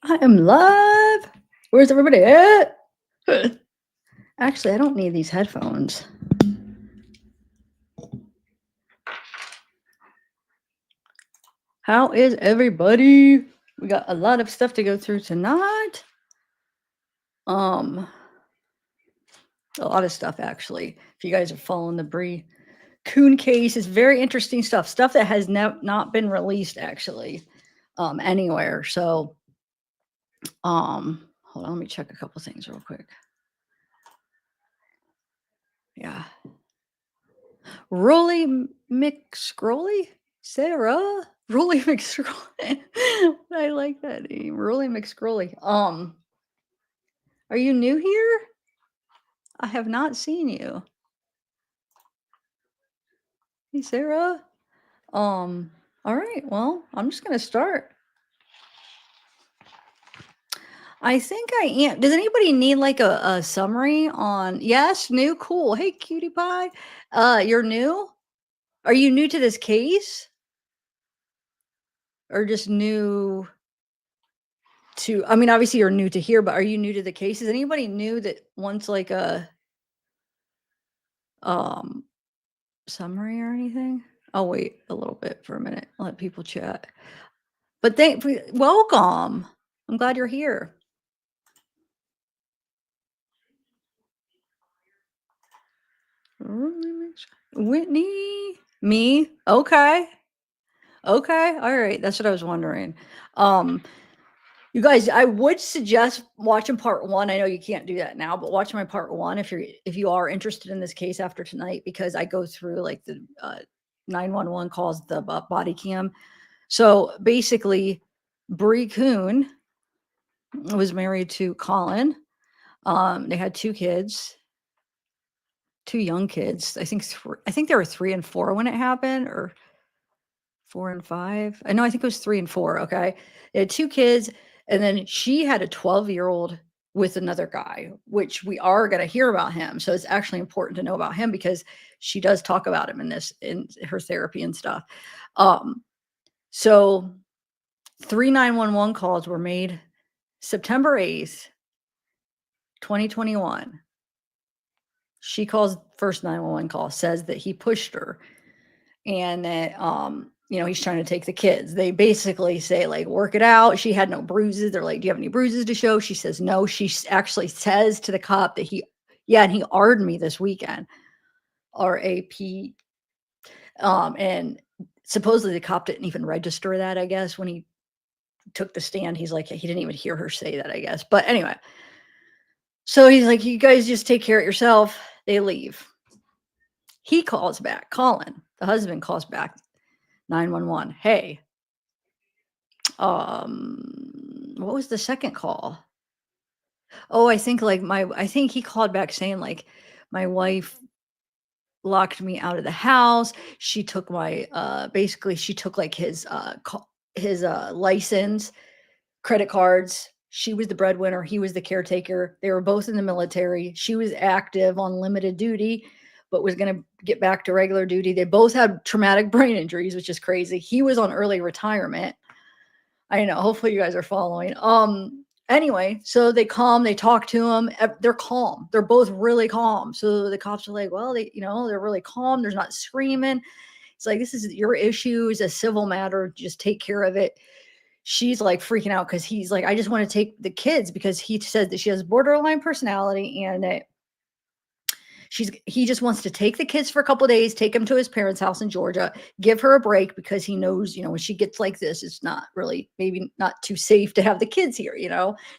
I am live. Where's everybody at? Actually, I don't need these headphones. How is everybody? We got a lot of stuff to go through tonight. A lot of stuff actually. If you guys are following the Bree Kuhn case, it's very interesting stuff. Stuff that has not been released actually anywhere. So hold on, let me check a couple things real quick. Yeah. Rolly McScrolly? Sarah? Rolly McScrolly. I like that name. Rolly McScrolly. Are you new here? I have not seen you. Hey, Sarah. All right. Well, I'm just gonna start. I think I am. Does anybody need like a summary on? Yes, new, cool. Hey, cutie pie. You're new? Are you new to this case? Or just new to, I mean, obviously you're new to here, but are you new to the case? Is anybody new that wants like a um summary or anything? I'll wait a little bit for a minute, let people chat. But welcome. I'm glad you're here. Whitney, me. Okay. Okay. All right. That's what I was wondering. You guys, I would suggest watching part 1. I know you can't do that now, but watch my part 1 if you are interested in this case after tonight, because I go through like the 911 calls, the body cam. So basically, Bree Kuhn was married to Colin. They had 2 kids, 2 young kids. I think they were 3 and 4 when it happened, or 4 and 5. I know, I think it was 3 and 4. Okay, they had 2 kids, and then she had a 12-year-old with another guy, which we are going to hear about him. So it's actually important to know about him because she does talk about him in her therapy and stuff. So 3 911 calls were made September 8th, 2021. She calls first 911 call, says that he pushed her and that he's trying to take the kids. They basically say, like, work it out. She had no bruises. They're like, do you have any bruises to show? She says no. She actually says to the cop that and he R'd me this weekend. RAP. And supposedly the cop didn't even register that, I guess, when he took the stand. He's like, he didn't even hear her say that, I guess. But anyway, so he's like, you guys just take care of yourself. They leave. He calls back. Colin, the husband, calls back 911. Hey, what was the second call? Oh, I think he called back saying like my wife locked me out of the house. She took my basically she took like his license, credit cards. She was the breadwinner, he was the caretaker. They were both in the military. She was active on limited duty, but was going to get back to regular duty. They both had traumatic brain injuries, which is crazy. He was on early retirement. I know. Hopefully you guys are following. Anyway, so they talk to him. They're calm. They're both really calm. So the cops are like, well, they're really calm. There's not screaming. It's like, this is your issue. It's a civil matter. Just take care of it. She's like freaking out because he's like, I just want to take the kids, because he said that she has borderline personality and that he just wants to take the kids for a couple of days, take them to his parents' house in Georgia, give her a break, because he knows, when she gets like this, it's not really, maybe not too safe to have the kids here,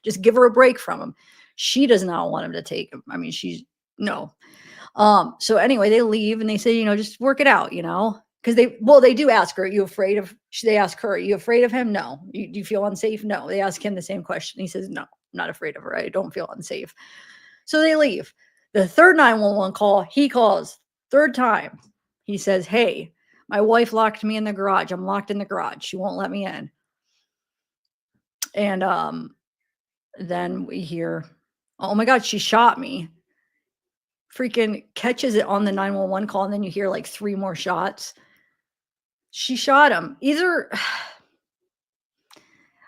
just give her a break from him. She does not want him to take him. I mean, no. So anyway, they leave and they say, just work it out, because they do ask her, they ask her, are you afraid of him? No. Do you feel unsafe? No. They ask him the same question. He says, no, I'm not afraid of her. I don't feel unsafe. So they leave. The third 911 call, he calls, third time. He says, hey, my wife locked me in the garage. I'm locked in the garage. She won't let me in. And then we hear, oh my God, she shot me. Freaking catches it on the 911 call, and then you hear like 3 more shots. She shot him.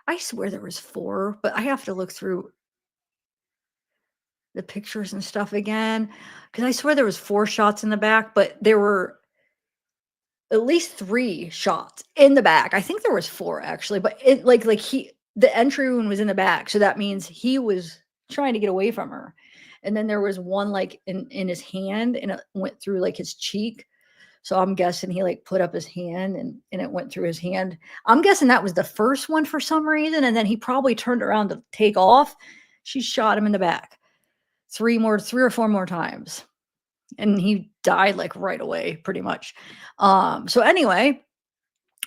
I swear there was 4, but I have to look through the pictures and stuff again because I swear there was 4 shots in the back, but there were at least 3 shots in the back. I think there was 4 actually, but it like he the entry wound was in the back, so that means he was trying to get away from her. And then there was one like in his hand and it went through like his cheek. So I'm guessing he like put up his hand and it went through his hand. I'm guessing that was the first one for some reason, and then he probably turned around to take off. She shot him in the back 3 or 4 more times, and he died like right away, pretty much. So anyway,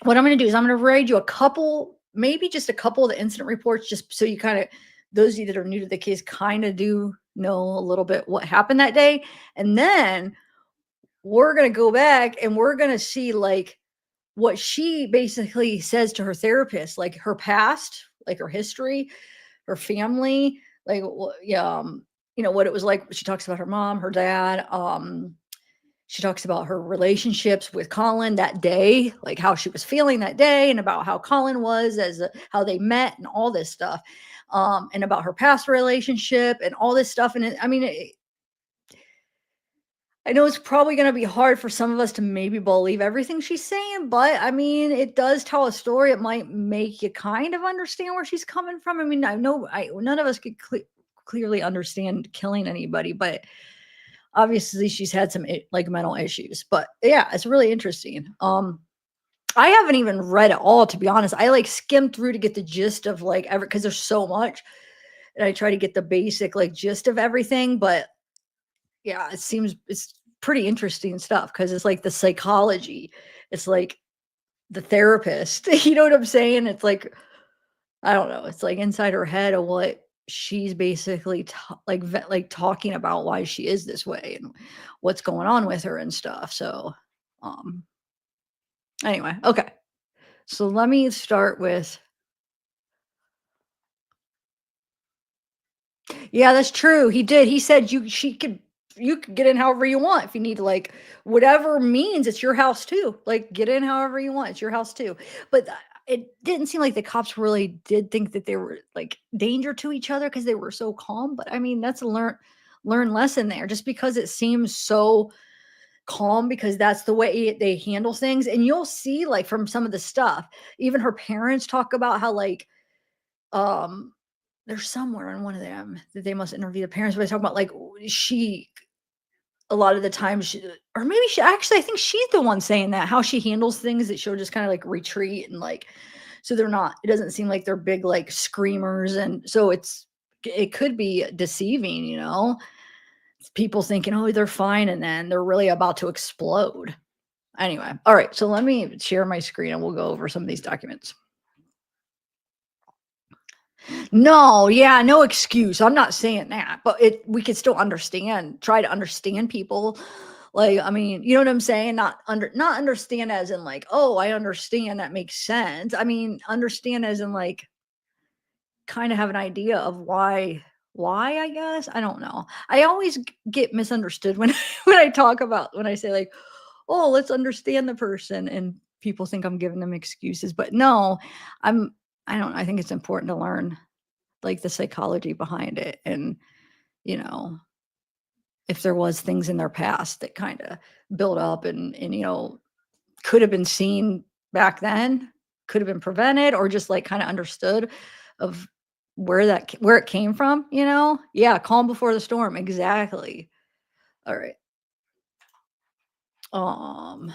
what I'm going to do is I'm going to read you a couple, maybe just a couple of the incident reports, just so you kind of, those of you that are new to the case, kind of do know a little bit what happened that day, and then we're going to go back and we're going to see like what she basically says to her therapist, like her past, like her history, her family, like what it was like. She talks about her mom, her dad. She talks about her relationships with Colin that day, like how she was feeling that day, and about how Colin was how they met, and all this stuff, and about her past relationship and all this stuff. And I know it's probably going to be hard for some of us to maybe believe everything she's saying, but I mean, it does tell a story. It might make you kind of understand where she's coming from. I mean, I know none of us could clearly understand killing anybody, but obviously she's had some like mental issues. But yeah, it's really interesting. I haven't even read it all, to be honest. I like skimmed through to get the gist of like because there's so much, and I try to get the basic like gist of everything, but yeah, it's pretty interesting stuff because it's like the psychology. It's like the therapist. You know what I'm saying? It's like I don't know. It's like inside her head of what she's basically like talking about why she is this way and what's going on with her and stuff. So, um, anyway, okay. So let me start with yeah, that's true. He did. He said you could get in however you want if you need to, like whatever means it's your house too. Like get in however you want. It's your house too. But it didn't seem like the cops really did think that they were like danger to each other because they were so calm. But I mean, that's a learn lesson there. Just because it seems so calm because that's the way they handle things. And you'll see like from some of the stuff, even her parents talk about how like um there's somewhere in one of them that they must interview the parents, but they talk about like she a lot of the time she or maybe she actually I think she's the one saying that how she handles things that she'll just kind of like retreat and like so they're not it doesn't seem like they're big like screamers and so it could be deceiving, people thinking oh they're fine and then they're really about to explode. Anyway, all right, so let me share my screen and we'll go over some of these documents. No, yeah, no excuse. I'm not saying that, but we could still try to understand people. Like, I mean, you know what I'm saying? Not understand as in like, oh, I understand that makes sense. I mean, understand as in like kind of have an idea of why, I guess. I don't know. I always get misunderstood when when I say like, oh, let's understand the person and people think I'm giving them excuses, but no, I'm I don't I think it's important to learn like the psychology behind it and you know if there was things in their past that kind of built up and could have been seen back then, could have been prevented or just like kind of understood of where it came from, yeah, calm before the storm, exactly. All right. um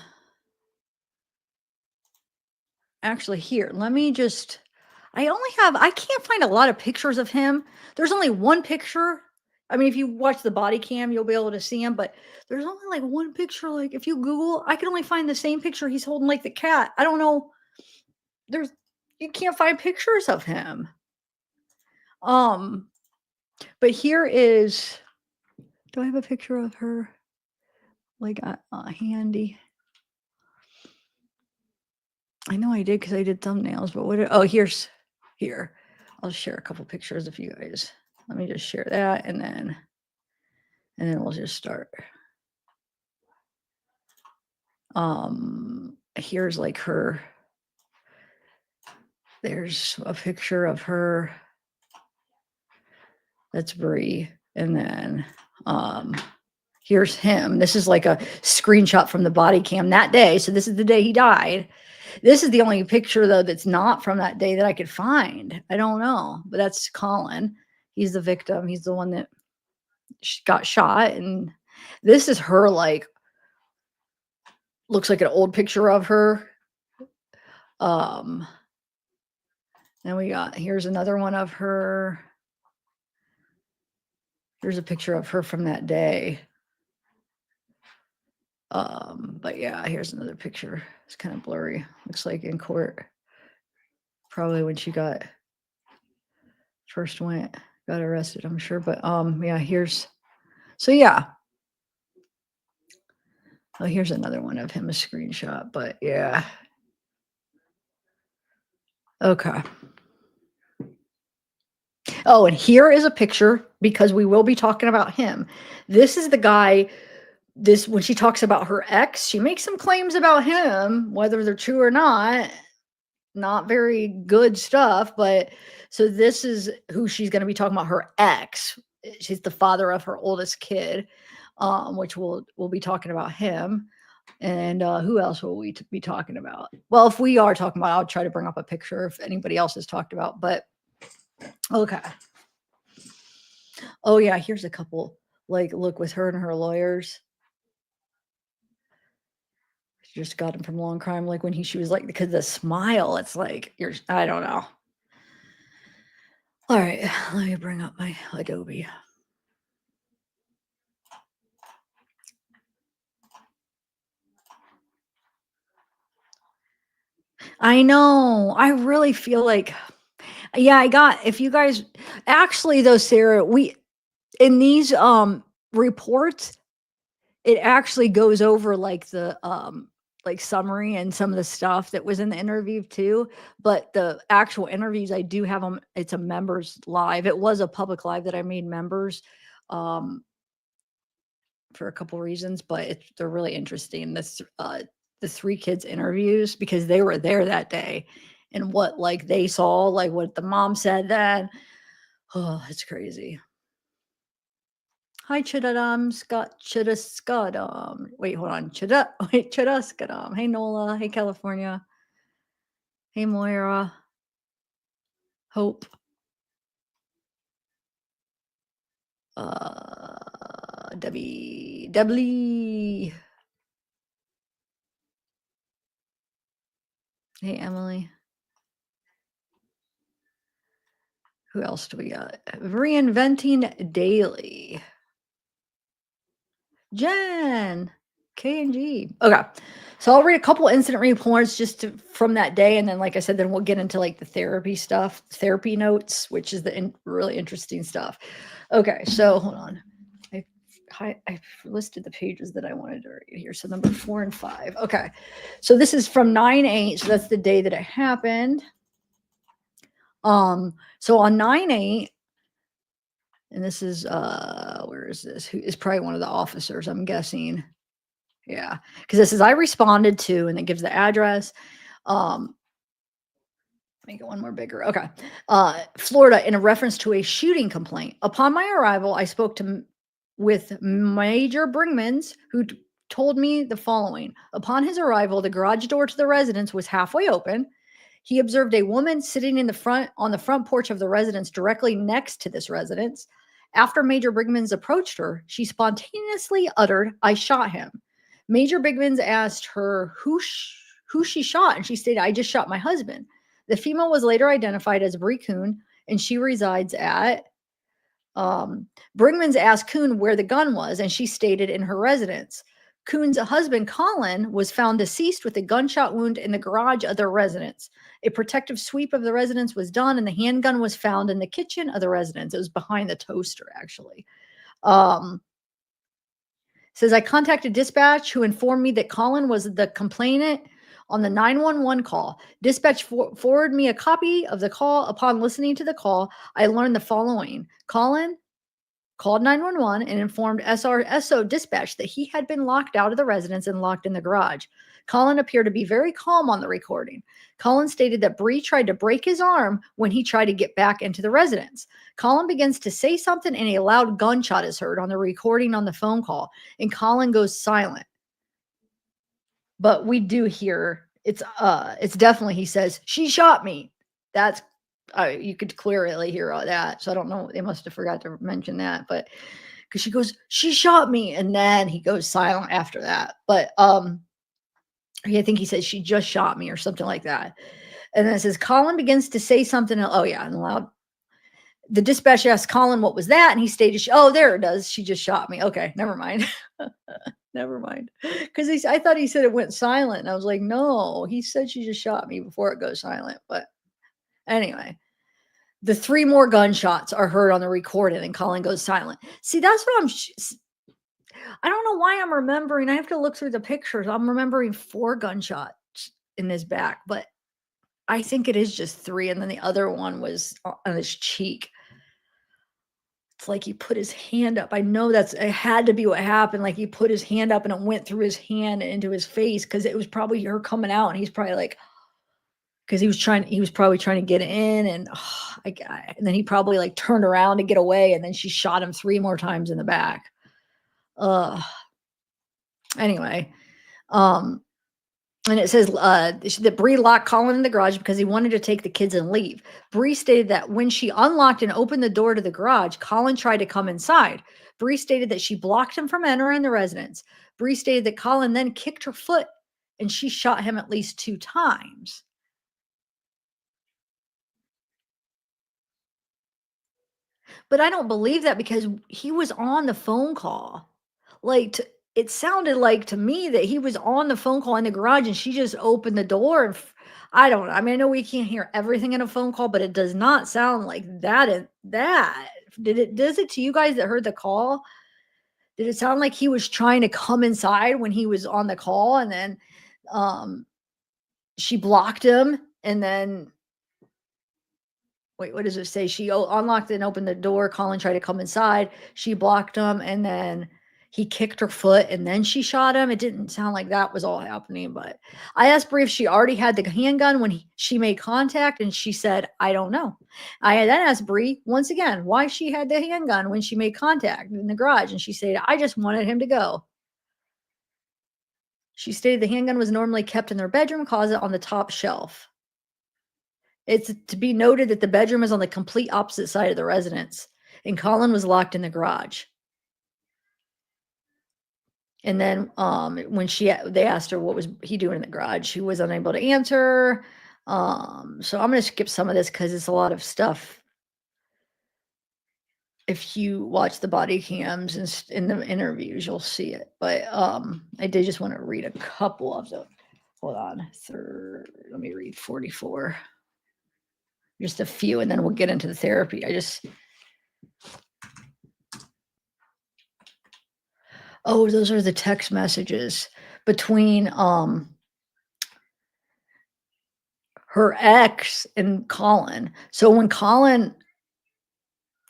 Actually, here, let me just I can't find a lot of pictures of him. There's only one picture. I mean, if you watch the body cam, you'll be able to see him, but there's only like one picture. Like if you Google, I can only find the same picture he's holding like the cat. I don't know. There's you can't find pictures of him. Um, but here is do I have a picture of her like handy? I know I did because I did thumbnails, but oh, here. I'll share a couple pictures of you guys. Let me just share that and then we'll just start. Here's like her There's a picture of her. That's Bree. And then here's him. This is like a screenshot from the body cam that day. So this is the day he died. This is the only picture, though, that's not from that day that I could find. I don't know, but that's Colin. He's the victim. He's the one that got shot. And this is her, like, looks like an old picture of her. Then we got, here's another one of her. Here's a picture of her from that day. But yeah, here's another picture. It's kind of blurry. Looks like in court. Probably when she got arrested, I'm sure. But yeah, here's, so yeah. Oh, here's another one of him, a screenshot, but yeah. Okay. Oh, and here is a picture because we will be talking about him. This is the guy. This, when she talks about her ex, she makes some claims about him, whether they're true or not. Not very good stuff, but so this is who she's going to be talking about, her ex. She's the father of her oldest kid, which we'll be talking about him. And who else will we be talking about? Well, if we are talking about, I'll try to bring up a picture if anybody else has talked about, but okay. Oh yeah, here's a couple, like, look, with her and her lawyers. She just got him from long crime, like when she was like, because the smile, it's like, I don't know. All right, let me bring up my Adobe. I know. I really feel like, yeah, if you guys, actually though, Sarah, in these reports, it actually goes over like the like summary and some of the stuff that was in the interview too. But the actual interviews, I do have them. It's a members live. It was a public live that I made members for a couple reasons, but they're really interesting. The three kids interviews, because they were there that day, and what, like, they saw, like what the mom said then. Oh, it's crazy. Hi, Chidadam, Scott, Chidascadam. Wait, hold on. Chidascadam. Hey, Nola. Hey, California. Hey, Moira. Hope. Debbie. Hey, Emily. Who else do we got? Reinventing Daily. Jen. K&G. Okay. So I'll read a couple incident reports from that day. And then, like I said, then we'll get into like the therapy stuff, therapy notes, which is the really interesting stuff. Okay. So hold on. I listed the pages that I wanted to read here. So number 4 and 5. Okay. So this is from 9/8. So that's the day that it happened. So on 9/8, and this is, where is this? Who is probably one of the officers, I'm guessing. Yeah. Because this is, I responded to, and it gives the address. Make it one more bigger. Okay. Florida, in a reference to a shooting complaint. Upon my arrival, I spoke with Major Brinkmans, who told me the following. Upon his arrival, the garage door to the residence was halfway open. He observed a woman sitting on the front porch of the residence directly next to this residence. After Major Brinkmans approached her, she spontaneously uttered, "I shot him." Major Brinkmans asked her who she shot, and she stated, "I just shot my husband." The female was later identified as Bree Kuhn, and she resides at Brinkmans asked Kuhn where the gun was, and she stated in her residence. Kuhn's husband, Colin, was found deceased with a gunshot wound in the garage of their residence. A protective sweep of the residence was done, and the handgun was found in the kitchen of the residence. It was behind the toaster, actually. Says, I contacted dispatch, who informed me that Colin was the complainant on the 911 call. Dispatch forwarded me a copy of the call. Upon listening to the call, I learned the following. Colin called 911 and informed SRSO dispatch that he had been locked out of the residence and locked in the garage. Colin appeared to be very calm on the recording. Colin stated that Bree tried to break his arm when he tried to get back into the residence. Colin begins to say something and a loud gunshot is heard on the recording on the phone call, and Colin goes silent. But we do hear it's definitely, he says, "She shot me." That's you could clearly hear all that. So I don't know, they must have forgot to mention that, but because she goes, "She shot me," and then he goes silent after that. But I think he says, "She just shot me," or something like that. And then it says Colin begins to say something. Oh yeah, and loud. The dispatch asked Colin what was that, and he stated, "Oh, there it does. She just shot me." Okay, never mind. Never mind. Because I thought he said it went silent. And I was like, no, he said she just shot me before it goes silent. But anyway, the three more gunshots are heard on the recording and Colin goes silent. See, that's what I don't know why I'm remembering. I have to look through the pictures. I'm remembering 4 gunshots in his back, but I think it is just 3. And then the other one was on his cheek. It's like he put his hand up. I know it had to be what happened. Like he put his hand up and it went through his hand into his face because it was probably her coming out. And he's probably like, because he was probably trying to get in and and then he probably like turned around to get away. And then she shot him 3 more times in the back. Anyway, um, and it says that Bree locked Colin in the garage because he wanted to take the kids and leave. Bree stated that when she unlocked and opened the door to the garage, Colin tried to come inside. Bree stated that she blocked him from entering the residence. Bree stated that Colin then kicked her foot and she shot him at least 2 times. But I don't believe that because he was on the phone call. Like, it sounded like to me that he was on the phone call in the garage and she just opened the door. And I don't know. I mean, I know we can't hear everything in a phone call, but it does not sound like that. Does it to you guys that heard the call? Did it sound like he was trying to come inside when he was on the call and then um, she blocked him and then wait, what does it say? She unlocked and opened the door. Colin tried to come inside. She blocked him, and then he kicked her foot, and then she shot him. It didn't sound like that was all happening, but I asked Bree if she already had the handgun when she made contact, and she said, "I don't know." I then asked Bree once again why she had the handgun when she made contact in the garage, and she said, "I just wanted him to go." She stated the handgun was normally kept in their bedroom closet on the top shelf. It's to be noted that the bedroom is on the complete opposite side of the residence, and Colin was locked in the garage. And then, when they asked her what was he doing in the garage, she was unable to answer. So I'm gonna skip some of this because it's a lot of stuff. If you watch the body cams and in the interviews, you'll see it. But I did just want to read a couple of them. Hold on, let me read 44. Just a few, and then we'll get into the therapy. Oh, those are the text messages between her ex and Colin. So when Colin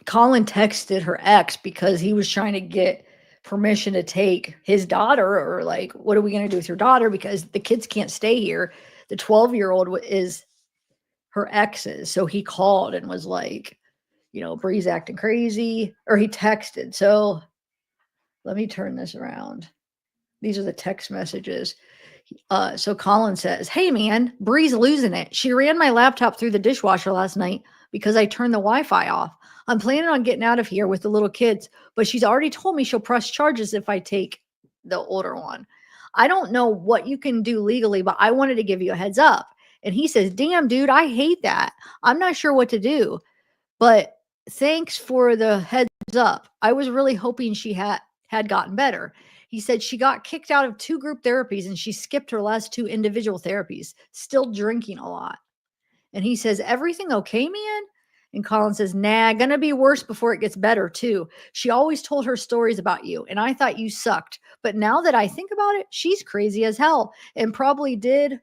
texted her ex because he was trying to get permission to take his daughter, or like, what are we going to do with your daughter? Because the kids can't stay here. The 12-year-old is her ex's. So he called and was like, Bree's acting crazy, or he texted. So let me turn this around. These are the text messages. So Colin says, "Hey man, Bree's losing it. She ran my laptop through the dishwasher last night because I turned the Wi-Fi off. I'm planning on getting out of here with the little kids, but she's already told me she'll press charges if I take the older one. I don't know what you can do legally, but I wanted to give you a heads up." And he says, "Damn, dude, I hate that. I'm not sure what to do, but thanks for the heads up. I was really hoping she had gotten better." He said she got kicked out of 2 group therapies and she skipped her last 2 individual therapies, still drinking a lot. And he says, "Everything okay, man?" And Colin says, "Nah, gonna be worse before it gets better, too. She always told her stories about you, and I thought you sucked. But now that I think about it, she's crazy as hell and probably did."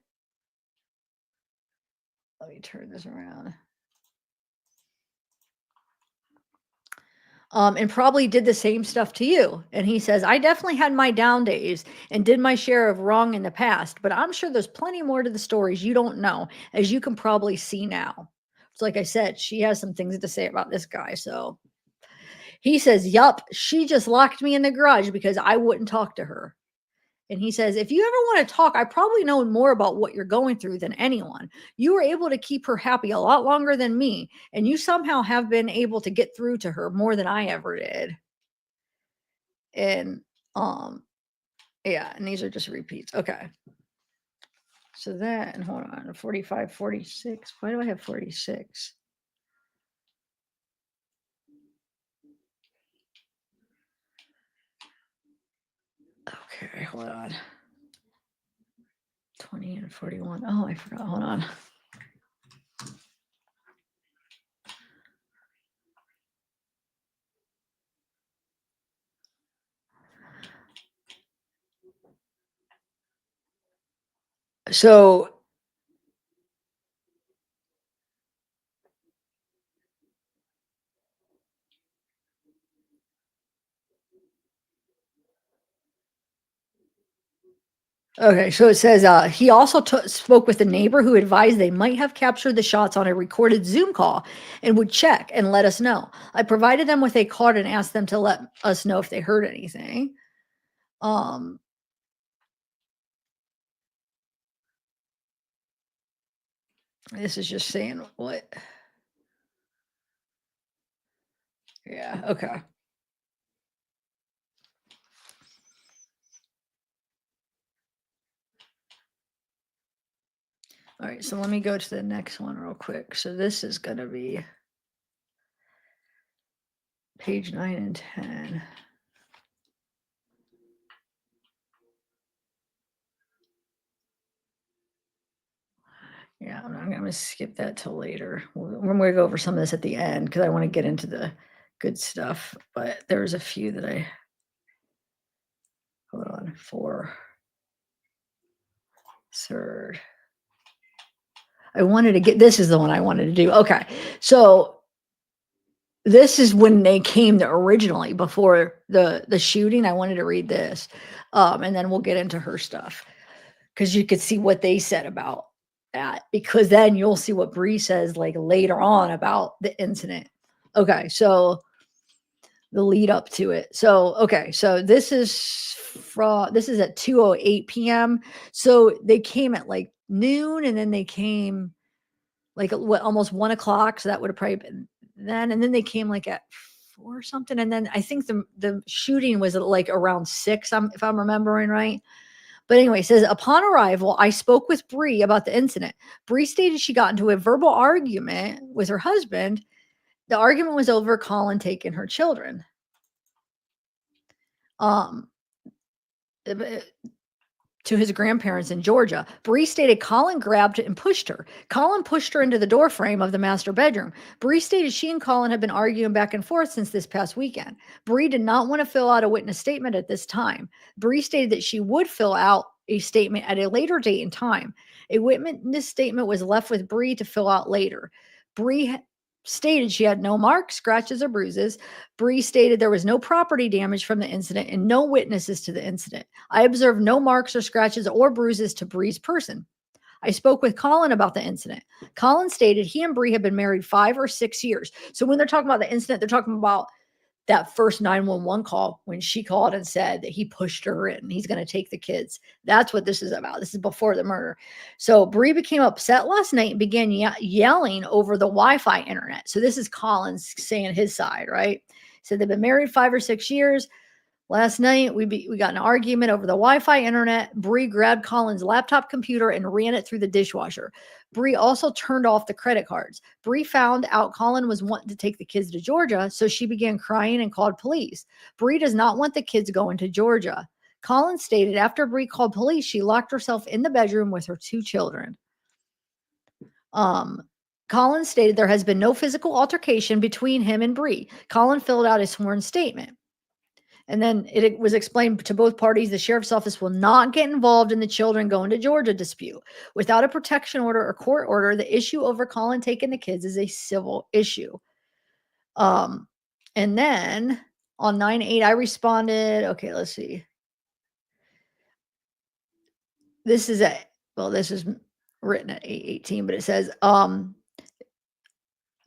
Let me turn this around. and probably did the same stuff to you. And he says, I definitely had my down days and did my share of wrong in the past, but I'm sure there's plenty more to the stories you don't know, as you can probably see now. It's like I said, she has some things to say about this guy. So he says, yup, she just locked me in the garage because I wouldn't talk to her. And he says, if you ever want to talk, I probably know more about what you're going through than anyone. You were able to keep her happy a lot longer than me, and you somehow have been able to get through to her more than I ever did. And um, yeah, and these are just repeats. Okay. So that, and hold on, 45, 46. Why do I have 46? Okay, hold on. 20 and 41. Oh, I forgot. Hold on. So okay, so it says he also spoke with a neighbor who advised they might have captured the shots on a recorded Zoom call and would check and let us know. I provided them with a card and asked them to let us know if they heard anything. Um, this is just saying what? Yeah, okay. All right, so let me go to the next one real quick. So this is going to be page 9 and 10. Yeah, I'm going to skip that till later. We're going to go over some of this at the end because I want to get into the good stuff. But there's a few that I hold on for. Third. I wanted to get, this is the one I wanted to do. Okay. So this is when they came originally before the shooting. I wanted to read this. And then we'll get into her stuff because you could see what they said about that, because then you'll see what Bree says like later on about the incident. Okay. So the lead up to it. So, okay. So this is at 2:08 p.m. So they came at like noon, and then they came like what, almost 1 o'clock. So that would have probably been then. And then they came like at 4 or something. And then I think the shooting was at like around 6, if I'm remembering right. But anyway, it says, upon arrival, I spoke with Bree about the incident. Bree stated she got into a verbal argument with her husband. The argument was over Colin taking her children. Um, to his grandparents in Georgia. Bree stated Colin grabbed and pushed her. Colin pushed her into the doorframe of the master bedroom. Bree stated she and Colin had been arguing back and forth since this past weekend. Bree did not want to fill out a witness statement at this time. Bree stated that she would fill out a statement at a later date and time. A witness statement was left with Bree to fill out later. Bree stated she had no marks, scratches, or bruises. Bree stated there was no property damage from the incident and no witnesses to the incident. I observed no marks or scratches or bruises to Bree's person. I spoke with Colin about the incident. Colin stated he and Bree had been married 5 or 6 years. So when they're talking about the incident, they're talking about that first 911 call when she called and said that he pushed her and he's going to take the kids. That's what this is about. This is before the murder. So Bree became upset last night and began yelling over the Wi-Fi internet. So this is Colin's saying his side, right? He said they've been married 5 or 6 years. Last night, we got an argument over the Wi-Fi internet. Bree grabbed Colin's laptop computer and ran it through the dishwasher. Bree also turned off the credit cards. Bree found out Colin was wanting to take the kids to Georgia, so she began crying and called police. Bree does not want the kids going to Georgia. Colin stated after Bree called police, she locked herself in the bedroom with her 2 children. Colin stated there has been no physical altercation between him and Bree. Colin filled out a sworn statement. And then it was explained to both parties the sheriff's office will not get involved in the children going to Georgia dispute. Without a protection order or court order, the issue over Colin taking the kids is a civil issue. And then on 9/8, I responded. Okay, let's see. This is this is written at 8:18, but it says,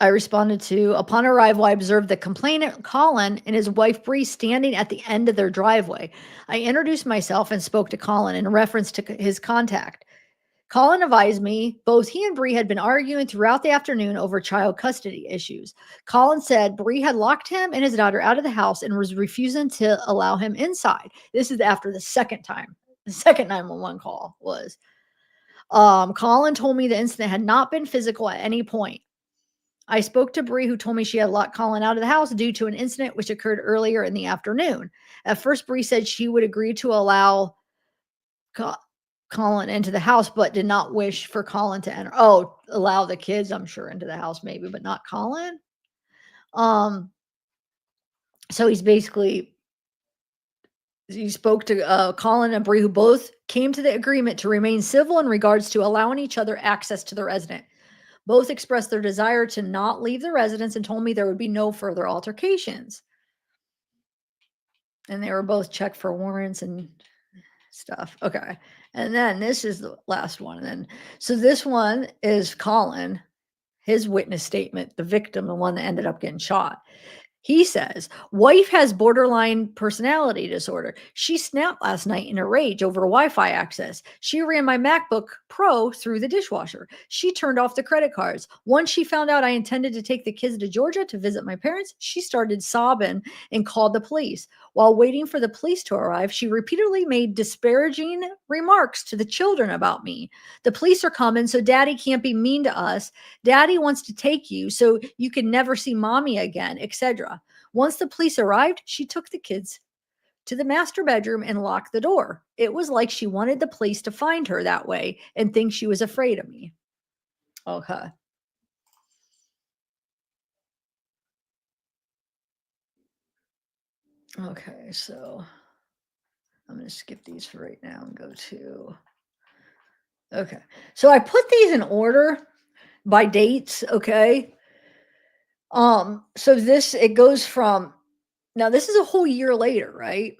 I responded to, upon arrival, I observed the complainant Colin and his wife Bree standing at the end of their driveway. I introduced myself and spoke to Colin in reference to his contact. Colin advised me both he and Bree had been arguing throughout the afternoon over child custody issues. Colin said Bree had locked him and his daughter out of the house and was refusing to allow him inside. This is after the second time. The second 911 call was. Colin told me the incident had not been physical at any point. I spoke to Bree, who told me she had locked Colin out of the house due to an incident which occurred earlier in the afternoon. At first, Bree said she would agree to allow Colin into the house, but did not wish for Colin to enter. Oh, allow the kids, I'm sure, into the house, maybe, but not Colin. So he spoke to Colin and Bree, who both came to the agreement to remain civil in regards to allowing each other access to the resident. Both expressed their desire to not leave the residence and told me there would be no further altercations. And they were both checked for warrants and stuff. Okay. And then this is the last one. And then, so this one is Colin, his witness statement, the victim, the one that ended up getting shot. He says, wife has borderline personality disorder. She snapped last night in a rage over Wi-Fi access. She ran my MacBook Pro through the dishwasher. She turned off the credit cards. Once she found out I intended to take the kids to Georgia to visit my parents, she started sobbing and called the police. While waiting for the police to arrive, she repeatedly made disparaging remarks to the children about me. The police are coming, so daddy can't be mean to us. Daddy wants to take you so you can never see mommy again, etc. Once the police arrived, she took the kids to the master bedroom and locked the door. It was like she wanted the police to find her that way and think she was afraid of me. Okay. Okay, so I'm going to skip these for right now and go to. Okay. So I put these in order by dates, okay? So it goes from, now this is a whole year later, right?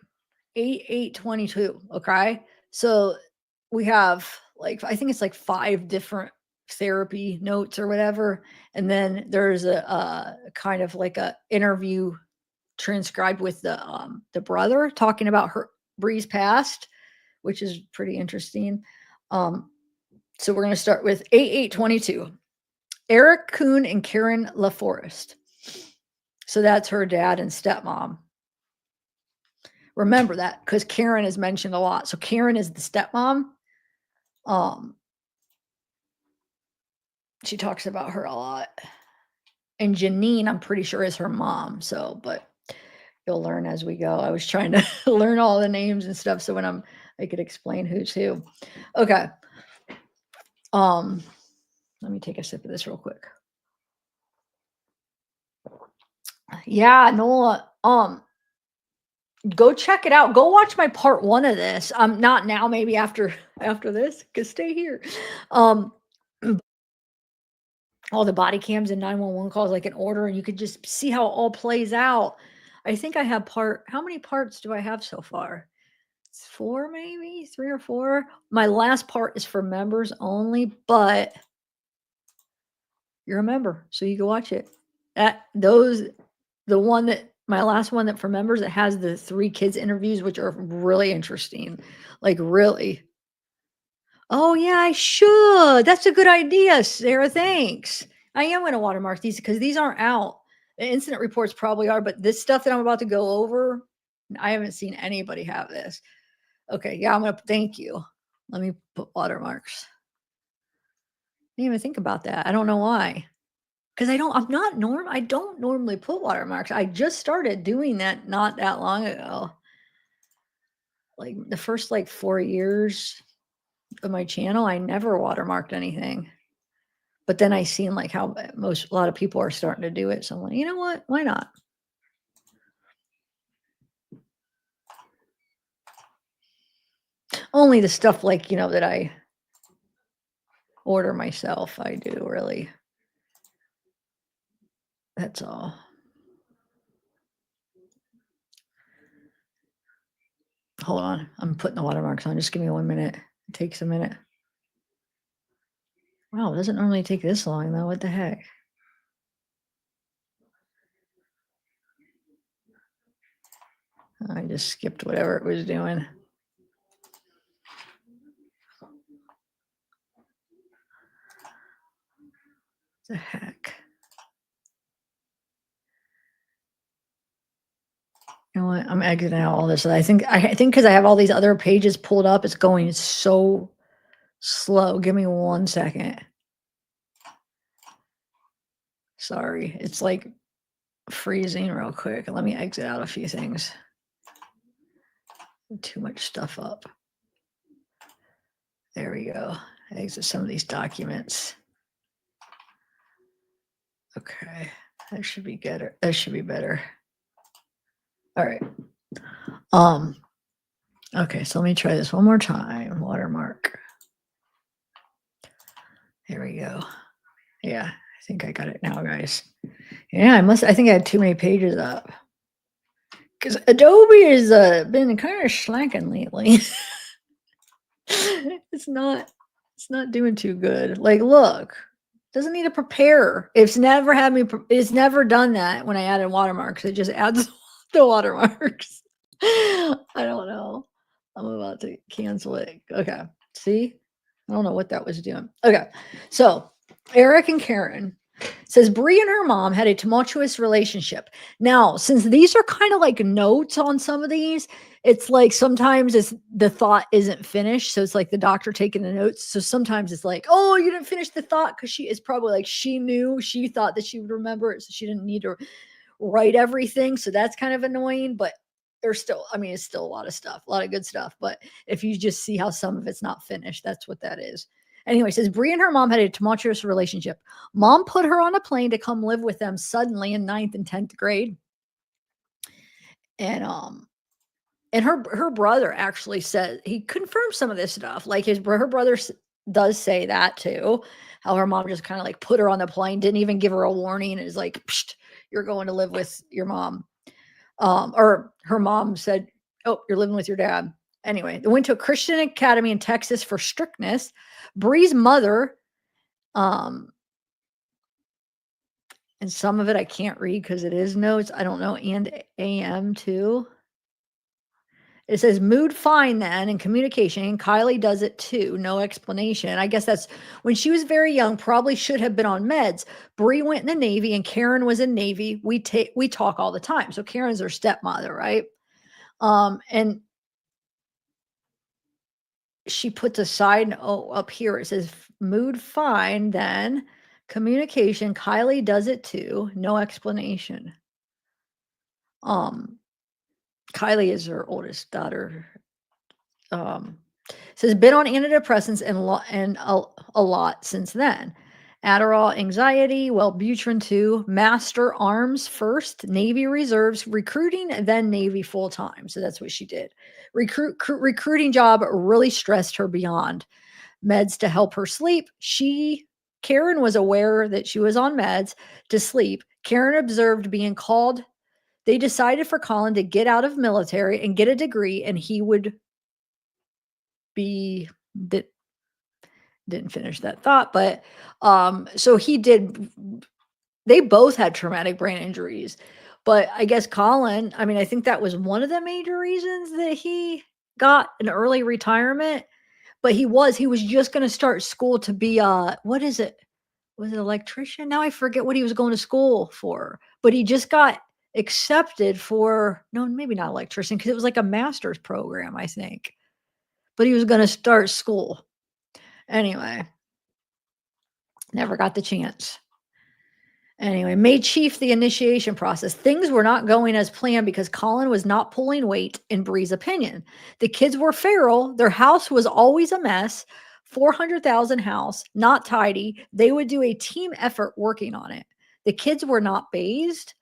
8/8/22. Okay. So we have I think it's like 5 different therapy notes or whatever. And then there's a kind of like a interview transcribed with the brother talking about Bree's past, which is pretty interesting. So we're going to start with 8/8/22. Eric Kuhn and Karen LaForest. So that's her dad and stepmom. Remember that because Karen is mentioned a lot. So Karen is the stepmom. She talks about her a lot. And Janine, I'm pretty sure, is her mom. So, but you'll learn as we go. I was trying to learn all the names and stuff so when I could explain who's who. Okay. Let me take a sip of this real quick. Yeah, Nola. Go check it out. Go watch my part 1 of this. Not now, maybe after this, because stay here. All the body cams and 911 calls like in order, and you could just see how it all plays out. I think I have how many parts do I have so far? It's 4, maybe 3 or 4. My last part is for members only, but you're a member, so you can watch it. My last one that for members, it has the 3 kids interviews, which are really interesting. Like really. Oh yeah, I should. That's a good idea, Sarah. Thanks. I am going to watermark these because these aren't out. The incident reports probably are, but this stuff that I'm about to go over, I haven't seen anybody have this. Okay, yeah, I'm going to thank you. Let me put watermarks. I didn't even think about that. I don't know why. Because I don't normally put watermarks. I just started doing that not that long ago. Like the first 4 years of my channel, I never watermarked anything. But then I seen how a lot of people are starting to do it. So I'm like, you know what? Why not? Only the stuff that I order myself, I do really. That's all. Hold on. I'm putting the watermarks on. Just give me 1 minute. It takes a minute. Wow, it doesn't normally take this long though. What the heck? I just skipped whatever it was doing. The heck? You know what? I'm exiting out all this. I think because I have all these other pages pulled up, it's going so slow. Give me 1 second. Sorry. It's like freezing real quick. Let me exit out a few things. Too much stuff up. There we go. Exit some of these documents. Okay. That should be better. That should be better. All right. Okay, so let me try this one more time. Watermark. There we go. Yeah, I think I got it now, guys. Yeah, I think I had too many pages up. Because Adobe has been kind of slacking lately. It's not doing too good. Like, look, doesn't need to prepare. It's never it's never done that when I added watermarks. It just adds the watermarks. I don't know. I'm about to cancel it. Okay. See? I don't know what that was doing. Okay. So Eric and Karen says Bree and her mom had a tumultuous relationship. Now, since these are kind of like notes on some of these, it's like sometimes the thought isn't finished. So it's like the doctor taking the notes. So sometimes it's like, oh, you didn't finish the thought because she is probably like she thought that she would remember it. So she didn't need to write everything. So that's kind of annoying. But there's still, I mean, it's still a lot of stuff, a lot of good stuff. But if you just see how some of it's not finished, that's what that is. Anyway, says Bree and her mom had a tumultuous relationship. Mom put her on a plane to come live with them suddenly in 9th and 10th grade. And her brother actually said he confirmed some of this stuff. Like her brother does say that too. How her mom just kind of like put her on the plane, didn't even give her a warning, and is like, psht, you're going to live with your mom. Or her mom said, oh, you're living with your dad. Anyway, they went to a Christian academy in Texas for strictness. Bree's mother, and some of it I can't read because it is notes. I don't know. And AM too. It says mood fine then and communication. Kylie does it too. No explanation. I guess that's when she was very young, probably should have been on meds. Bree went in the Navy and Karen was in Navy. We talk all the time. So Karen's her stepmother, right? And she puts a side note up here. It says mood fine then communication. Kylie does it too. No explanation. Kylie is her oldest daughter. Says been on antidepressants and a lot since then. Adderall, anxiety, Wellbutrin too. Master Arms first, Navy Reserves, recruiting, then Navy full time. So that's what she did. Recruiting job really stressed her beyond. Meds to help her sleep. Karen was aware that she was on meds to sleep. Karen observed being called. They decided for Colin to get out of military and get a degree, and he would be that didn't finish that thought, but so he did. They both had traumatic brain injuries, but I guess Colin, I mean, I think that was one of the major reasons that he got an early retirement. But he was just going to start school to be what is it? Was it electrician? Now I forget what he was going to school for, but he just got accepted for, no, maybe not electrician, because it was like a master's program, I think. But he was going to start school. Anyway, never got the chance. Anyway, made chief the initiation process. Things were not going as planned because Colin was not pulling weight, in Bree's opinion. The kids were feral. Their house was always a mess. 400,000 house, not tidy. They would do a team effort working on it. The kids were not bathed.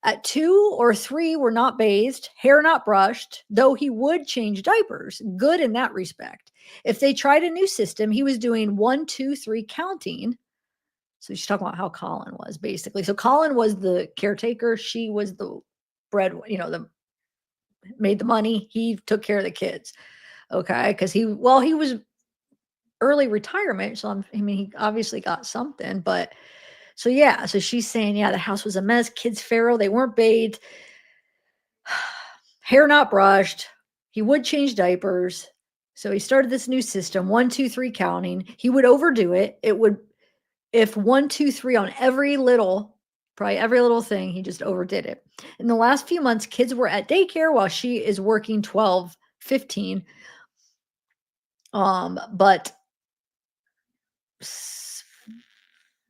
At 2 or 3 were not bathed, hair not brushed, though he would change diapers. Good in that respect. If they tried a new system, he was doing 1, 2, 3 counting. So she's talking about how Colin was basically. So Colin was the caretaker. She was the bread, the made the money, he took care of the kids. Okay, because he was early retirement, so I mean, he obviously got something, but so yeah, so she's saying, yeah, the house was a mess, kids feral, they weren't bathed, hair not brushed. He would change diapers. So he started this new system, 1, 2, 3 counting. He would overdo it. It would, if 1, 2, 3 on every little, probably every little thing, he just overdid it. In the last few months, kids were at daycare while she is working 12, 15. But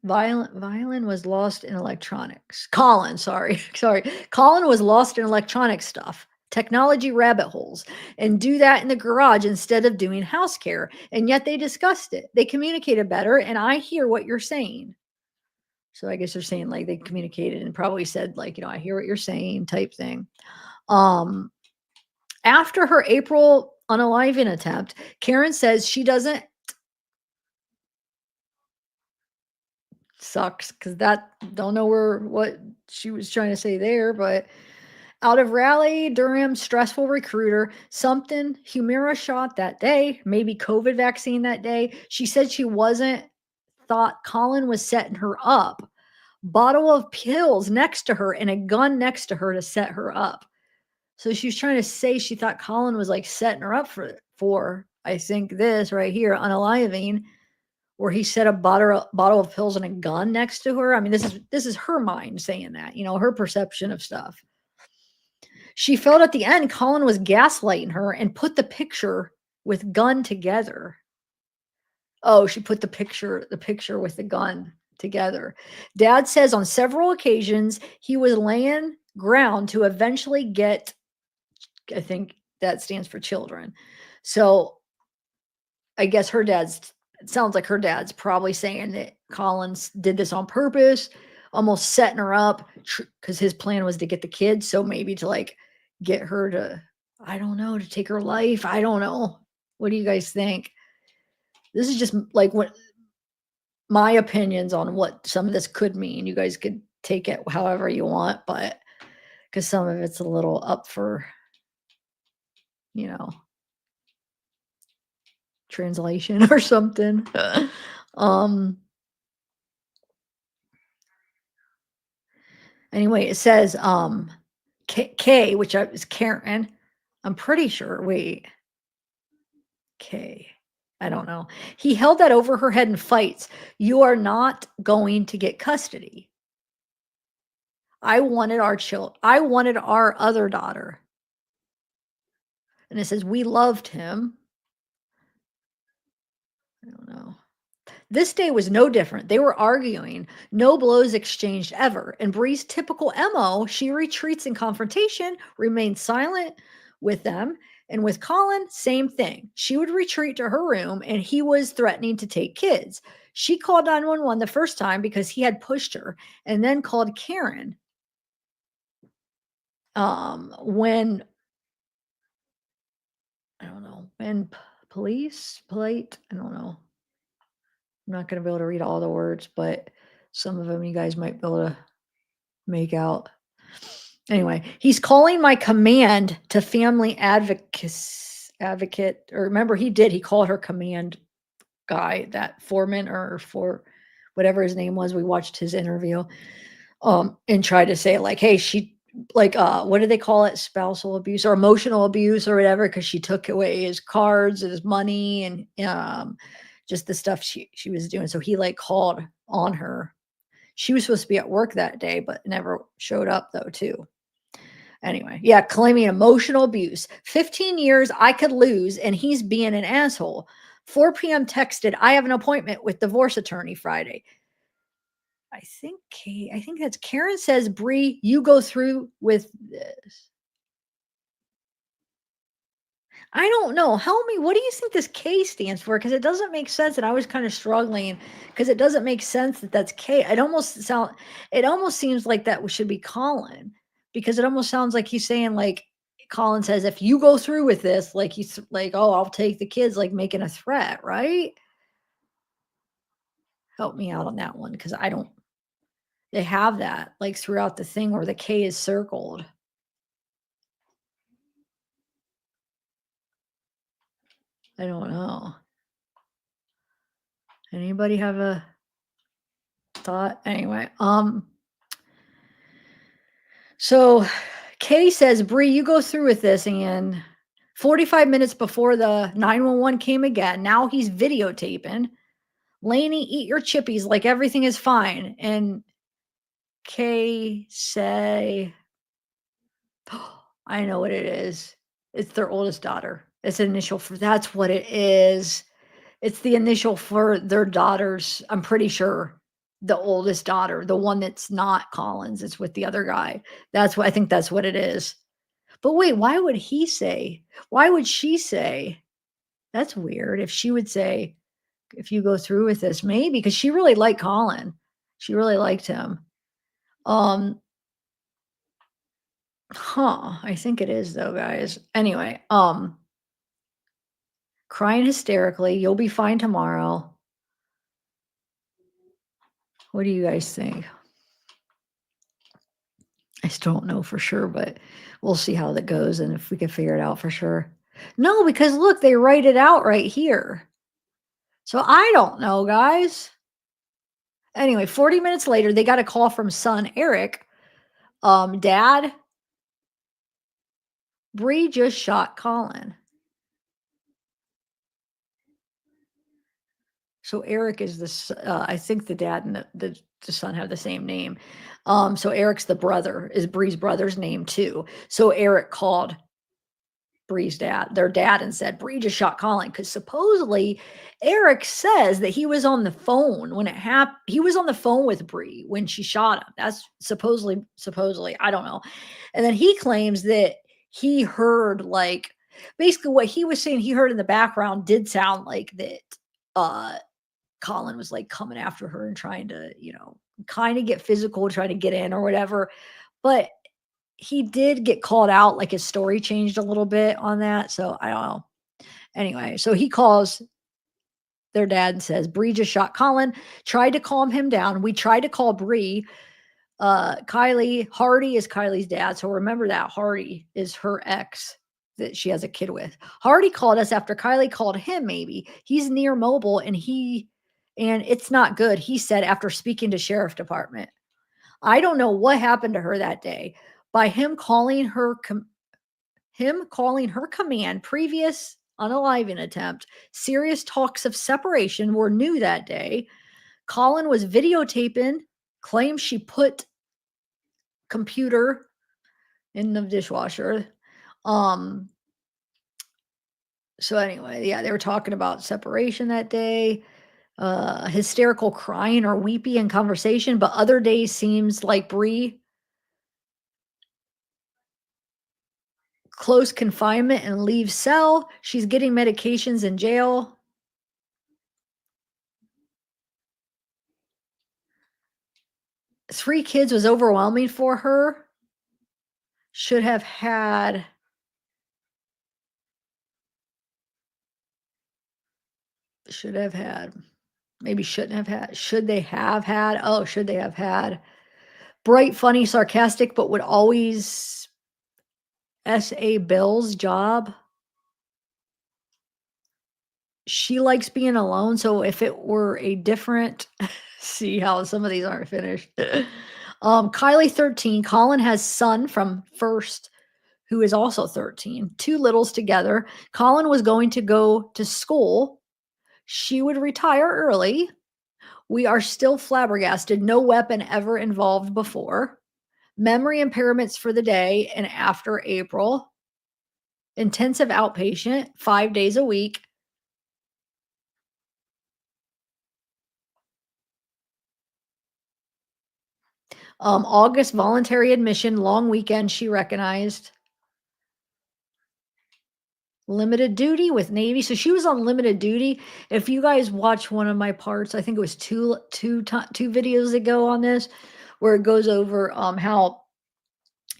Violin was lost in electronics. Colin, sorry, sorry. Colin was lost in electronic stuff, technology rabbit holes, and do that in the garage instead of doing house care. And yet they discussed it. They communicated better, and I hear what you're saying. So I guess they're saying like they communicated and probably said like, I hear what you're saying type thing. Um, After her April unaliving attempt, Karen says she doesn't sucks because that don't know what she was trying to say there, but out of Raleigh, Durham, stressful recruiter, something Humira shot that day, maybe COVID vaccine that day. She said she wasn't thought Colin was setting her up. Bottle of pills next to her and a gun next to her to set her up. So she was trying to say she thought Colin was like setting her up for I think this right here, unaliving, where he set a bottle of pills and a gun next to her. I mean, this is her mind saying that, her perception of stuff. She felt at the end Colin was gaslighting her and put the picture with gun together. Oh, she put the picture with the gun together. Dad says on several occasions he was laying ground to eventually get, I think that stands for children. So I guess it sounds like her dad's probably saying that Collins did this on purpose, almost setting her up because his plan was to get the kids. So maybe to like get her to, I don't know, to take her life. I don't know. What do you guys think? This is just like what my opinions on what some of this could mean. You guys could take it however you want, but because some of it's a little up for, you know, translation or something. um Anyway, it says, K, which is Karen. I'm pretty sure. Wait, K. I don't know. He held that over her head in fights. You are not going to get custody. I wanted our other daughter. And it says, we loved him. I don't know. This day was no different. They were arguing, no blows exchanged ever. In Bree's typical MO, she retreats in confrontation, remains silent with them. And with Colin, same thing. She would retreat to her room and he was threatening to take kids. She called 911 the first time because he had pushed her and then called Karen. When, I don't know, when polite, I don't know. I'm not going to be able to read all the words, but some of them you guys might be able to make out. Anyway, he's calling my command to family advocate, or remember he called her command guy, that foreman or for whatever his name was. We watched his interview, and tried to say like, hey, she like, what do they call it? Spousal abuse or emotional abuse or whatever. Cause she took away his cards and his money and, just the stuff she was doing. So he like called on her. She was supposed to be at work that day, but never showed up though too. Anyway, yeah, claiming emotional abuse. 15 years I could lose, and he's being an asshole. 4 p.m. texted, I have an appointment with divorce attorney Friday. I think that's Karen says, Bree, you go through with this. I don't know. Help me. What do you think this K stands for? Because it doesn't make sense. And I was kind of struggling because it doesn't make sense that that's K. It almost seems like that should be Colin, because it almost sounds like he's saying like Colin says, if you go through with this, like he's like, oh, I'll take the kids, like making a threat, right? Help me out on that one because they have that like throughout the thing where the K is circled. I don't know. Anybody have a thought? Anyway, so Kay says, Bree, you go through with this, and 45 minutes before the 911 came again, now he's videotaping. Lainey, eat your chippies like everything is fine. And Kay say, I know what it is. It's their oldest daughter. It's an initial for that's what it is. It's the initial for their daughters. I'm pretty sure the oldest daughter, the one that's not Collins, it's with the other guy. That's what I think that's what it is. But wait, why would he say? Why would she say? That's weird. If she would say, if you go through with this, maybe because she really liked Colin. She really liked him. Um, I think it is though, guys. Anyway, crying hysterically. You'll be fine tomorrow. What do you guys think? I still don't know for sure, but we'll see how that goes and if we can figure it out for sure. No, because look, they write it out right here. So I don't know, guys. Anyway, 40 minutes later, they got a call from son Eric. Dad, Bree just shot Colin. So Eric is this. I think the dad and the son have the same name. So Eric's the brother, is Bree's brother's name too. So Eric called Bree's dad, their dad, and said, Bree just shot Colin. Because supposedly Eric says that he was on the phone when it happened. He was on the phone with Bree when she shot him. That's supposedly, I don't know. And then he claims that he heard like basically what he was saying he heard in the background did sound like that Colin was like coming after her and trying to, kind of get physical, try to get in or whatever. But he did get called out, like his story changed a little bit on that. So I don't know. Anyway, so he calls their dad and says, Bree just shot Colin, tried to calm him down. We tried to call Bree. Kylie, Hardy is Kylie's dad. So remember that Hardy is her ex that she has a kid with. Hardy called us after Kylie called him, maybe. He's near mobile and it's not good, he said after speaking to sheriff department. I don't know what happened to her that day. By him calling her command, previous unaliving attempt, serious talks of separation were new that day. Colin was videotaping, claims she put computer in the dishwasher. So anyway, yeah, they were talking about separation that day. Hysterical crying or weepy in conversation, but other days seems like Bree close confinement and leaves cell. She's getting medications in jail. Three kids was overwhelming for her. Should have had. Maybe shouldn't have had. Should they have had? Oh, should they have had? Bright, funny, sarcastic, but would always S.A. Bill's job. She likes being alone, so if it were a different see how some of these aren't finished. Kylie 13, Colin has son from first who is also 13, two littles together. Colin was going to go to school. She would retire early. We are still flabbergasted. No weapon ever involved before. Memory impairments for the day and after April. Intensive outpatient, 5 days a week. August voluntary admission, long weekend, she recognized. Limited duty with Navy. So she was on limited duty. If you guys watch one of my parts, I think it was two videos ago on this, where it goes over how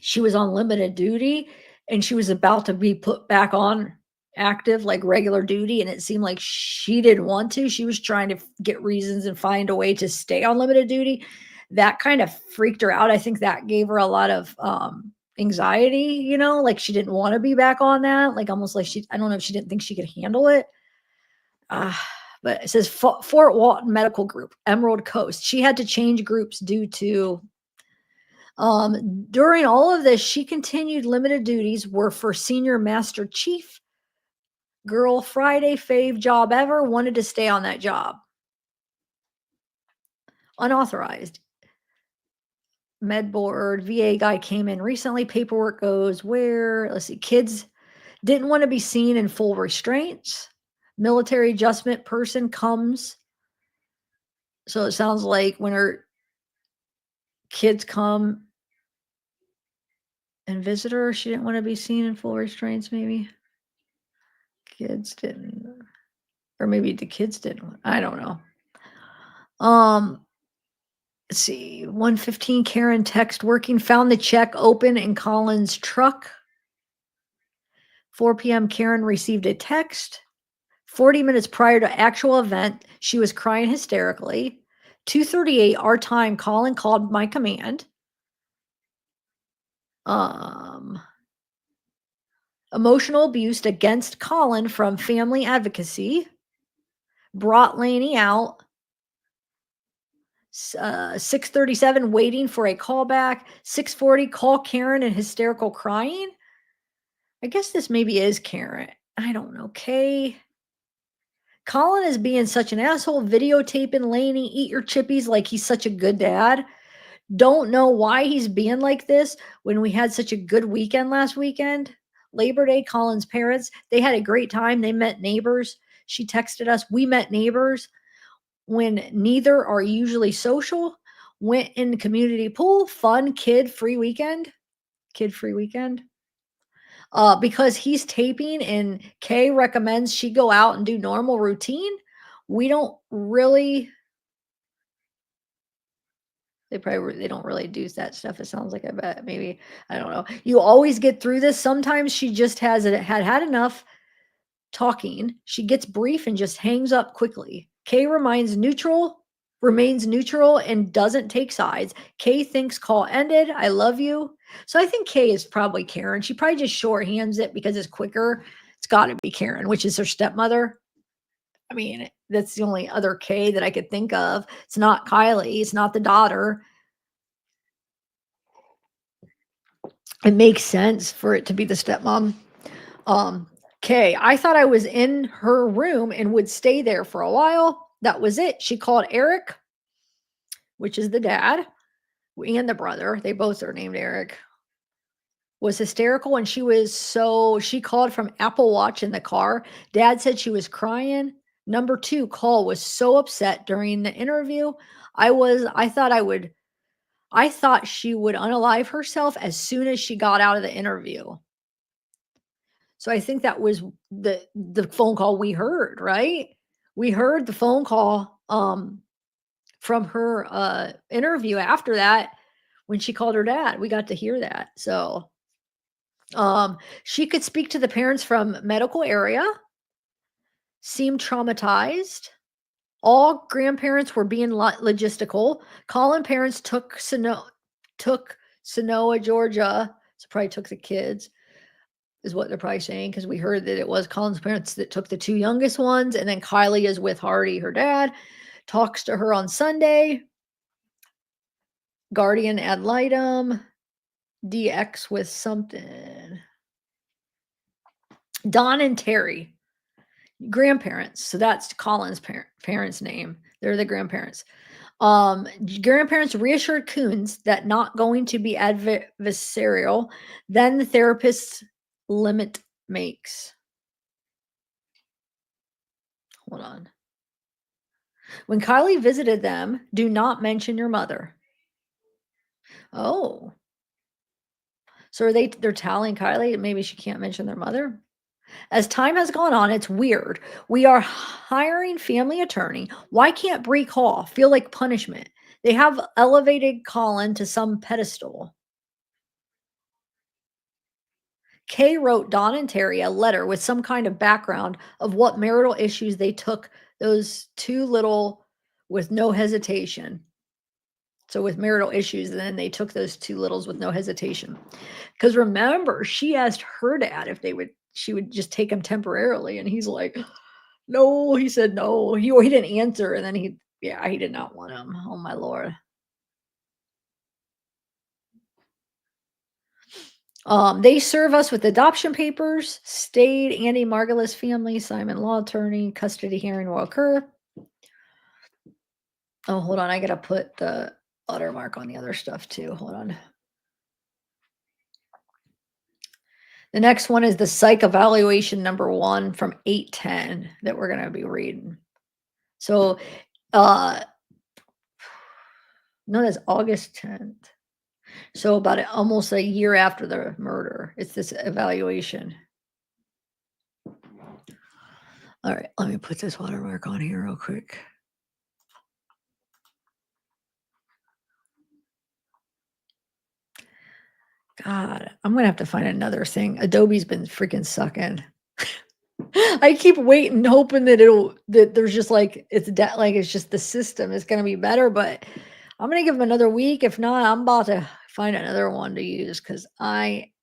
she was on limited duty and she was about to be put back on active, like regular duty. And it seemed like she didn't want to. She was trying to get reasons and find a way to stay on limited duty. That kind of freaked her out. I think that gave her a lot of anxiety, like she didn't want to be back on that. Like almost like I don't know if she didn't think she could handle it. Ah, but it says Fort Walton Medical Group, Emerald Coast. She had to change groups due to during all of this, she continued limited duties were for senior master chief girl Friday fave job ever, wanted to stay on that job. Unauthorized. Med board, VA guy came in recently. Paperwork goes where? Let's see. Kids didn't want to be seen in full restraints. Military adjustment person comes. So it sounds like when her kids come and visit her, she didn't want to be seen in full restraints, maybe. Kids didn't, or maybe the kids didn't. I don't know. Let's see. 1:15 Karen text working, found the check open in Colin's truck. 4 p.m. Karen received a text. 40 minutes prior to actual event, she was crying hysterically. 2:38 our time, Colin called my command. Emotional abuse against Colin from family advocacy. Brought Laney out. 6:37 waiting for a callback. 6:40 call Karen and hysterical crying. I guess this maybe is Karen. I don't know. Kay. Colin is being such an asshole, videotaping Laney eat your chippies like he's such a good dad. Don't know why he's being like this when we had such a good weekend last weekend. Labor Day, Colin's parents, they had a great time. They met neighbors. She texted us, we met neighbors when neither are usually social. Went in the community pool, fun, kid-free weekend. Kid-free weekend. Because he's taping and Kay recommends she go out and do normal routine. We don't really, they don't really do that stuff. It sounds like, I bet maybe, I don't know. You always get through this. Sometimes she just had enough talking. She gets brief and just hangs up quickly. Kay remains neutral and doesn't take sides. Kay thinks call ended. I love you. So I think Kay is probably Karen. She probably just shorthands it because it's quicker. It's got to be Karen, which is her stepmother. I mean, that's the only other Kay that I could think of. It's not Kylie. It's not the daughter. It makes sense for it to be the stepmom. Kay, I thought I was in her room and would stay there for a while. That was it. She called Eric, which is the dad, and the brother. They both are named Eric. Was hysterical, and she called from Apple Watch in the car. Dad said she was crying. Number 2 call was so upset during the interview. I thought she would unalive herself as soon as she got out of the interview. So I think that was the phone call we heard, right? We heard the phone call from her interview after that when she called her dad. We got to hear that. So she could speak to the parents from medical area, seemed traumatized. All grandparents were being logistical. Colin parents took Sonoa, Georgia. So probably took the kids, is what they're probably saying, because we heard that it was Colin's parents that took the 2 youngest ones, and then Kylie is with Hardy, her dad, talks to her on Sunday. Guardian ad litem, DX with something. Don and Terry, grandparents. So that's Colin's parents' name. They're the grandparents. Grandparents reassured Kuhns that not going to be adversarial. Then the therapist's limit makes. Hold on. When Kylie visited them, do not mention your mother. Oh. So they're telling Kylie maybe she can't mention their mother? As time has gone on, it's weird. We are hiring family attorney. Why can't Bree call? Feel like punishment. They have elevated Colin to some pedestal. Kay wrote Don and Terry a letter with some kind of background of what marital issues they took those 2 little with no hesitation. So with marital issues, then they took those 2 littles with no hesitation. Because remember, she asked her dad if she would just take him temporarily. And he's like, No, he said no. He didn't answer, and then he did not want him. Oh my lord. They serve us with adoption papers. Stayed Andy Margulis family, Simon law attorney, custody hearing will occur. Oh, hold on. I gotta put the watermark on the other stuff too. Hold on. The next one is the psych evaluation number 1 from 810 that we're gonna be reading. So, uh, no, that's August 10th. So about almost a year after the murder, it's this evaluation. All right, let me put this watermark on here real quick. God, I'm gonna have to find another thing. Adobe's been freaking sucking. I keep waiting, hoping that there's just like it's just the system is gonna be better, but I'm gonna give them another week. If not, I'm about to find another one to use because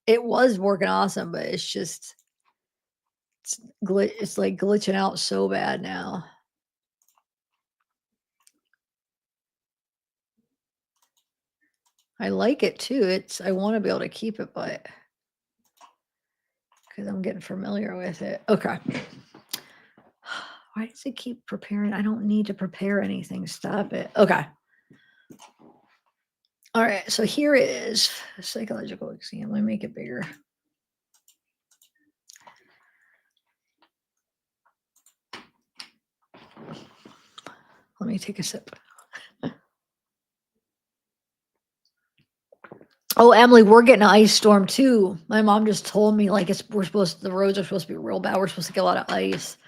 it was working awesome, but it's like glitching out so bad now. I like it too. I want to be able to keep it, but because I'm getting familiar with it. Okay. Why does it keep preparing? I don't need to prepare anything. Stop it. Okay. All right. So here is a psychological exam. Let me make it bigger. Let me take a sip. Oh, Emily, we're getting an ice storm too. My mom just told me like the roads are supposed to be real bad. We're supposed to get a lot of ice.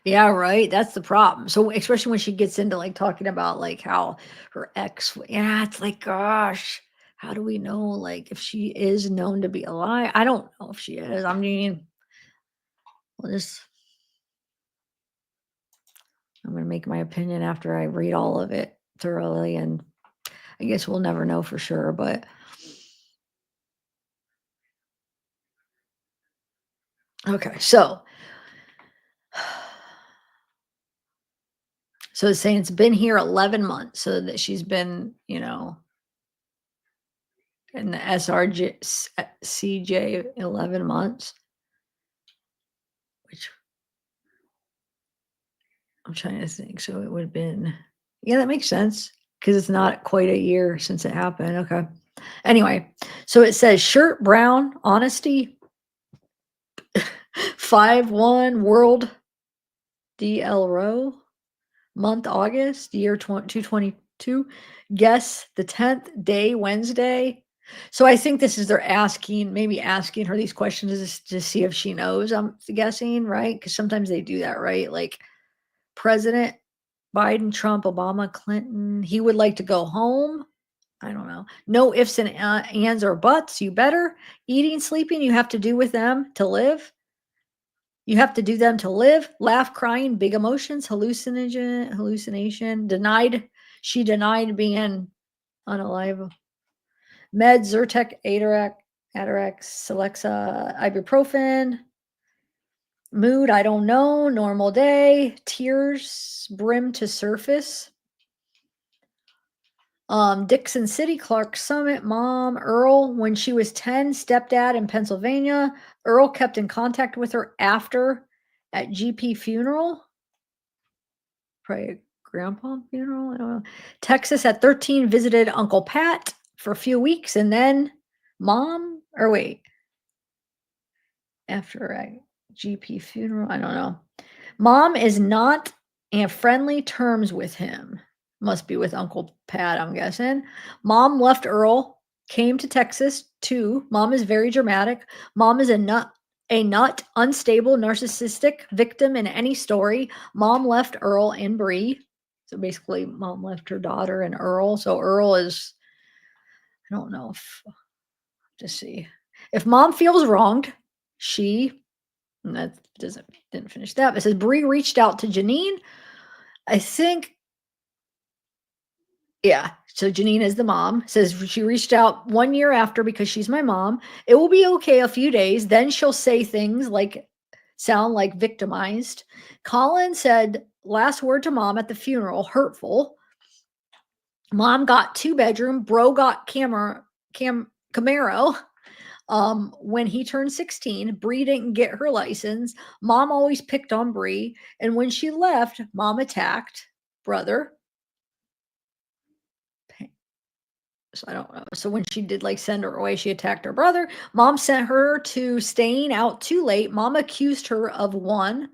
Yeah, right. That's the problem. So especially when she gets into like talking about like how her ex, yeah, it's like, gosh, how do we know like if she is known to be alive? I don't know if she is. I mean, we'll just I'm gonna make my opinion after I read all of it thoroughly, and I guess we'll never know for sure, but okay, so it's saying it's been here 11 months, so that she's been, in the CJ 11 months, which I'm trying to think. So it would have been, yeah, that makes sense because it's not quite a year since it happened. Okay. Anyway, so it says shirt brown, honesty, 5-1 world DL row, month August, year 222, guess the 10th day, Wednesday. So I think this is maybe asking her these questions to see if she knows, I'm guessing, right? Because sometimes they do that, right? Like President Biden, Trump, Obama, Clinton, he would like to go home. I don't know. No ifs and ands or buts. You better. Eating, sleeping, you have to do with them to live. You have to do them to live. Laugh, crying, big emotions, hallucination. She denied being unalive. Meds, Zyrtec, Atarax, Celexa, ibuprofen. Mood, I don't know. Normal day. Tears brim to surface. Dixon City, Clark Summit, mom, Earl, when she was 10, stepdad in Pennsylvania. Earl kept in contact with her after at GP funeral. Probably grandpa funeral. I don't know. Texas at 13, visited Uncle Pat for a few weeks, and then mom, or wait, after a GP funeral, I don't know. Mom is not in friendly terms with him. Must be with Uncle Pat, I'm guessing. Mom left Earl, came to Texas too. Mom is very dramatic. Mom is a nut, unstable, narcissistic victim in any story. Mom left Earl and Bree. So basically, mom left her daughter and Earl. So Earl is, I don't know if, to see. If mom feels wronged, and that didn't finish that, but it says Bree reached out to Janine. I think, yeah, So Janine is the mom, says she reached out 1 year after because she's my mom. It will be okay a few days. Then she'll say things like sound like victimized. Colin said last word to mom at the funeral, hurtful. Mom got 2-bedroom, bro got Camaro. When he turned 16, Bree didn't get her license. Mom always picked on Bree. And when she left, mom attacked brother. So I don't know. So when she did like send her away, she attacked her brother. Mom sent her to staying out too late. Mom accused her of one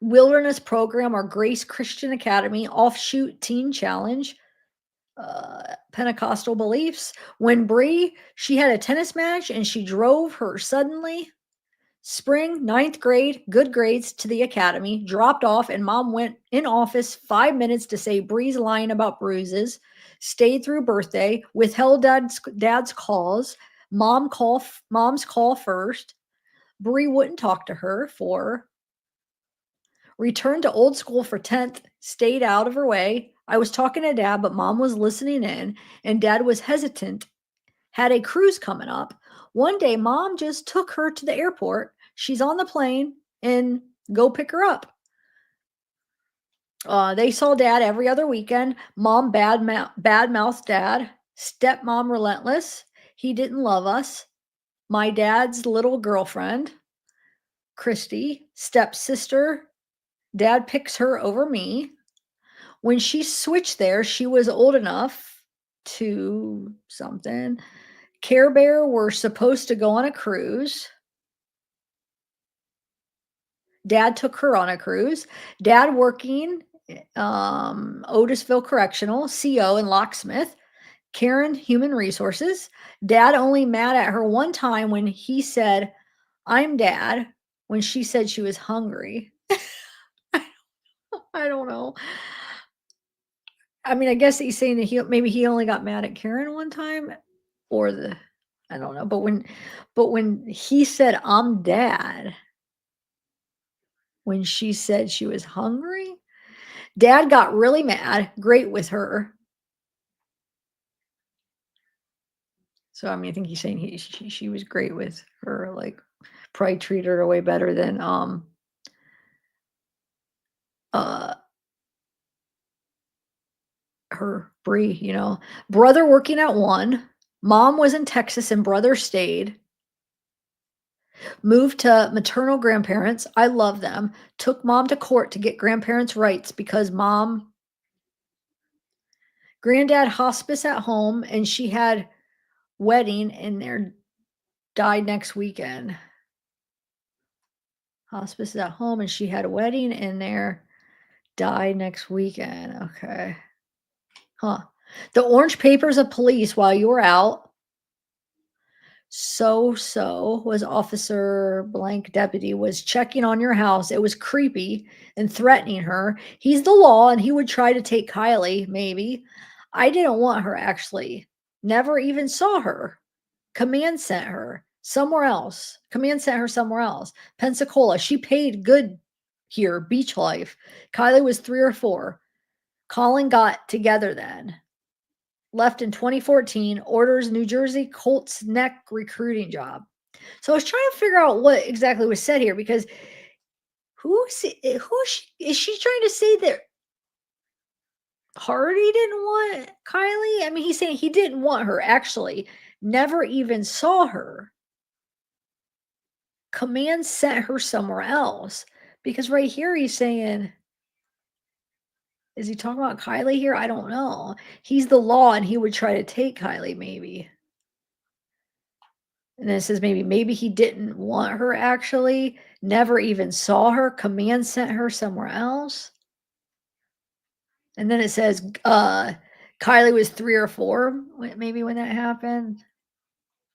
wilderness program or Grace Christian Academy offshoot teen challenge. Pentecostal beliefs. When Bree, she had a tennis match and she drove her suddenly. Spring, 9th grade, good grades to the academy, dropped off, and mom went in office 5 minutes to say Bree's lying about bruises, stayed through birthday, withheld dad's calls, mom's call first. Bree wouldn't talk to her for returned to old school for 10th, stayed out of her way. I was talking to dad, but mom was listening in, and dad was hesitant, had a cruise coming up. One day, mom just took her to the airport. She's on the plane and go pick her up. They saw dad every other weekend. Mom bad-mouthed dad. Stepmom relentless. He didn't love us. My dad's little girlfriend, Christy. Stepsister. Dad picks her over me. When she switched there, she was old enough to something. Care Bear were supposed to go on a cruise. Dad took her on a cruise. Dad working Otisville Correctional, CO and locksmith. Karen, human resources. Dad only mad at her one time when he said, I'm dad, when she said she was hungry. I don't know. I mean, I guess he's saying that maybe he only got mad at Karen one time, or I don't know. But when he said I'm dad, when she said she was hungry, dad got really mad, great with her. So I mean, I think he's saying she was great with her, like probably treated her way better than uh her Bree. Brother working at one. Mom was in Texas and brother stayed. Moved to maternal grandparents. I love them. Took mom to court to get grandparents' rights because granddad hospice at home, and she had wedding in there, died next weekend. Hospice is at home, and she had a wedding in there, died next weekend. Okay. Huh. The orange papers of police while you were out. So was officer blank deputy was checking on your house. It was creepy and threatening her. He's the law and he would try to take Kylie, maybe. I didn't want her actually. Never even saw her. Command sent her somewhere else. Command sent her somewhere else. Pensacola. She paid good here. Beach life. Kylie was 3 or 4. Colin got together then. Left in 2014, orders New Jersey Colts neck recruiting job. So I was trying to figure out what exactly was said here because is she trying to say that Hardy didn't want Kylie? I mean, he's saying he didn't want her actually, never even saw her. Command sent her somewhere else because right here he's saying, is he talking about Kylie here? I don't know. He's the law and he would try to take Kylie maybe. And then it says maybe he didn't want her actually, never even saw her, command sent her somewhere else. And then it says Kylie was 3 or 4 maybe when that happened.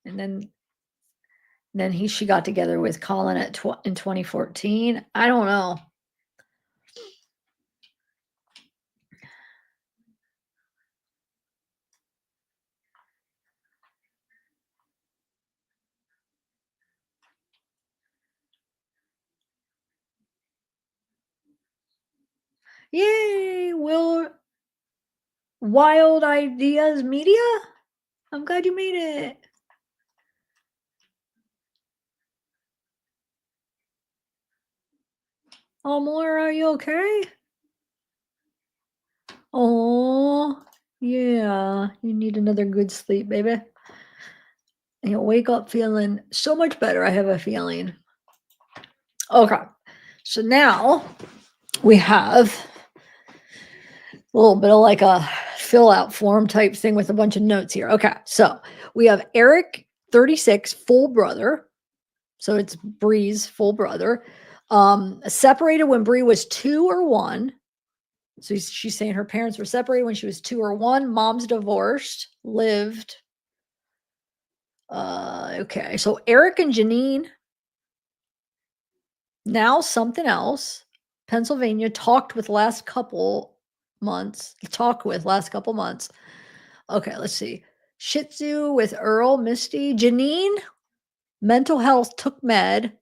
And then she got together with Colin in 2014. I don't know. Yay, Wild Ideas Media? I'm glad you made it. Oh, Moira, are you okay? Oh, yeah. You need another good sleep, baby. And you'll wake up feeling so much better, I have a feeling. Okay. So now we have a little bit of like a fill out form type thing with a bunch of notes here. Okay. So we have Eric, 36, full brother. So it's Bree's full brother. Separated when Bree was 2 or 1. So she's saying her parents were separated when she was 2 or 1. Mom's divorced, lived. Okay. So Eric and Janine, now something else. Pennsylvania, talked with last couple months. Okay, let's see. Shih Tzu with Earl, Misty, Janine, mental health, took med,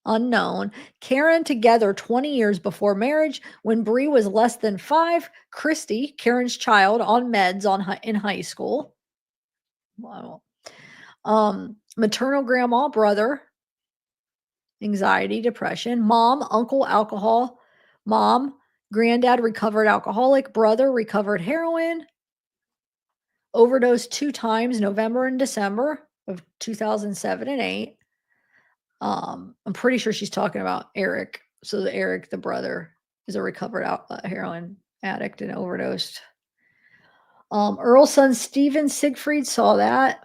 unknown. Karen, together 20 years before marriage. When Bree was less than 5. Christy, Karen's child, on meds in high school. Wow. Maternal grandma, brother, anxiety, depression. Mom, uncle, alcohol. Mom, granddad, recovered alcoholic. Brother, recovered heroin. Overdosed 2 times, November and December of 2007 and 8. I'm pretty sure she's talking about Eric. So Eric, the brother, is a recovered heroin addict and overdosed. Earl's son Steven Siegfried saw that.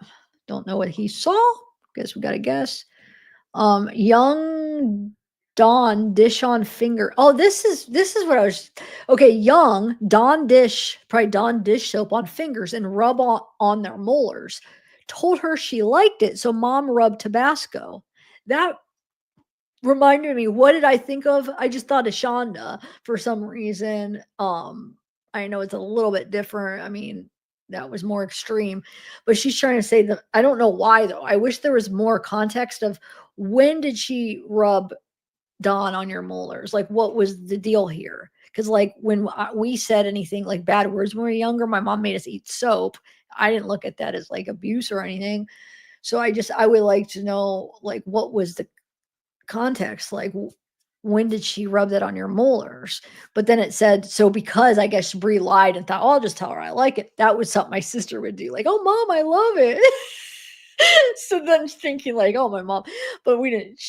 Don't know what he saw. Guess we got to guess. Young Dawn dish on finger. Oh, this is what I was. Okay, young Dawn dish, probably Dawn dish soap on fingers and rub on their molars. Told her she liked it, so mom rubbed Tabasco. That reminded me, what did I think of? I just thought of Shonda for some reason. I know it's a little bit different. I mean, that was more extreme, but she's trying to say that I don't know why though. I wish there was more context of when did she rub Dawn on your molars? Like, what was the deal here? Because like when we said anything like bad words when we were younger, my mom made us eat soap. I didn't look at that as like abuse or anything. So I would like to know like what was the context, like when did she rub that on your molars? But then it said, so because I guess Bree lied and thought, oh, I'll just tell her I like it. That was something my sister would do, like, oh mom, I love it. So then thinking like, oh, my mom, but we didn't,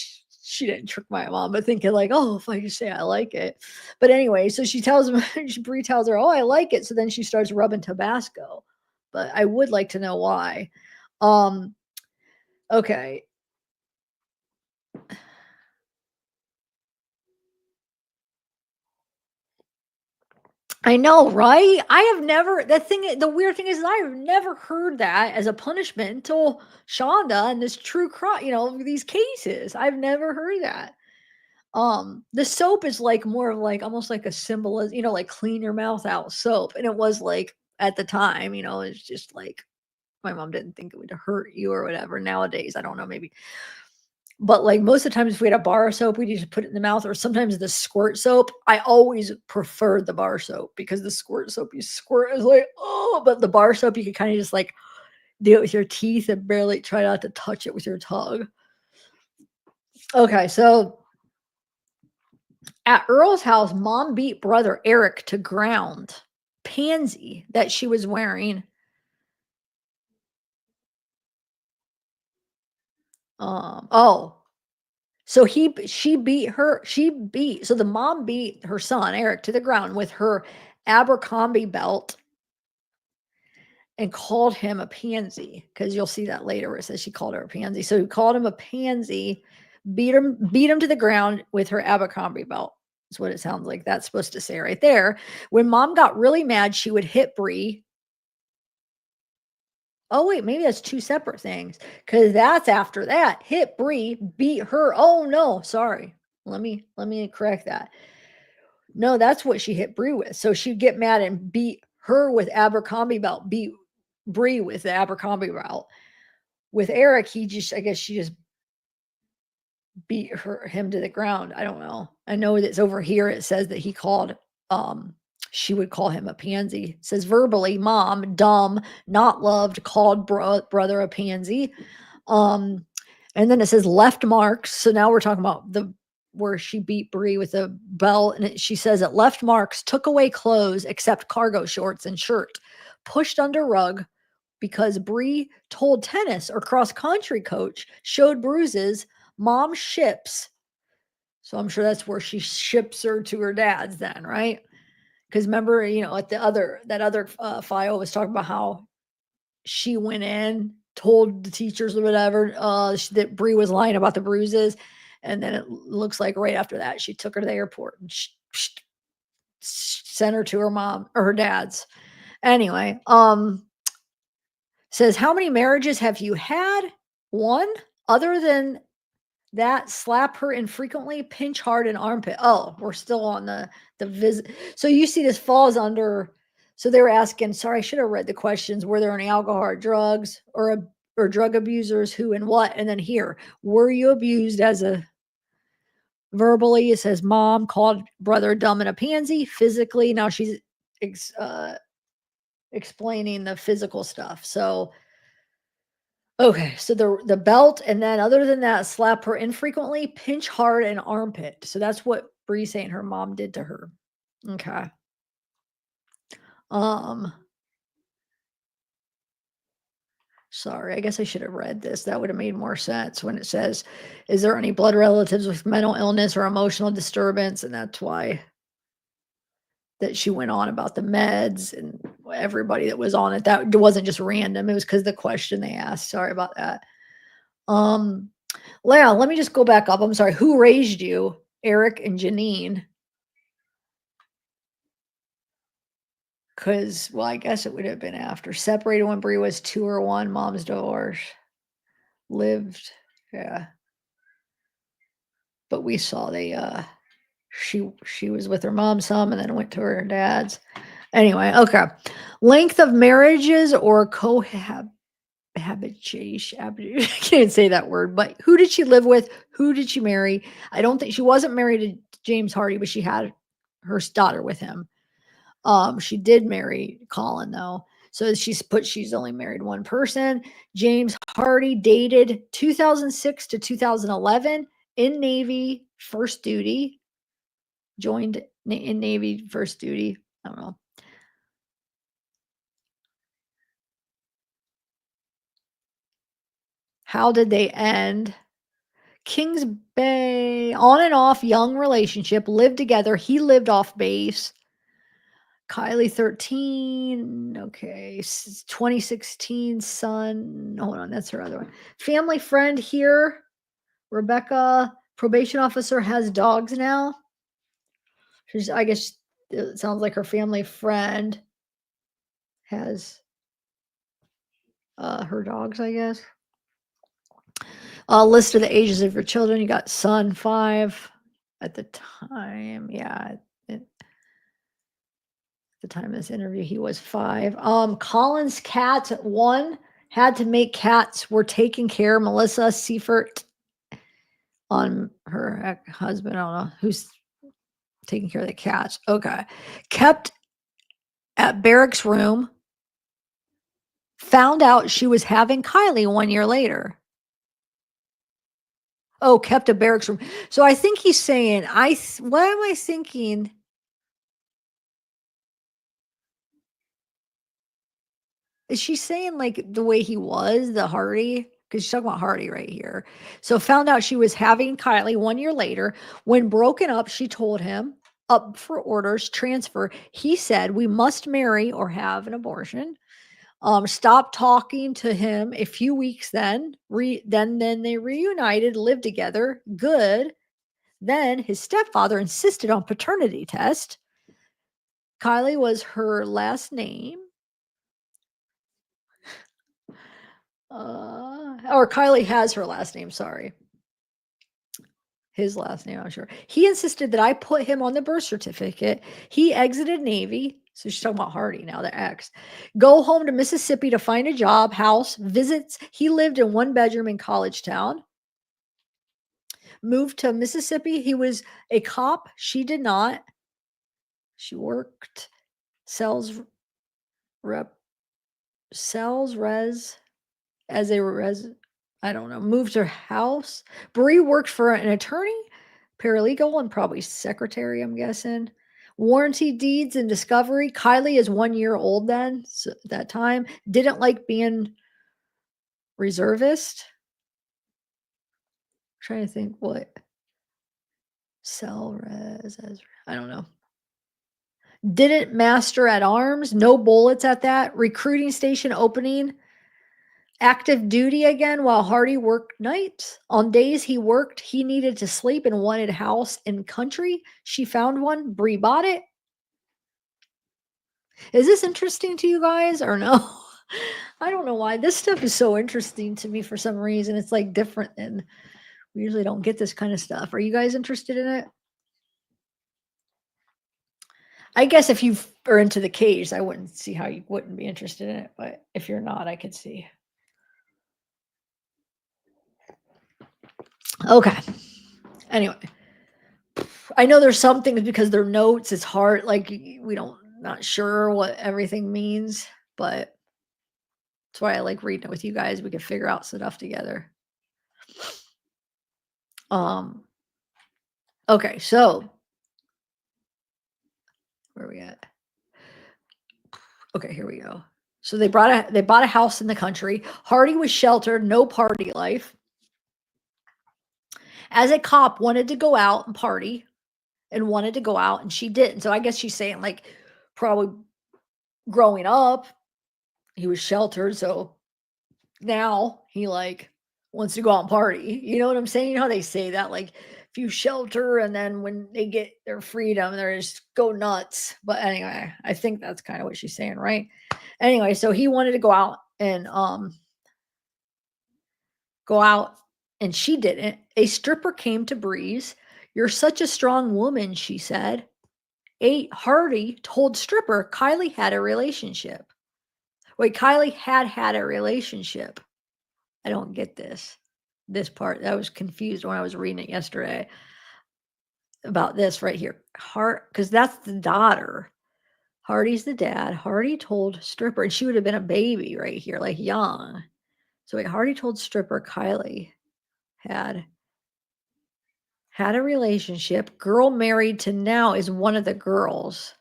she didn't trick my mom, but thinking like, oh, if I just say I like it. But anyway, so she tells him, Bree tells her, oh, I like it. So then she starts rubbing Tabasco, but I would like to know why. Okay. I know, right? I have never the weird thing is I've never heard that as a punishment until Shonda and this true crime, these cases. I've never heard that. The soap is like more of like almost like a symbolism, like clean your mouth out soap. And it was like at the time, it's just like my mom didn't think it would hurt you or whatever. Nowadays, I don't know, maybe. But like most of the times if we had a bar soap, we'd just put it in the mouth, or sometimes the squirt soap. I always preferred the bar soap because the squirt soap you squirt is like, oh, but the bar soap you could kind of just like do it with your teeth and barely try not to touch it with your tongue. Okay, so at Earl's house, mom beat brother Eric to ground. Pansy that she was wearing. Oh, so so the mom beat her son, Eric, to the ground with her Abercrombie belt and called him a pansy, because you'll see that later where it says she called her a pansy. So he called him a pansy, beat him to the ground with her Abercrombie belt. That's what it sounds like. That's supposed to say right there. When mom got really mad, she would hit Bree. Oh, wait, maybe that's 2 separate things, because that's after that. Hit Bree, beat her. Oh, no, sorry. Let me correct that. No, that's what she hit Bree with. So she'd get mad and beat her with Abercrombie belt, beat Bree with the Abercrombie belt. With Eric, I guess she just beat him to the ground. I don't know. I know that's over here. It says that he called She would call him a pansy. It says verbally, mom, dumb, not loved, called brother a pansy. Um, and then it says left marks. So now we're talking about the where she beat Bree with a belt, and she says it left marks, took away clothes except cargo shorts and shirt, pushed under rug because Bree told tennis or cross country coach, showed bruises, mom ships. So I'm sure that's where she ships her to her dad's then, right? Because remember, at that other file was talking about how she went in, told the teachers or whatever that Bree was lying about the bruises, and then it looks like right after that she took her to the airport and sent her to her mom or her dad's. Anyway, says how many marriages have you had? One. Other than that, slap her infrequently, pinch hard in armpit. Oh, we're still on the visit. So you see this falls under. So they were asking, sorry, I should have read the questions. Were there any alcohol or drugs or drug abusers, who and what? And then here, were you abused as a verbally? It says mom called brother dumb and a pansy. Physically, now she's explaining the physical stuff. So okay, so the belt, and then other than that, slap her infrequently, pinch hard and armpit. So that's what Bree's saying her mom did to her. Okay. Um, sorry, I guess I should have read this. That would have made more sense when it says, is there any blood relatives with mental illness or emotional disturbance? And that's why that she went on about the meds and everybody that was on it. That wasn't just random. It was because the question they asked. Sorry about that. Leah, let me just go back up. I'm sorry. Who raised you? Eric and Janine. Because, well, I guess it would have been after. Separated when Bree was 2 or 1. Mom's divorce. Lived. Yeah. But we saw she was with her mom some and then went to her dad's. Anyway, okay. Length of marriages or habitation. I can't say that word, but who did she live with? Who did she marry? I don't think she wasn't married to James Hardy, but she had her daughter with him. She did marry Colin though. So she's only married one person. James Hardy dated 2006 to 2011 in Navy first duty. Joined in Navy first duty. I don't know. How did they end? Kings Bay, on and off, young relationship, lived together. He lived off base. Kylie 13. Okay. 2016 son. Hold on. That's her other one. Family friend here. Rebecca, probation officer, has dogs now. I guess it sounds like her family friend has her dogs, I guess. List of the ages of your children. You got son 5 at the time. Yeah. At the time of this interview, he was 5. Colin's cats 1 had to make cats were taking care. Melissa Seifert on her husband. I don't know who's taking care of the cats. Okay. Kept at barracks room. Found out she was having Kylie 1 year later. Oh, kept a barracks room. So I think he's saying, what am I thinking? Is she saying like the way he was, the Hardy? Because she's talking about Hardy right here. So found out she was having Kylie 1 year later. When broken up, she told him up for orders, transfer. He said, we must marry or have an abortion. Stopped talking to him a few weeks then. Then they reunited, lived together. Good. Then his stepfather insisted on paternity test. Kylie was her last name. Or Kylie has her last name, sorry. His last name, I'm sure. He insisted that I put him on the birth certificate. He exited Navy. So she's talking about Hardy now, the ex. Go home to Mississippi to find a job, house, visits. He lived in 1 bedroom in College Town. Moved to Mississippi. He was a cop. She did not. She worked Sells rep sells res as a res I don't know, moved her house. Bree worked for an attorney, paralegal, and probably secretary, I'm guessing. Warranty deeds and discovery. Kylie is 1 year old then, so at that time. Didn't like being reservist. Trying to think what sell res as I don't know. Didn't master at arms, no bullets at that. Recruiting station opening. Active duty again while Hardy worked nights. On days he worked, he needed to sleep and wanted a house in country. She found one. Bree bought it. Is this interesting to you guys or no? I don't know why. This stuff is so interesting to me for some reason. It's like different than we usually don't get this kind of stuff. Are you guys interested in it? I guess if you are into the case, I wouldn't see how you wouldn't be interested in it. But if you're not, I could see. Okay. Anyway, I know there's some things because they're notes. It's hard. Like we don't not sure what everything means, but that's why I like reading it with you guys. We can figure out stuff together. Um. Okay, so where are we at? Okay, here we go. So they bought a house in the country. Hardy was sheltered, no party life. As a cop, wanted to go out and party and wanted to go out, and she didn't. So I guess she's saying like probably growing up, he was sheltered, so now he like wants to go out and party. You know what I'm saying? You know how they say that like if you shelter and then when they get their freedom, they just go nuts. But anyway, I think that's kind of what she's saying, right? Anyway, so he wanted to go out and she didn't. A stripper came to Breeze. You're such a strong woman, she said. Hardy told stripper Kylie had a relationship. Wait, Kylie had a relationship. I don't get this part. I was confused when I was reading it yesterday about this right here. Because that's the daughter. Hardy's the dad. Hardy told stripper, and she would have been a baby right here, like young. So wait, Hardy told stripper Kylie had a relationship. Girl married to now is one of the girls.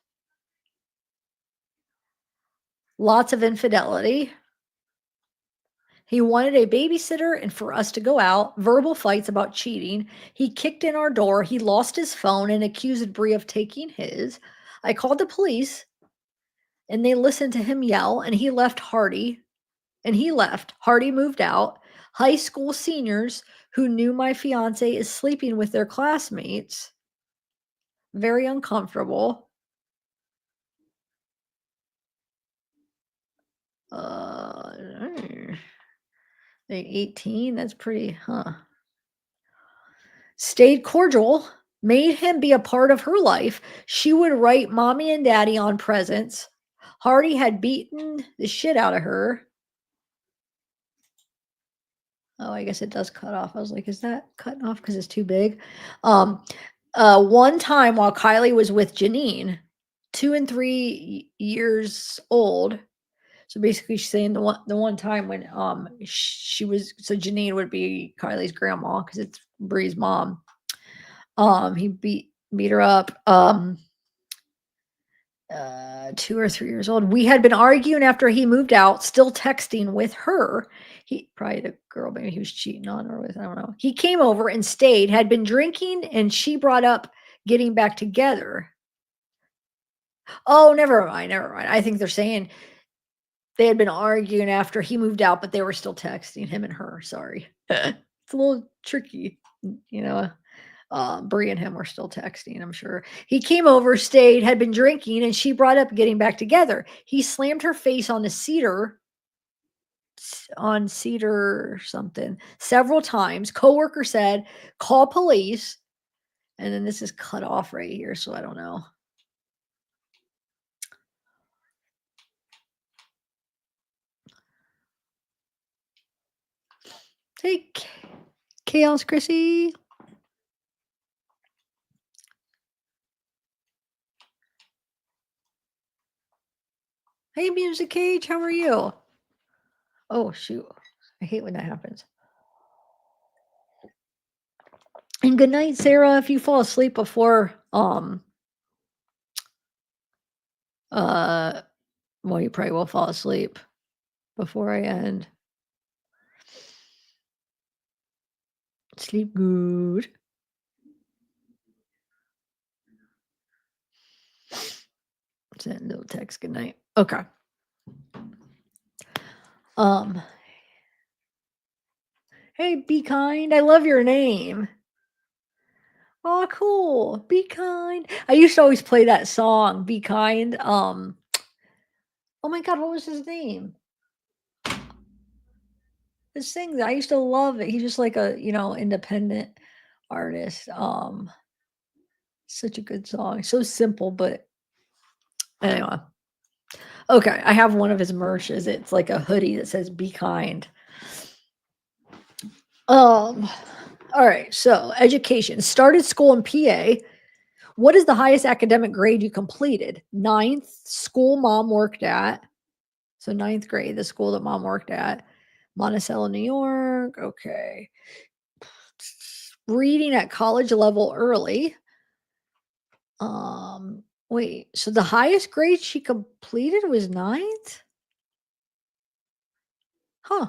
Lots of infidelity. He wanted a babysitter and for us to go out. Verbal fights about cheating. He kicked in our door. He lost his phone and accused Bree of taking his. I called the police and they listened to him yell and he left Hardy. And he left. Hardy moved out. High school seniors who knew my fiance is sleeping with their classmates. Very uncomfortable. Uh, 18. That's pretty, huh? Stayed cordial, made him be a part of her life. She would write mommy and daddy on presents. Hardy had beaten the shit out of her. Oh, I guess it does cut off. I was like, is that cutting off because it's too big? One time while Kylie was with Janine, 2 and 3 years old. So basically, she's saying the one time when she was so Janine would be Kylie's grandma because it's Bree's mom. He beat her up. 2 or 3 years old. We had been arguing after he moved out, still texting with her. He probably the girl maybe he was cheating on her with. I don't know. He came over and stayed, had been drinking, and she brought up getting back together. Oh, never mind, never mind. I think they're saying they had been arguing after he moved out, but they were still texting him and her. Sorry. It's a little tricky, you know. Bree and him were still texting, I'm sure. He came over, stayed, had been drinking, and she brought up getting back together. He slammed her face on cedar something several times. Coworker said, call police. And then this is cut off right here, so I don't know. Take chaos, Chrissy. Hey, Music Cage, how are you? Oh, shoot. I hate when that happens. And good night, Sarah. If you fall asleep before, uh, well, you probably will fall asleep before I end. Sleep good. Send no text. Good night. Okay. Um. Hey, be kind. I love your name. Oh, cool. Be kind. I used to always play that song, Be Kind. Oh my God, what was his name? The sings. I used to love it. He's just like a, independent artist. Such a good song. So simple, but anyway. Okay, I have one of his merches. It's like a hoodie that says "Be kind." Um, all right. So education. Started school in PA. What is the highest academic grade you completed? Ninth. School mom worked at. So ninth grade, the school that mom worked at. Monticello, New York. Okay. Reading at college level early. Wait, so the highest grade she completed was ninth? Huh.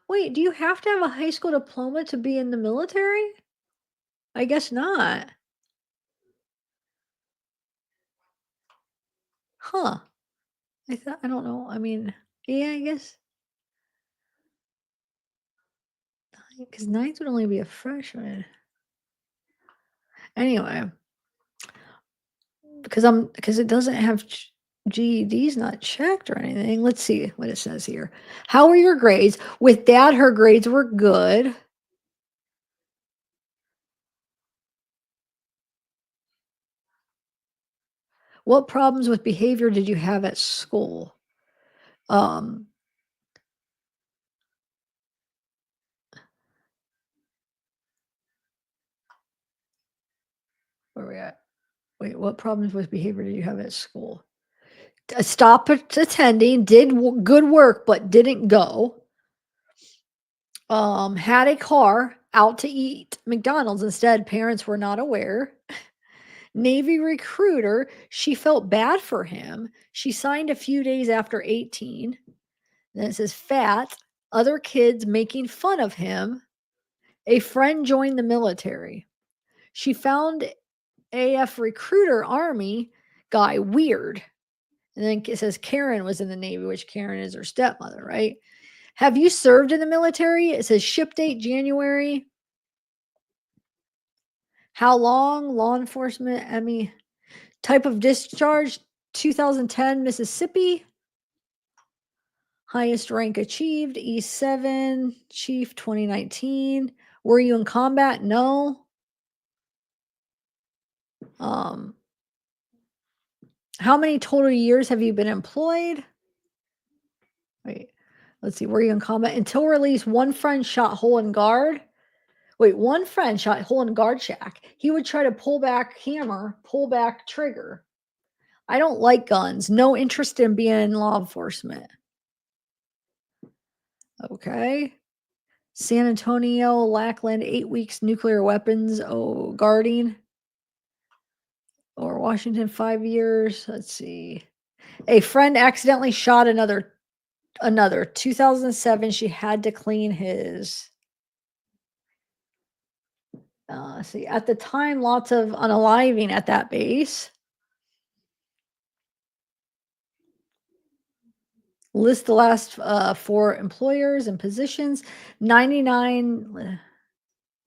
Wait, do you have to have a high school diploma to be in the military? I guess not. Huh. I don't know. I mean, yeah, I guess because ninth would only be a freshman. Anyway, because it doesn't have GED's not checked or anything. Let's see what it says here. How were your grades? With dad, her grades were good. What problems with behavior did you have at school? Um, where we at? Wait, what problems with behavior did you have at school? Stop attending, did good work, but didn't go. Had a car, out to eat McDonald's instead. Parents were not aware. Navy recruiter, she felt bad for him. She signed a few days after 18. Then it says fat, other kids making fun of him. A friend joined the military. She found AF recruiter army guy weird. And then it says Karen was in the Navy, which Karen is her stepmother, right? Have you served in the military? It says ship date January. How long? Law enforcement, Emmy. Type of discharge 2010 Mississippi. Highest rank achieved E7, Chief 2019. Were you in combat? No. Um, how many total years have you been employed? Wait, let's see. Were you in combat until release? One friend shot hole in guard. Wait, one friend shot hole in guard shack. He would try to pull back hammer, pull back trigger. I don't like guns. No interest in being in law enforcement. Okay. San Antonio, Lackland, 8 weeks, nuclear weapons. Oh, guarding. Or Washington, 5 years. Let's see. A friend accidentally shot another 2007. She had to clean his. See, at the time, lots of unaliving at that base. List the last 4 employers and positions. 99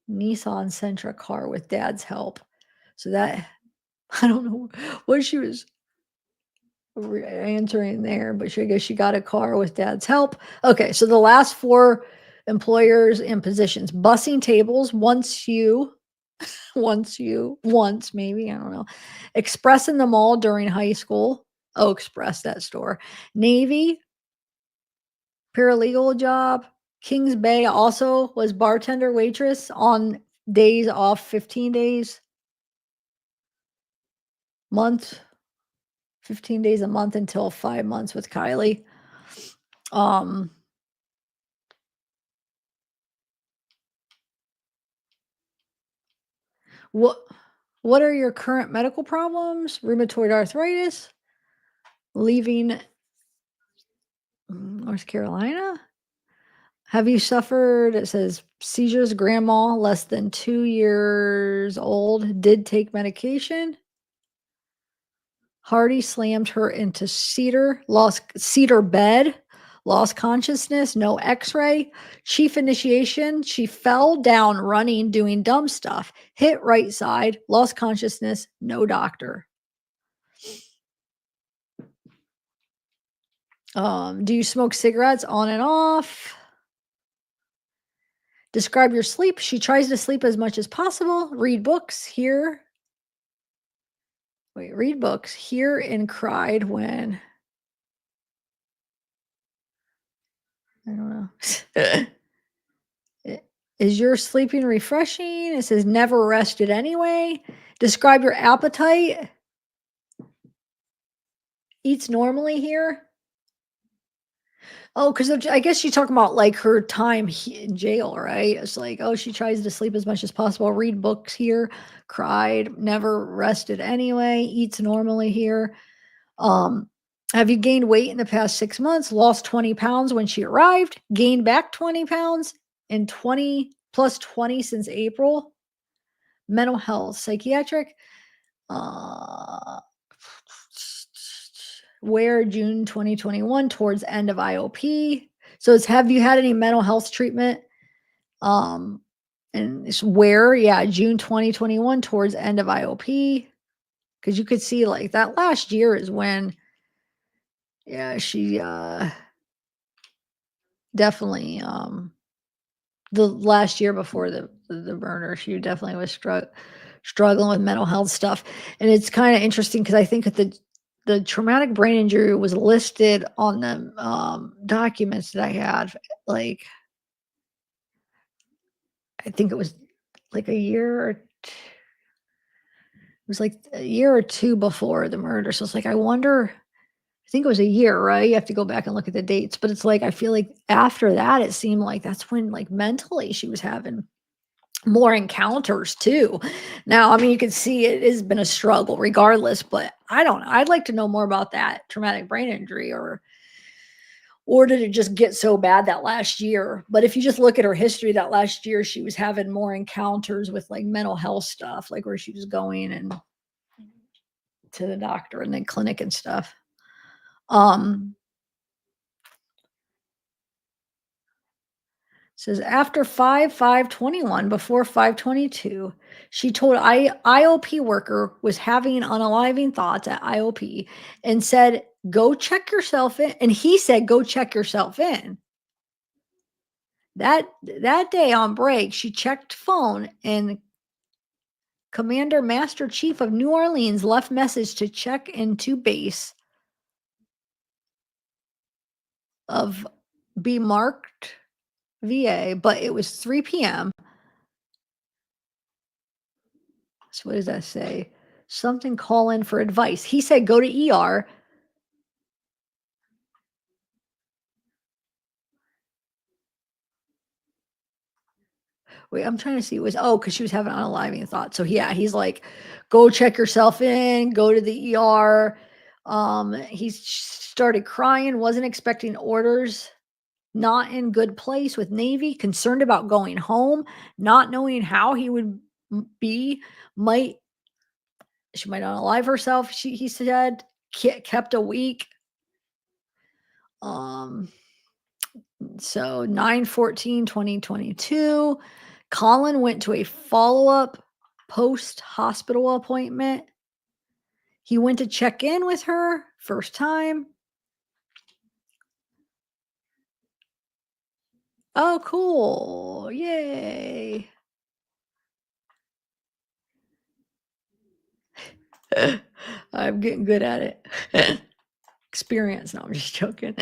Nissan Sentra car with dad's help. So that I don't know what she was answering there, but I guess she got a car with dad's help. Okay, so the last 4 employers and positions. Bussing tables, once maybe, I don't know. Express in the mall during high school. Oh, Express, that store. Navy, paralegal job. Kings Bay also was bartender waitress on days off, 15 days, month, 15 days a month until 5 months with Kylie. Um, what what are your current medical problems? Rheumatoid arthritis, leaving North Carolina? Have you suffered, it says, seizures, grandma, less than 2 years old, did take medication. Hardy slammed her into cedar bed, lost consciousness, no x-ray. Chief initiation, she fell down running, doing dumb stuff, hit right side, lost consciousness, no doctor. Do you smoke cigarettes on and off? Describe your sleep. She tries to sleep as much as possible. Read books. Read books. Hear and cried when I don't know. Is your sleeping refreshing? It says never rested anyway. Describe your appetite. Eats normally here. Oh, because I guess she's talking about like her time in jail, right? It's like, oh, she tries to sleep as much as possible, read books here, cried, never rested anyway, eats normally here. Um, have you gained weight in the past 6 months? Lost 20 pounds when she arrived, gained back 20 pounds, and 20 plus 20 since April. Mental health, psychiatric. Uh, where June 2021 towards end of IOP. So it's have you had any mental health treatment? Um, and it's where, yeah, June 2021 towards end of IOP. Because you could see like that last year is when, yeah, she definitely the last year before the murder, she definitely was struggling with mental health stuff. And it's kind of interesting because I think that the traumatic brain injury was listed on the documents that I had. Like, I think it was like a year or it was like a year or two before the murder. So it's like, I wonder, I think it was a year, right? You have to go back and look at the dates. But it's like, I feel like after that, it seemed like that's when like mentally she was having more encounters too. Now, I mean, you can see it has been a struggle regardless, but I don't know. I'd like to know more about that traumatic brain injury or did it just get so bad that last year? But if you just look at her history that last year, she was having more encounters with like mental health stuff, like where she was going and to the doctor and then clinic and stuff. Um Says after 5/5/21, before 5/22, she told IOP worker was having unaliving thoughts at IOP and said, "Go check yourself in." And he said, "Go check yourself in." That day on break, she checked phone and Commander Master Chief of New Orleans left message to check into base of be marked VA, but it was 3 p.m. So what does that say? Something call in for advice. He said go to ER. Wait, I'm trying to see. It was because she was having unaliving thoughts. So yeah, he's like, go check yourself in, go to the ER. He started crying, wasn't expecting orders, not in good place with Navy, concerned about going home, not knowing how he would be, might she might unalive herself. He said, kept a week. Um, So 9/14/2022, Colin went to a follow-up post-hospital appointment. He went to check in with her first time. Oh, cool. Yay. I'm getting good at it. Experience. No, I'm just joking.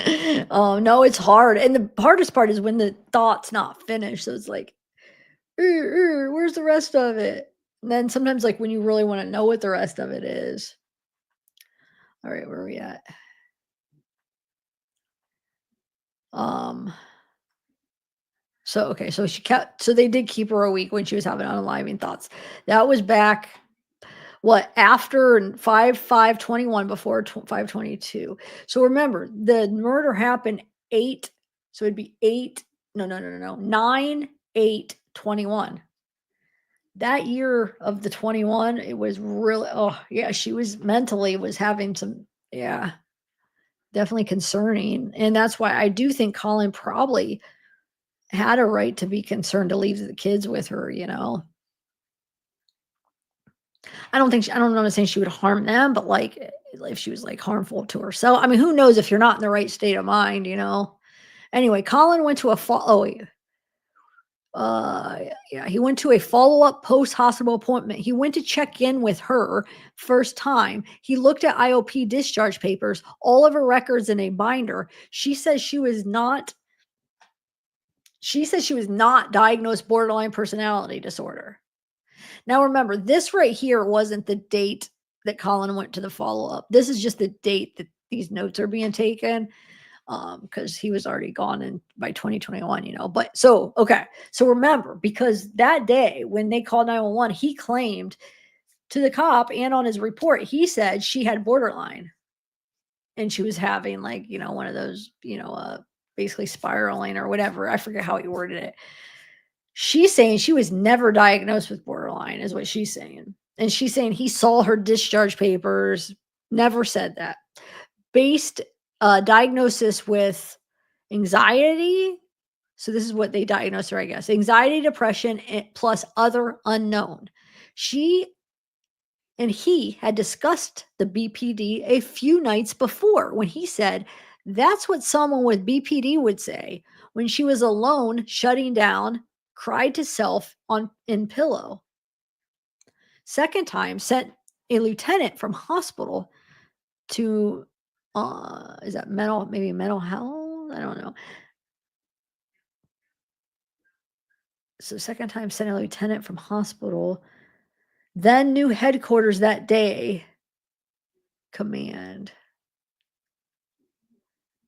No, it's hard. And the hardest part is when the thought's not finished. So it's like, where's the rest of it? And then sometimes, like, when you really want to know what the rest of it is, All right, where are we at? Um, okay, so they did keep her a week when she was having unaliving thoughts. That was back what after 5/5/21 before 5/22. So remember, the murder happened 8, so it'd be 8, no, 9/8/21. That year of the 21, it was really, oh yeah, she was having some, yeah, definitely concerning. And that's why I do think Colin probably had a right to be concerned to leave the kids with her. I don't know, I'm not saying she would harm them, but, like, if she was, like, harmful to herself. I mean, who knows if you're not in the right state of mind? Anyway, Colin went to a yeah, he went to a follow-up post-hospital appointment. He went to check in with her first time. He looked at IOP discharge papers, all of her records in a binder. She says she was not diagnosed borderline personality disorder. Now remember, this right here wasn't the date that Colin went to the follow-up. This is just the date that these notes are being taken, because he was already gone in by 2021. But okay. So remember, because that day when they called 911, he claimed to the cop and on his report, he said she had borderline and she was having, like, one of those, basically spiraling or whatever. I forget how he worded it. She's saying she was never diagnosed with borderline, is what she's saying. And she's saying he saw her discharge papers, never said that. Based diagnosis with anxiety. So this is what they diagnosed her, I guess. Anxiety, depression, plus other unknown. She and he had discussed the BPD a few nights before when he said that's what someone with BPD would say when she was alone, shutting down, cried to self in pillow. Second time, sent a lieutenant from hospital to is that mental health? I don't know. So second time, sent a lieutenant from hospital, then new headquarters that day. Command.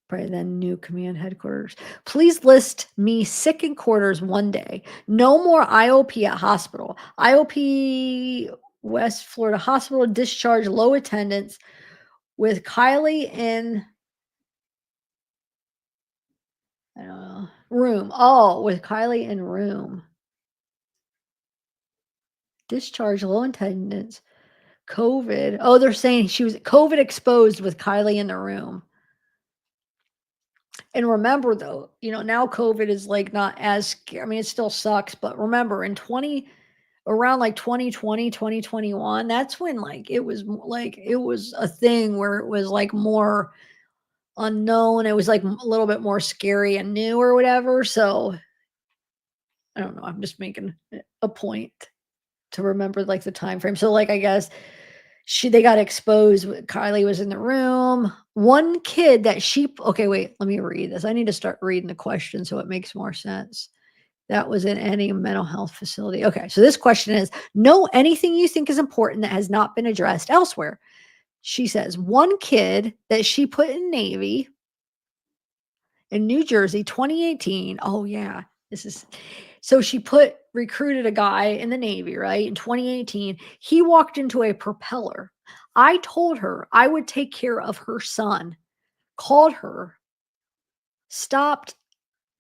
Probably then new command headquarters. Please list me sick in quarters one day. No more IOP at hospital. IOP West Florida Hospital discharge low attendance with Kylie in, I don't know, room. Oh, with Kylie in room. Discharge low attendance. COVID. Oh, they're saying she was COVID exposed with Kylie in the room. And remember though, now COVID is like not as scary. I mean, it still sucks, but remember around like 2020, 2021, that's when like it was a thing where it was like more unknown. It was like a little bit more scary and new or whatever. So I don't know. I'm just making a point to remember like the time frame. So like I guess they got exposed. Kylie was in the room. One kid that she okay, wait, let me read this. I need to start reading the question so it makes more sense. That was in any mental health facility. Okay, so this question is, know anything you think is important that has not been addressed elsewhere. She says one kid that she put in Navy in New Jersey, 2018. Oh yeah, this is so she recruited a guy in the Navy, right? In 2018, he walked into a propeller. I told her I would take care of her son. Called her, stopped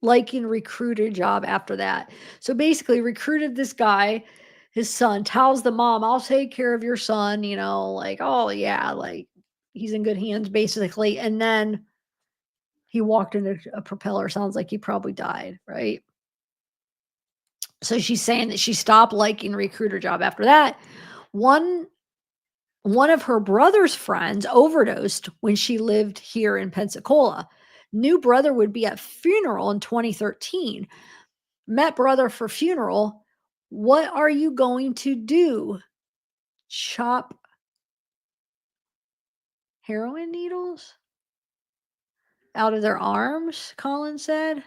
liking recruited job after that. So basically recruited this guy, his son, tells the mom, I'll take care of your son, like, oh yeah, like he's in good hands basically. And then he walked into a propeller. Sounds like he probably died, right? So she's saying that she stopped liking recruiter job after that. One one of her brother's friends overdosed when she lived here in Pensacola. New brother would be at funeral in 2013. Met brother for funeral. What are you going to do? Chop heroin needles out of their arms, Colin said.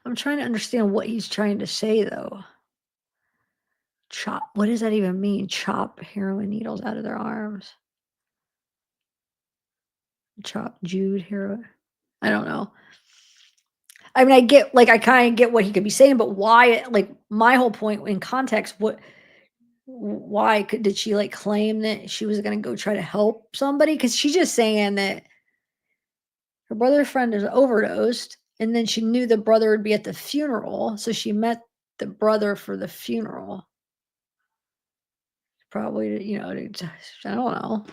I'm trying to understand what he's trying to say though. Chop. What does that even mean? Chop heroin needles out of their arms. Chop Jude heroin. I don't know. I mean, I kind of get what he could be saying, but why? Like, my whole point in context, why did she like claim that she was going to go try to help somebody? Because she's just saying that her brother's friend is overdosed, and then she knew the brother would be at the funeral, so she met the brother for the funeral. Probably, I don't know,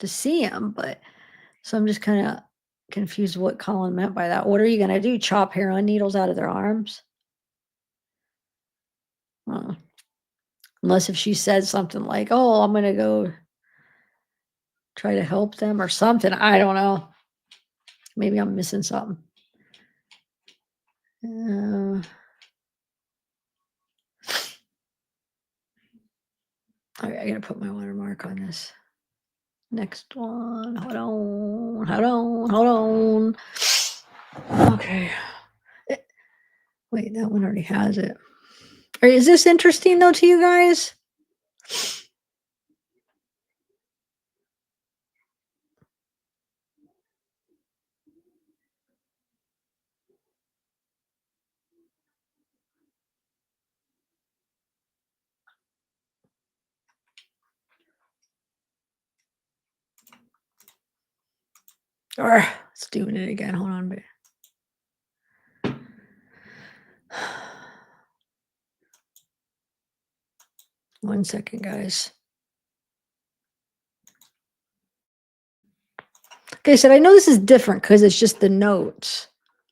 to see him, but so I'm just kind of confused what Colin meant by that. What are you going to do? Chop heroin needles out of their arms? Uh, Unless if she said something like, "Oh, I'm going to go try to help them," or something. I don't know. Maybe I'm missing something. I gotta put my watermark on this. Next one. Hold on. Okay. Wait, that one already has it. Is this interesting though to you guys? Or it's doing it again. Hold on, babe. One second, guys. Okay, so I know this is different because it's just the notes.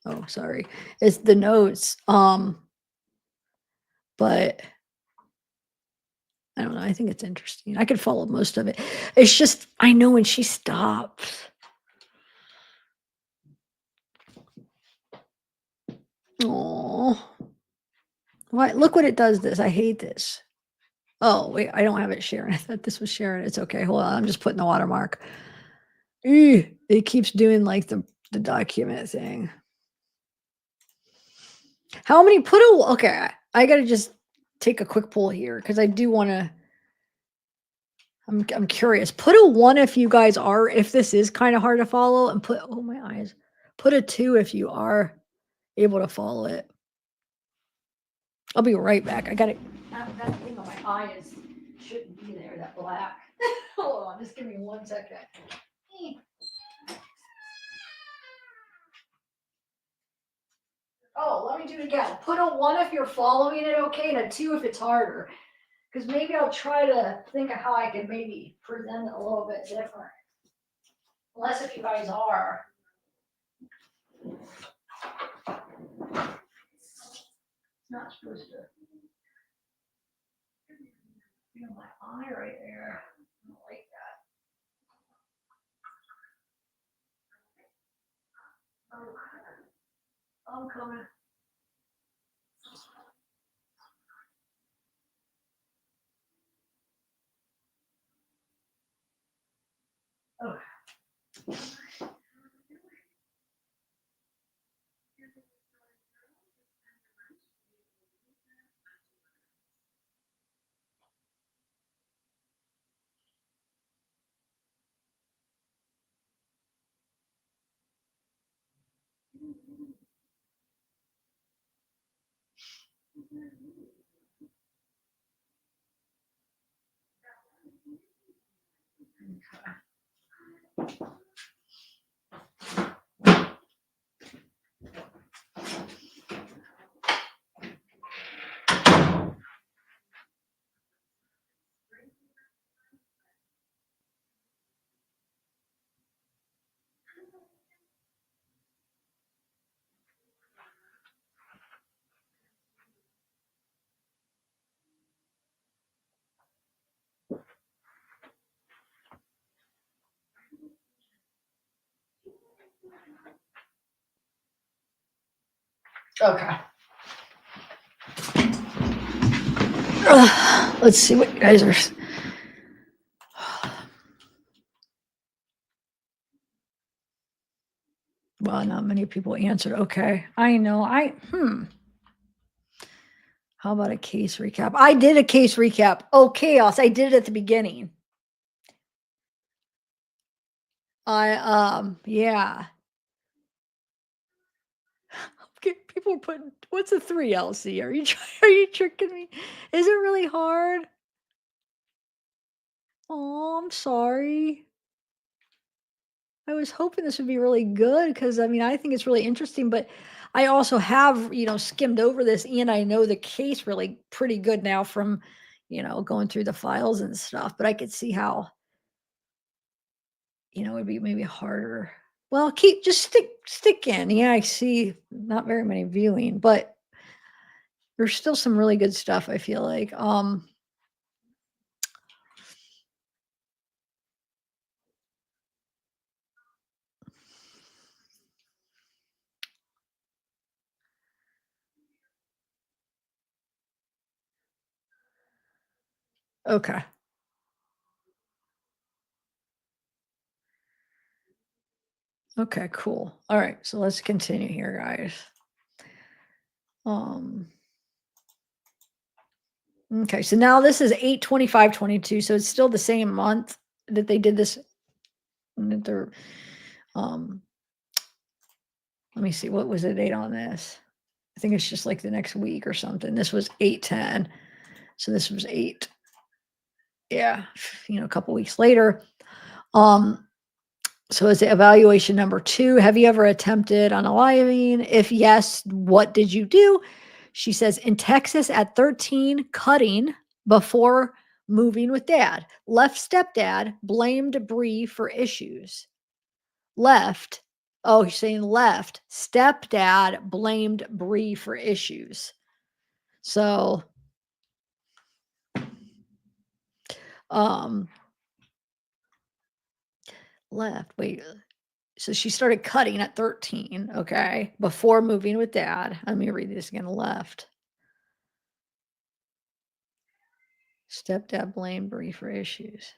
Oh, sorry. It's the notes. But I don't know. I think it's interesting. I could follow most of it. It's just I know when she stops. Oh, what? Look what it does. This. I hate this. Oh wait, I don't have it sharing. I thought this was sharing. It's okay. Hold on. I'm just putting the watermark. It keeps doing like the document thing. How many put a okay? I gotta just take a quick poll here because I do want to. I'm curious. Put a 1 if you guys are, if this is kind of hard to follow, and put, oh my eyes. Put a 2 if you are able to follow it. I'll be right back. I got it. That thing on my eye shouldn't be there, that black. Hold on, just give me 1 second. Oh, let me do it again. Put a 1 if you're following it okay, and a 2 if it's harder. Because maybe I'll try to think of how I can maybe present it a little bit different. Unless if you guys are. It's not supposed to. My eye right there. I don't like that. Oh, I'm coming. Oh. Okay. Let's see what you guys are. Well, not many people answered. Okay. I know. How about a case recap? I did a case recap. Oh, chaos. I did it at the beginning. Yeah. Okay, people are putting what's a 3 LC? Are you tricking me? Is it really hard? Oh, I'm sorry. I was hoping this would be really good because I mean, I think it's really interesting, but I also have, skimmed over this and I know the case really pretty good now from, going through the files and stuff, but I could see how, it'd be maybe harder. Well, keep just stick in. Yeah, I see not very many viewing, but there's still some really good stuff, I feel like. Okay. Okay, cool. All right, so let's continue here, guys. Um, okay, so now this is 8/25/22, so it's still the same month that they did this. That they're, um, let me see, what was the date on this? I think it's just like the next week or something. This was 8/10, so this was 8. Yeah, a couple weeks later. Um, so is it evaluation number 2? Have you ever attempted unaliving? If yes, what did you do? She says, in Texas at 13, cutting before moving with dad. Left stepdad blamed Bree for issues. Left, oh, he's saying left. Stepdad blamed Bree for issues. So, um, left, wait. So she started cutting at 13, okay, before moving with dad. Let me read this again. Left. Stepdad blamed Bree for issues.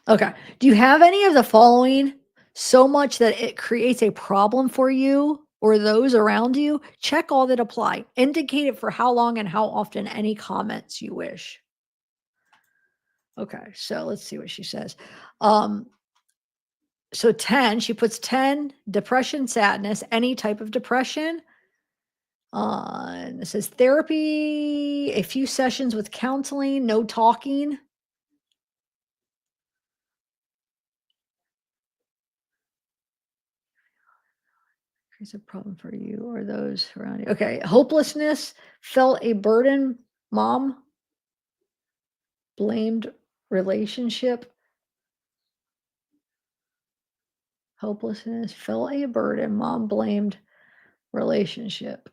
Okay. Do you have any of the following so much that it creates a problem for you or those around you? Check all that apply. Indicate it for how long and how often any comments you wish. Okay. So let's see what she says. Um, so 10, she puts 10, depression, sadness, any type of depression. It says therapy, a few sessions with counseling, no talking. Creates a problem for you or those around you. Okay. Hopelessness, felt a burden, mom blamed relationship. Hopelessness, felt a burden, mom blamed relationship.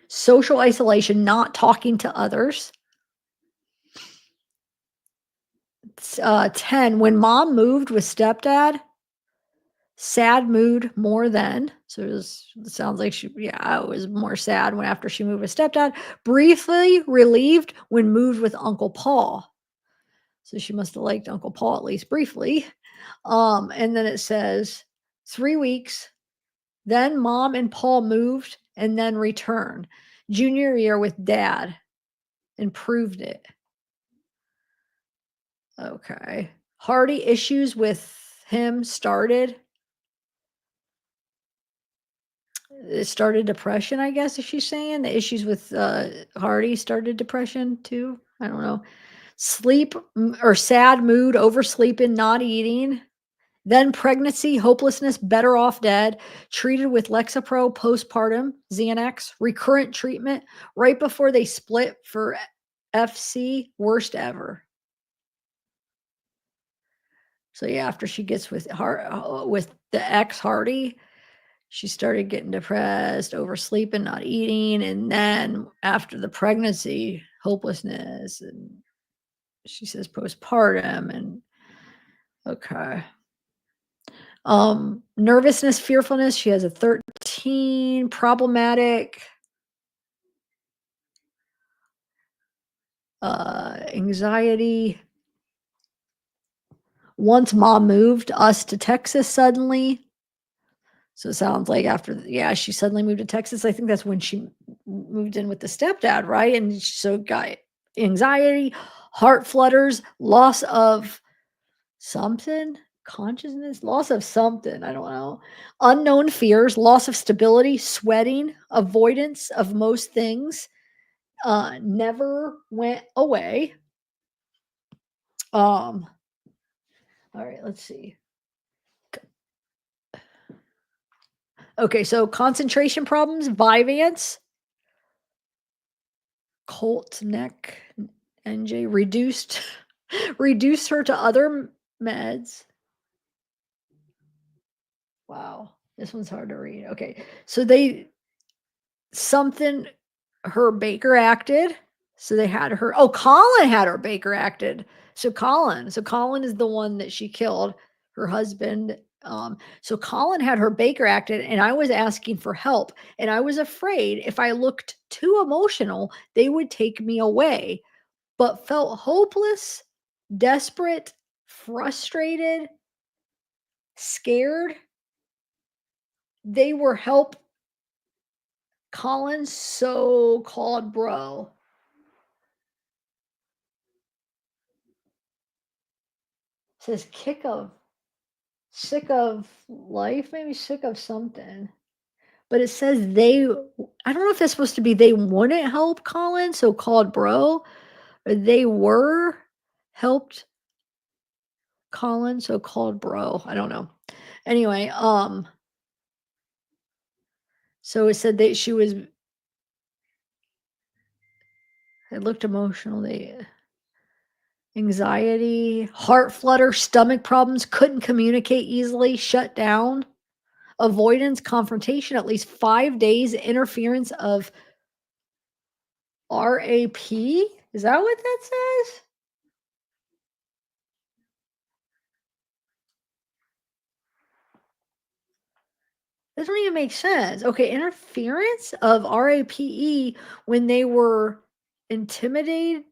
Social isolation, not talking to others. 10, when mom moved with stepdad, sad mood more than. So it sounds like it was more sad when after she moved with stepdad. Briefly relieved when moved with Uncle Paul. So she must have liked Uncle Paul at least briefly. And then it says 3 weeks, then mom and Paul moved and then returned. Junior year with dad, improved it. Okay. Hardy issues with him started. It started depression, I guess, is she saying? The issues with Hardy started depression too? I don't know. Sleep or sad mood, oversleeping, not eating. Then pregnancy, hopelessness, better off dead, treated with Lexapro, postpartum, Xanax, recurrent treatment, right before they split for FC, worst ever. So yeah, after she gets with with the ex Hardy, she started getting depressed, oversleeping, not eating, and then after the pregnancy, hopelessness, and she says postpartum, and okay. Nervousness, fearfulness, she has a 13, problematic, anxiety. Once mom moved us to Texas suddenly, So it sounds like yeah, she suddenly moved to Texas. I think that's when she moved in with the stepdad, right? And so got anxiety, heart flutters, loss of something, consciousness, loss of something, I don't know. Unknown fears, loss of stability, sweating, avoidance of most things, never went away. Um, all right, let's see. Okay, so concentration problems, Vyvanse, Colt neck, NJ reduced reduced her to other meds. Wow, this one's hard to read. Okay, so they something her Baker acted. So they had her. Oh, Colin had her Baker acted. So Colin is the one that she killed, her husband. So Colin had her Baker acted, and I was asking for help, and I was afraid if I looked too emotional, they would take me away. But felt hopeless, desperate, frustrated, scared. They were help Colin's so-called bro. Says sick of life, maybe sick of something. But it says I don't know if that's supposed to be they wouldn't help Colin, so-called bro, or they were helped Colin, so-called bro. I don't know. Anyway, so it said that she was it looked emotional. They anxiety, heart flutter, stomach problems, couldn't communicate easily, shut down, avoidance, confrontation, at least 5 days, interference of RAP? Is that what that says? That doesn't even make sense. Okay, interference of RAPE when they were intimidated,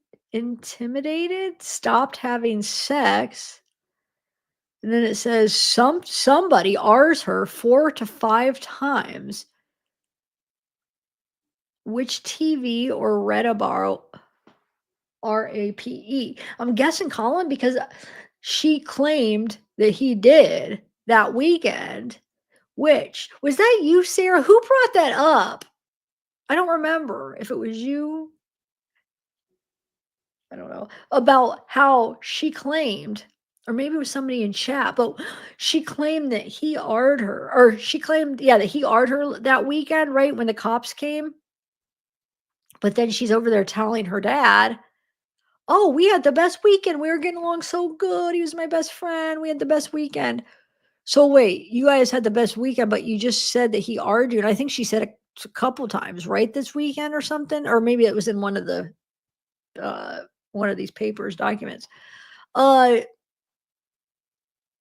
stopped having sex. And then it says somebody R's her 4 to 5 times. Which TV or read about RAPE? I'm guessing Colin because she claimed that he did that weekend. Which was that you, Sarah? Who brought that up? I don't remember if it was you. I don't know about how she claimed, or maybe it was somebody in chat, but she claimed that he r'd her, or she claimed, yeah, that he r'd her that weekend, right when the cops came. But then she's over there telling her dad, "Oh, we had the best weekend. We were getting along so good. He was my best friend. We had the best weekend." So wait, you guys had the best weekend, but you just said that he argued. I think she said it a couple times, right, this weekend or something, or maybe it was in uh, one of these papers documents. Uh,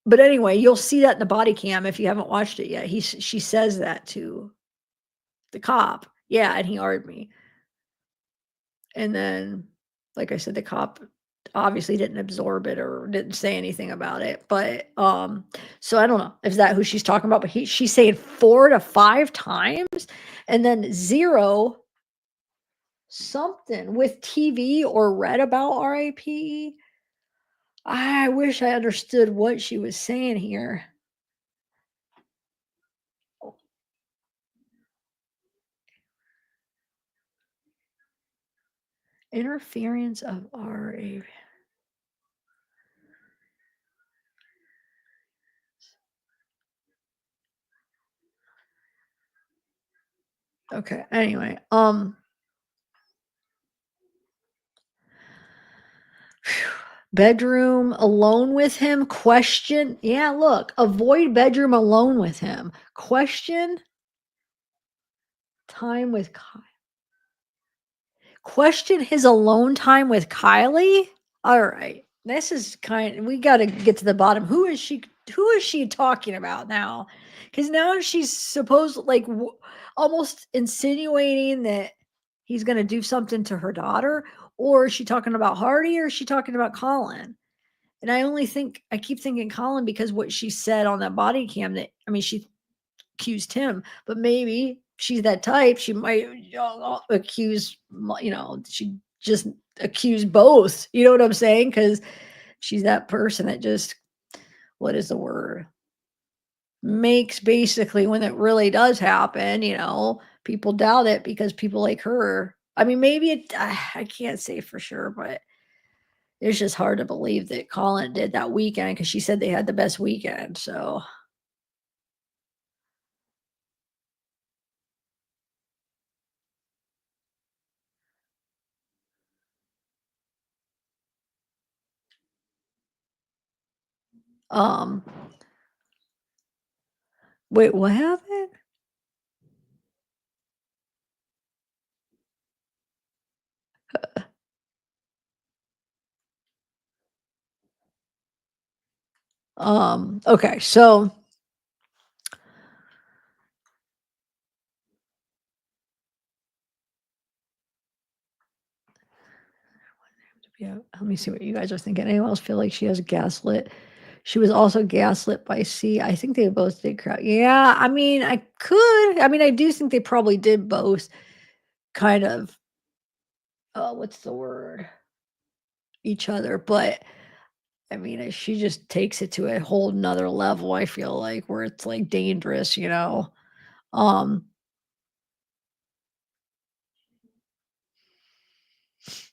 but anyway, you'll see that in the body cam if you haven't watched it yet. She says that to the cop. Yeah, and he argued me. And then, like I said, the cop obviously didn't absorb it or didn't say anything about it. But so I don't know if that who she's talking about, but she's saying 4 to 5 times and then 0 something with TV or read about RAP. I wish I understood what she was saying here. Interference of RAP. Okay, anyway, bedroom alone with him, question yeah, look, avoid bedroom alone with him, question time with question his alone time with Kylie? Alright, this is we gotta get to the bottom. Who is she talking about now? Because now she's supposed like, almost insinuating that he's gonna do something to her daughter, or is she talking about Hardy, or is she talking about Colin? And I keep thinking Colin because what she said on that body cam that I mean, she accused him, but maybe she's that type. She might accuse, she just accuse both. You know what I'm saying? Because she's that person that just, what is the word? Makes basically when it really does happen, people doubt it because people like her. I mean, maybe I can't say for sure, but it's just hard to believe that Colin did that weekend because she said they had the best weekend. So, um, wait, what happened? Okay, so yeah, let me see what you guys are thinking. Anyone else feel like she has gaslit? She was also gaslit by C. I think they both did crowd. Yeah, I mean, I do think they probably did both kind of what's the word? Each other, but I mean, she just takes it to a whole nother level, I feel like, where it's like dangerous. Um,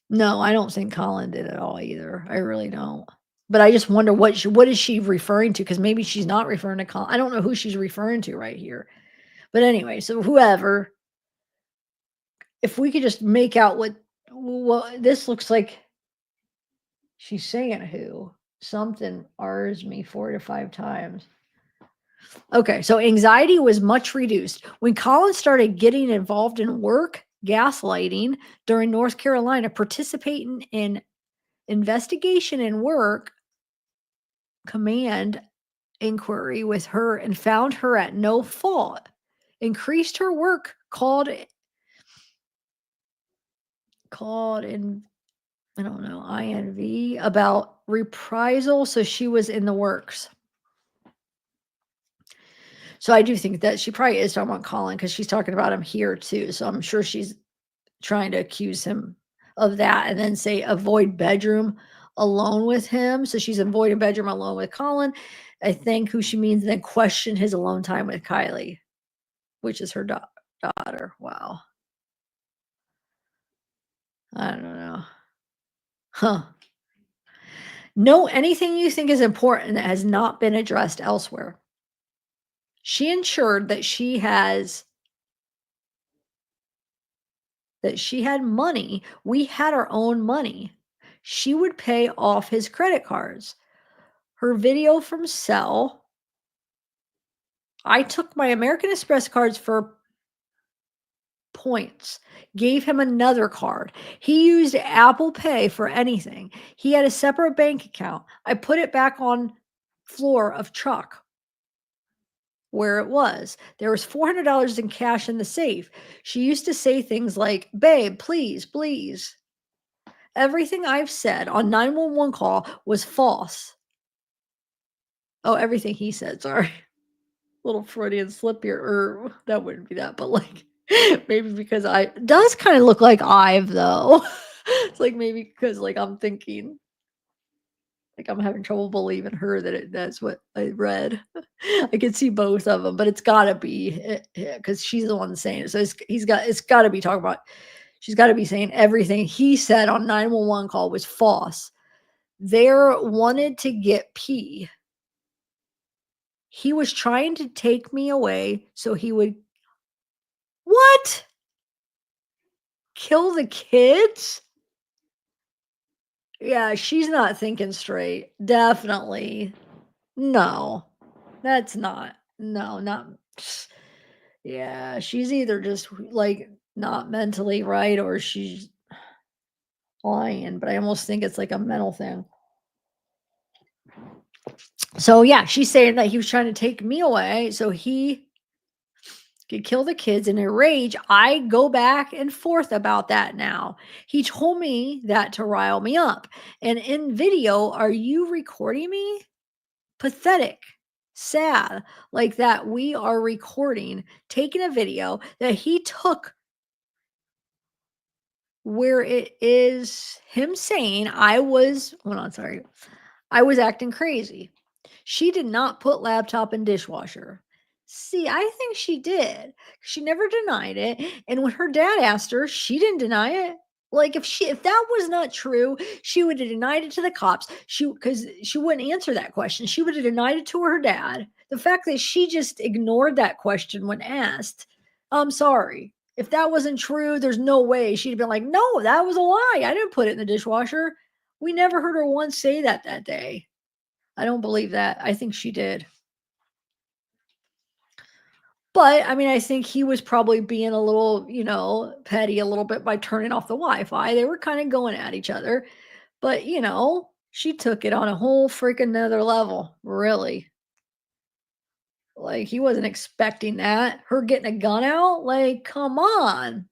no, I don't think Colin did at all either. I really don't. But I just wonder what is she referring to? Because maybe she's not referring to Colin. I don't know who she's referring to right here. But anyway, so whoever, if we could just make out what this looks like, she's saying who something R's me 4 to 5 times. Okay, so anxiety was much reduced when Colin started getting involved in work gaslighting during North Carolina, participating in investigation and work command inquiry with her and found her at no fault. Increased her work called in I don't know, INV about reprisal. So she was in the works. So I do think that she probably is talking about Colin because she's talking about him here too. So I'm sure she's trying to accuse him of that and then say avoid bedroom alone with him. So she's avoiding bedroom alone with Colin. I think who she means then question his alone time with Kylie, which is her daughter. Wow. I don't know. Huh. Know anything you think is important that has not been addressed elsewhere. She ensured that she had money. We had our own money. She would pay off his credit cards. Her video from Cell. I took my American Express cards for points, gave him another card. He used Apple Pay for anything. He had a separate bank account. I put it back on floor of truck where it was. There was $400 in cash in the safe. She used to say things like, "Babe, please, please." Everything I've said on 911 call was false. Oh, everything he said, sorry. Little Freudian slip here, or that wouldn't be that, but like maybe because I does kind of look like Ive though. It's like maybe because like I'm thinking like I'm having trouble believing her that's what I read. I could see both of them, but it's gotta be because she's the one saying it. So it's gotta be talking about. She's got to be saying everything he said on 911 call was false. There wanted to get P. He was trying to take me away so he would what? Kill the kids? Yeah, she's not thinking straight. Definitely. No. That's not. No, not yeah, she's either just like not mentally right or she's lying, but I almost think it's like a mental thing. So yeah, she's saying that he was trying to take me away so he could kill the kids. In a rage, I go back and forth about that now. He told me that to rile me up. And in video, are you recording me? Pathetic. sad, like that we are recording, taking a video that he took where it is him saying, "I was" hold on, sorry. "I was acting crazy." She did not put laptop in dishwasher. See, I think she did. She never denied it, and when her dad asked her, she didn't deny it. Like, if that was not true, she would have denied it to the cops. Because she wouldn't answer that question. She would have denied it to her dad. The fact that she just ignored that question when asked, I'm sorry. If that wasn't true, there's no way she'd have been like, "No, that was a lie. I didn't put it in the dishwasher." We never heard her once say that day. I don't believe that. I think she did. But, I mean, I think he was probably being a little, petty a little bit by turning off the Wi-Fi. They were kinda going at each other, but, she took it on a whole freaking 'nother level, really. Like, he wasn't expecting that. Her getting a gun out? Like, come on.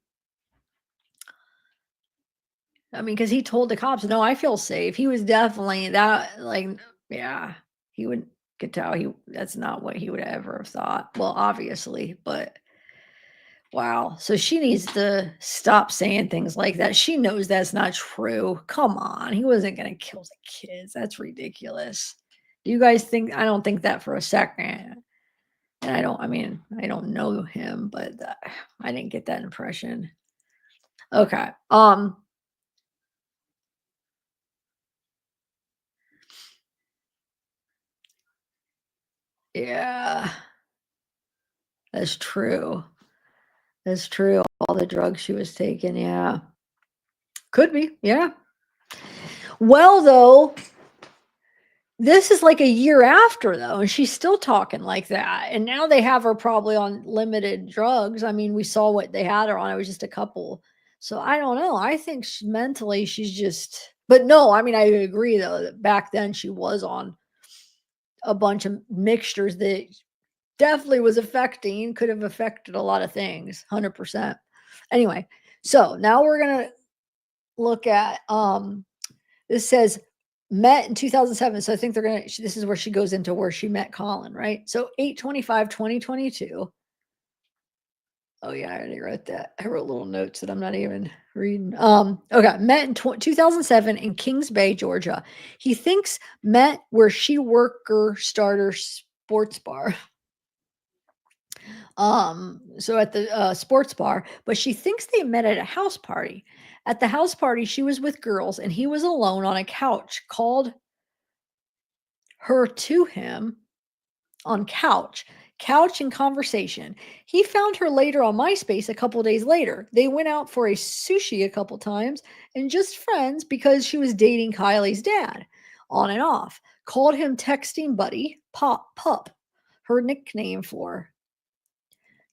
I mean, because he told the cops, "No, I feel safe." He was definitely that, like, yeah, he would could tell that's not what he would ever have thought. Well, obviously, but wow. So she needs to stop saying things like that. She knows that's not true. Come on. He wasn't going to kill the kids. That's ridiculous. Do you guys think? I don't think that for a second. And I mean, I don't know him, but I didn't get that impression. Okay. Yeah, that's true. That's true. All the drugs she was taking. Yeah. Could be. Yeah. Well, though, this is like a year after though, and she's still talking like that. And now they have her probably on limited drugs. I mean, we saw what they had her on. It was just a couple. So I don't know. I think mentally she's just. But no, I mean I agree though that back then she was on a bunch of mixtures that definitely was affecting, could have affected a lot of things, 100%. Anyway, so now we're gonna look at this says met in 2007. So I think this is where she goes into where she met Colin, right? So 8/25/2022. Oh yeah, I already wrote that. I wrote little notes that I'm not even reading. Okay, met in 2007 in Kings Bay, Georgia. He thinks met where she worker starter sports bar. So at the sports bar, but she thinks they met at a house party. At the house party, she was with girls and he was alone on a couch, called her to him on couch and conversation. He found her later on MySpace a couple days later. They went out for a sushi a couple times and just friends because she was dating Kylie's dad on and off. Called him texting buddy, pup, her nickname for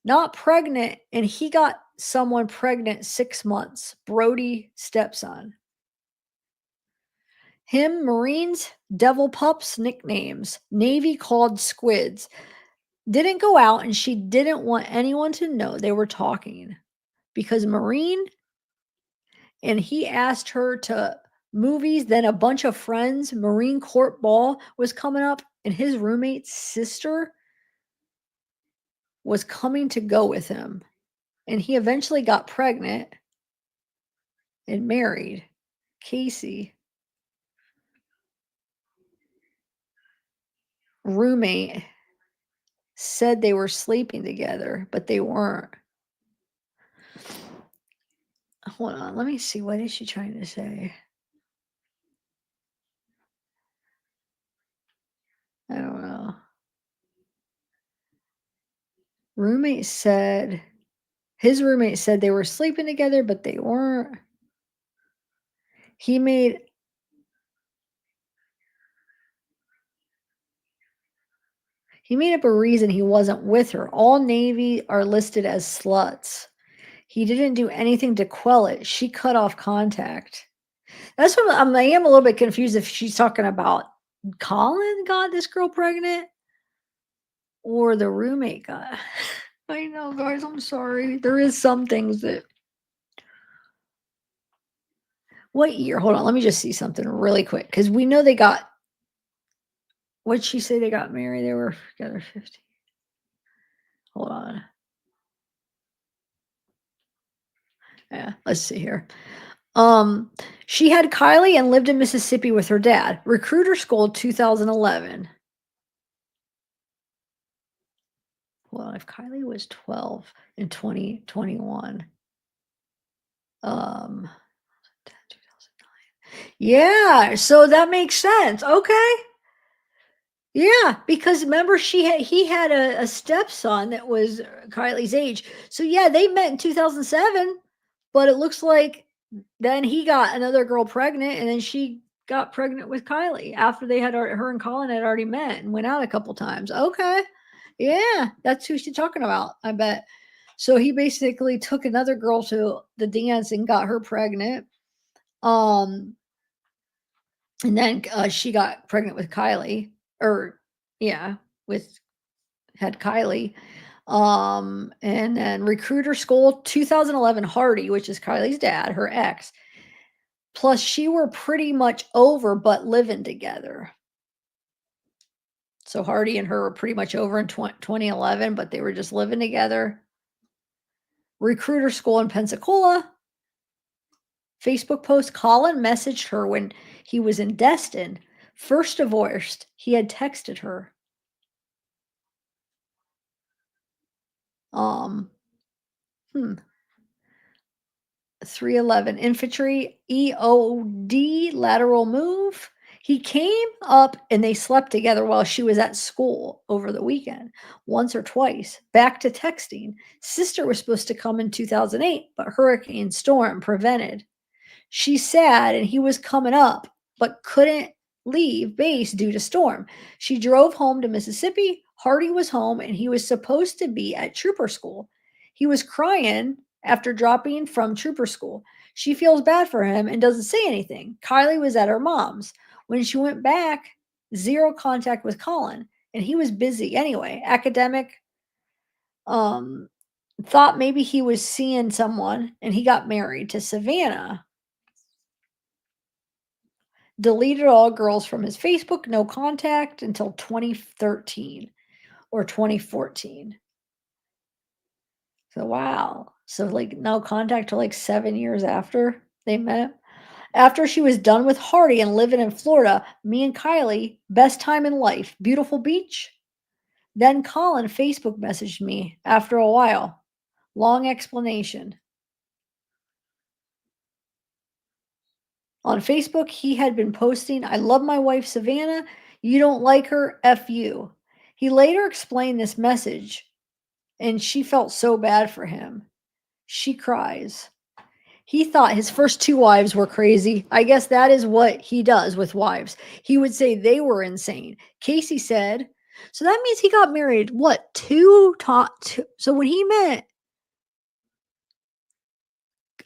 not pregnant, and he got someone pregnant 6 months, Brody stepson. Him, Marines, devil pups, nicknames. Navy called squids. Didn't go out, and she didn't want anyone to know they were talking because Marine, and he asked her to movies, then a bunch of friends. Marine Corps ball was coming up, and his roommate's sister was coming to go with him. And he eventually got pregnant and married Casey. Roommate said they were sleeping together, but they weren't. Hold on, let me see. What is she trying to say? I don't know. Roommate said his roommate said they were sleeping together, but they weren't. He made he made up a reason he wasn't with her. All Navy are listed as sluts. He didn't do anything to quell it. She cut off contact. That's what I am a little bit confused if she's talking about Colin got this girl pregnant or the roommate got. I know, guys. I'm sorry. There is some things that. What year? Hold on. Let me just see something really quick because we know they got What'd she say they got married? They were together 50. Hold on. Yeah, let's see here. Um, she had Kylie and lived in Mississippi with her dad. Recruiter school 2011. Well, if Kylie was 12 in 2021, um, 2009. Yeah, so that makes sense. Okay. Yeah, because remember he had a stepson that was Kylie's age. So yeah, they met in 2007, but it looks like then he got another girl pregnant and then she got pregnant with Kylie after they had her and Colin had already met and went out a couple times. Okay. Yeah, that's who she's talking about, I bet. So he basically took another girl to the dance and got her pregnant. Um and then she got pregnant with Kylie or yeah, with had Kylie. And then Recruiter School 2011 Hardy, which is Kylie's dad, her ex. Plus, she were pretty much over, but living together. So Hardy and her were pretty much over in 2011, but they were just living together. Recruiter School in Pensacola. Facebook post Colin messaged her when he was in Destin. First divorced, he had texted her. Um, hmm. 311 infantry EOD lateral move. He came up and they slept together while she was at school over the weekend, once or twice. Back to texting. Sister was supposed to come in 2008, but hurricane storm prevented. She's sad and he was coming up, but couldn't leave base due to storm. She drove home to Mississippi. Hardy was home and he was supposed to be at trooper school. He was crying after dropping from trooper school. She feels bad for him and doesn't say anything. Kylie was at her mom's. When she went back, zero contact with Colin, and he was busy anyway. Academic, um, thought maybe he was seeing someone and he got married to Savannah. Deleted all girls from his Facebook, no contact until 2013 or 2014. So wow. So like no contact till like 7 years after they met. After she was done with Hardy and living in Florida, me and Kylie, best time in life, beautiful beach. Then Colin Facebook messaged me after a while. Long explanation. On Facebook, he had been posting, I love my wife Savannah. You don't like her, F you. He later explained this message, and she felt so bad for him. She cries. He thought his first two wives were crazy. I guess that is what he does with wives. He would say they were insane. Casey said, so that means he got married, what, two? So when he met,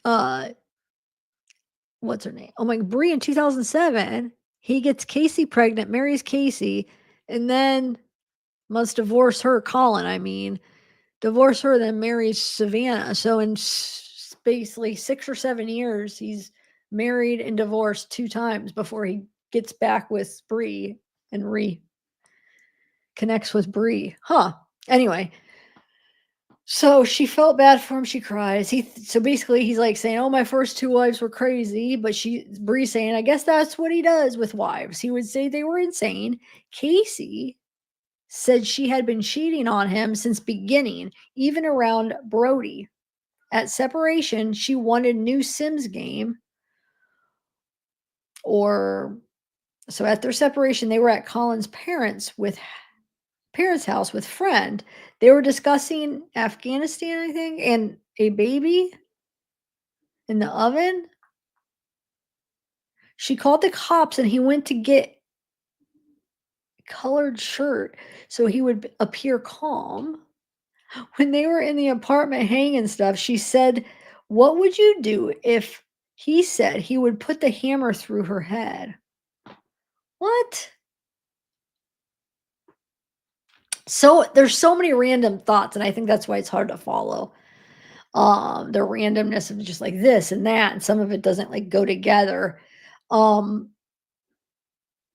uh, what's her name? Oh my, Bree in 2007, he gets Casey pregnant, marries Casey, and then must divorce her, Colin, I mean, divorce her, then marries Savannah. So in basically 6 or 7 years, he's married and divorced two times before he gets back with Bree and reconnects with Bree. Huh. Anyway, so she felt bad for him. She cries. So basically he's like saying, "Oh, my first two wives were crazy," but Bree saying, "I guess that's what he does with wives." He would say they were insane. Casey said she had been cheating on him since beginning, even around Brody. At separation, she wanted new Sims game or so at their separation, they were at Colin's parents' house with friend. They were discussing Afghanistan, I think, and a baby in the oven. She called the cops and he went to get a colored shirt so he would appear calm. When they were in the apartment hanging stuff, she said, "What would you do if he said he would put the hammer through her head?" What? So there's so many random thoughts, and I think that's why it's hard to follow. The randomness of just like this and that, and some of it doesn't like go together. Um,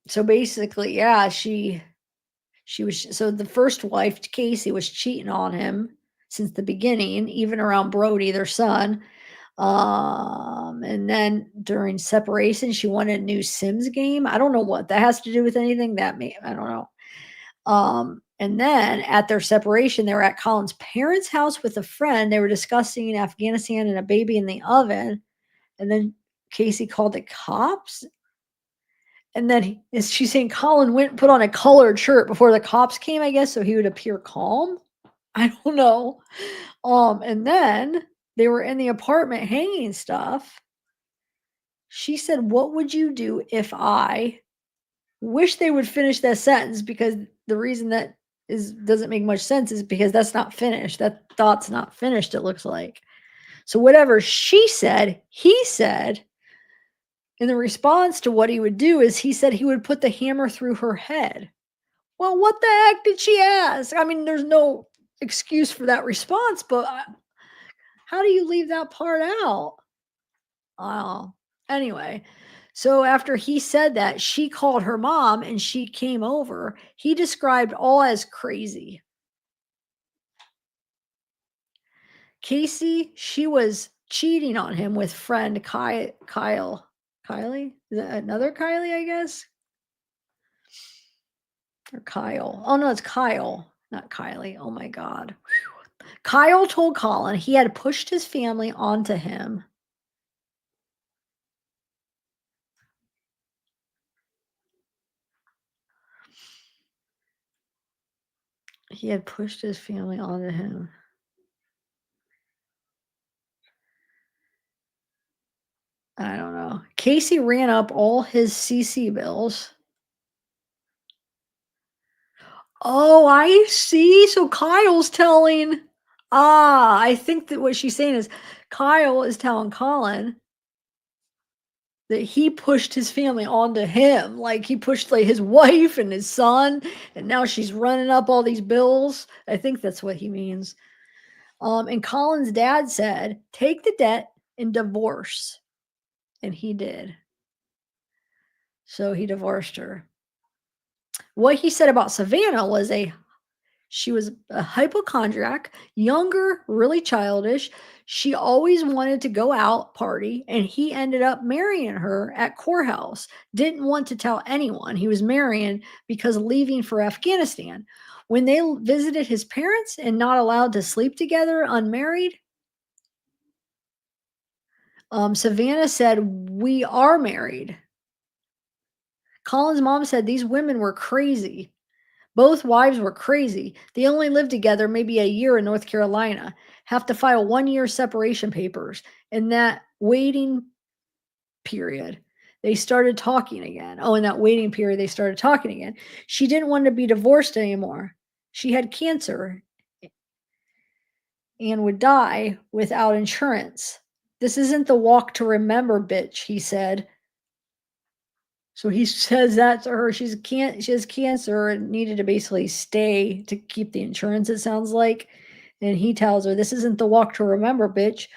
so basically, yeah, she So the first wife, Casey, was cheating on him since the beginning, even around Brody, their son. And then during separation, she wanted a new Sims game. I don't know what that has to do with anything. I don't know. And then at their separation, they were at Colin's parents' house with a friend. They were discussing Afghanistan and a baby in the oven. And then Casey called the cops. And then she's saying Colin went and put on a colored shirt before the cops came, I guess, so he would appear calm. I don't know. And then they were in the apartment hanging stuff. She said, "What would you do if I wish they would finish that sentence?" Because the reason that doesn't make much sense is because that's not finished. That thought's not finished, it looks like. So whatever she said, he said, in the response to what he would do is he said he would put the hammer through her head. Well, what the heck did she ask? I mean, there's no excuse for that response, but how do you leave that part out? Oh, anyway, so after he said that, she called her mom and she came over. He described all as crazy. Casey, she was cheating on him with friend Kyle. Kylie? Is that another Kylie, I guess? Or Kyle. Oh no, it's Kyle, not Kylie. Oh my God. Kyle told Colin he had pushed his family onto him. He had pushed his family onto him. I don't know. Casey ran up all his CC bills. Oh, I see. So Kyle's telling. I think that what she's saying is Kyle is telling Colin that he pushed his family onto him. Like he pushed like his wife and his son, and now she's running up all these bills. I think that's what he means. And Colin's dad said, "Take the debt and divorce." And he did. So he divorced her. What he said about Savannah was she was a hypochondriac, younger, really childish. She always wanted to go out, party, and he ended up marrying her at courthouse. Didn't want to tell anyone he was marrying because leaving for Afghanistan. When they visited his parents and not allowed to sleep together unmarried, Savannah said, "We are married." Colin's mom said these women were crazy. Both wives were crazy. They only lived together maybe a year in North Carolina. Have to file 1 year separation papers. In that waiting period, they started talking again. Oh, in that waiting period, they started talking again. She didn't want to be divorced anymore. She had cancer and would die without insurance. "This isn't the walk to remember, bitch," he said. So he says that to her. She has cancer and needed to basically stay to keep the insurance, it sounds like. And he tells her, "This isn't the walk to remember, bitch."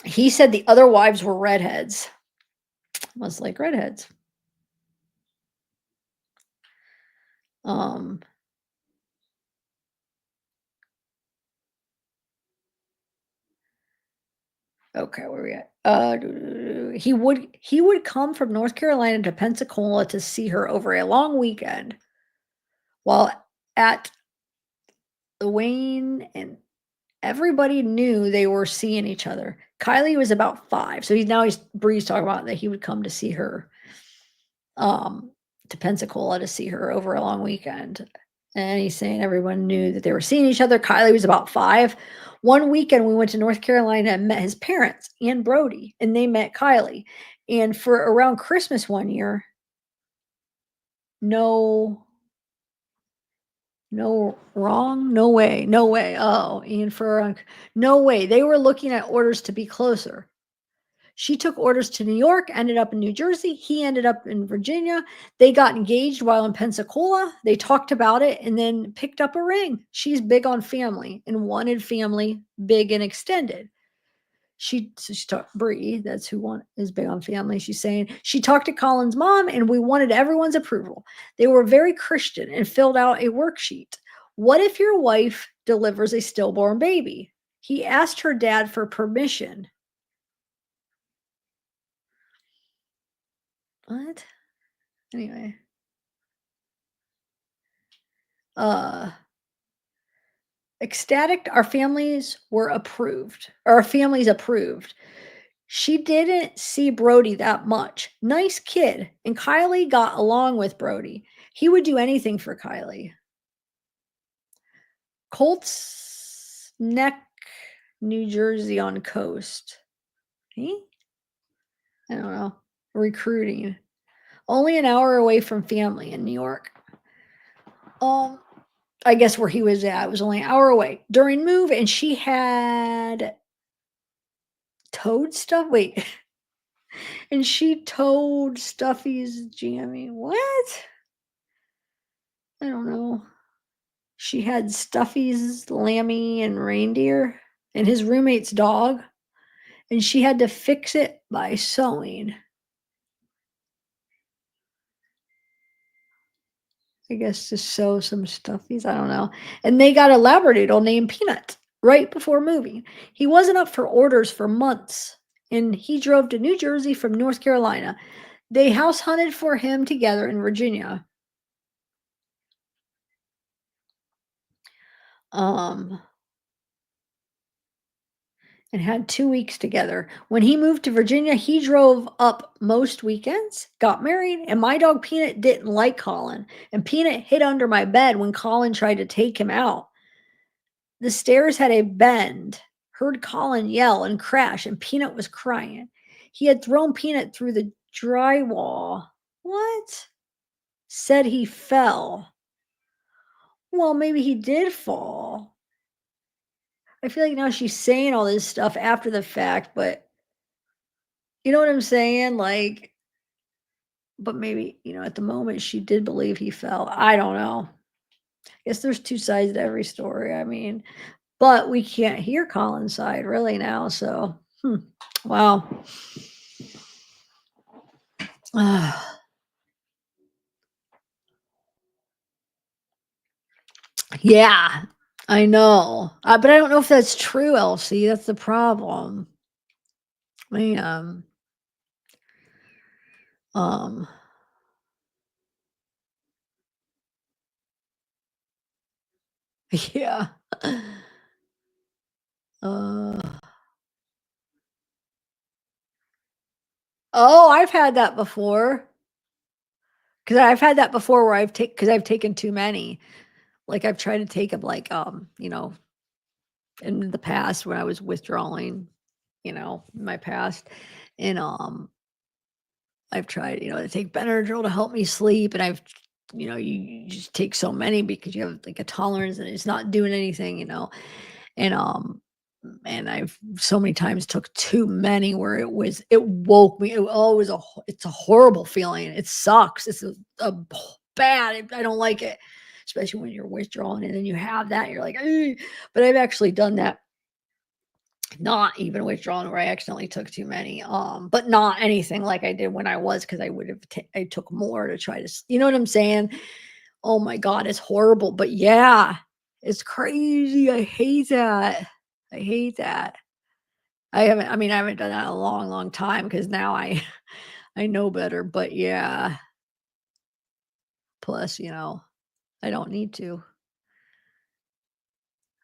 He said the other wives were redheads. Must like redheads. Um, okay, where are we at? He would come from North Carolina to Pensacola to see her over a long weekend while at the Wayne, and everybody knew they were seeing each other. Kylie was about 5, so he's Bree's talking about that he would come to see her, um, to Pensacola to see her over a long weekend, and he's saying everyone knew that they were seeing each other. Kylie was about 5. One weekend, we went to North Carolina and met his parents and Brody, and they met Kylie, and for around Christmas one year, no no wrong? No way, no way. Oh, and for no way. They were looking at orders to be closer. She took orders to New York, ended up in New Jersey. He ended up in Virginia. They got engaged while in Pensacola. They talked about it and then picked up a ring. She's big on family and wanted family big and extended. She talked Bree, that's who is big on family. She's saying she talked to Colin's mom and we wanted everyone's approval. They were very Christian and filled out a worksheet. What if your wife delivers a stillborn baby? He asked her dad for permission. What? Anyway. Uh Ecstatic, our families were approved. Our families approved. She didn't see Brody that much. Nice kid. And Kylie got along with Brody. He would do anything for Kylie. Colts Neck, New Jersey on coast. Eh? I don't know. Recruiting. Only an hour away from family in New York. I guess where he was at, it was only an hour away. During move, and she had towed stuff. Wait. And she told Stuffy's jammy. What? I don't know. She had Stuffy's lammy and reindeer and his roommate's dog, and she had to fix it by sewing. I guess to sew some stuffies. I don't know. And they got a Labradoodle named Peanut right before moving. He wasn't up for orders for months, and he drove to New Jersey from North Carolina. They house hunted for him together in Virginia. And had 2 weeks together. When he moved to Virginia, he drove up most weekends, got married, and my dog Peanut didn't like Colin. And Peanut hid under my bed when Colin tried to take him out. The stairs had a bend, heard Colin yell and crash, and Peanut was crying. He had thrown Peanut through the drywall. What? Said he fell. Well, maybe he did fall. I feel like now she's saying all this stuff after the fact, but you know what I'm saying? Like, but maybe, at the moment she did believe he fell. I don't know. I guess there's two sides to every story. I mean, but we can't hear Colin's side really now. So, wow. Yeah, I know. But I don't know if that's true, Elsie. That's the problem. Man. Um, yeah. Uh, oh, I've had that before. Because I've had that before where I've taken too many. Like I've tried to take them like in the past when I was withdrawing, in my past. And I've tried, to take Benadryl to help me sleep. And you just take so many because you have like a tolerance and it's not doing anything, And and I've so many times took too many where it woke me. It's a horrible feeling. It sucks. It's a bad. I don't like it, especially when you're withdrawing and then you have that. You're like, "Ugh." But I've actually done that. Not even withdrawn where I accidentally took too many. But not anything like I did when I was because I took more to try to. You know what I'm saying? Oh my god, it's horrible. But yeah, it's crazy. I hate that. I hate that. I haven't done that in a long, long time because now I know better, but yeah. Plus, I don't need to.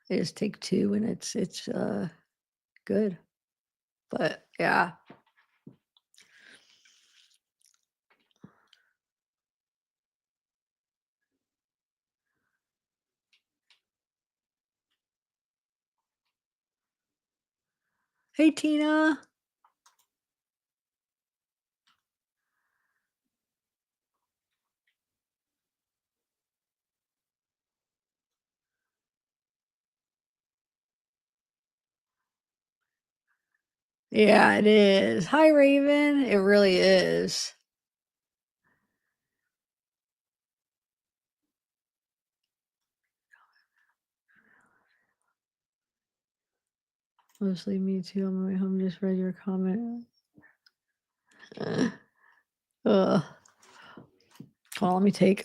I just take 2 and it's good. But yeah. Hey, Tina. Yeah, it is. Hi, Raven. It really is. Mostly me too. On my way home, just read your comment. Ugh. Well, let me take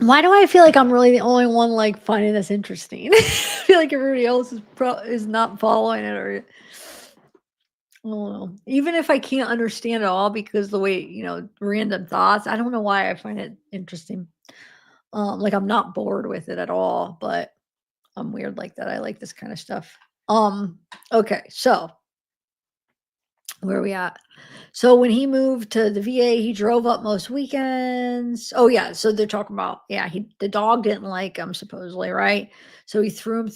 why do I feel like I'm really the only one like finding this interesting? I feel like everybody else is not following it, or I don't know. Even if I can't understand it all because the way, random thoughts, I don't know why I find it interesting. Like I'm not bored with it at all, but I'm weird like that. I like this kind of stuff. Okay, so where are we at? So when he moved to the VA, he drove up most weekends. Oh yeah, so they're talking about, yeah, the dog didn't like him supposedly, right? So he threw him.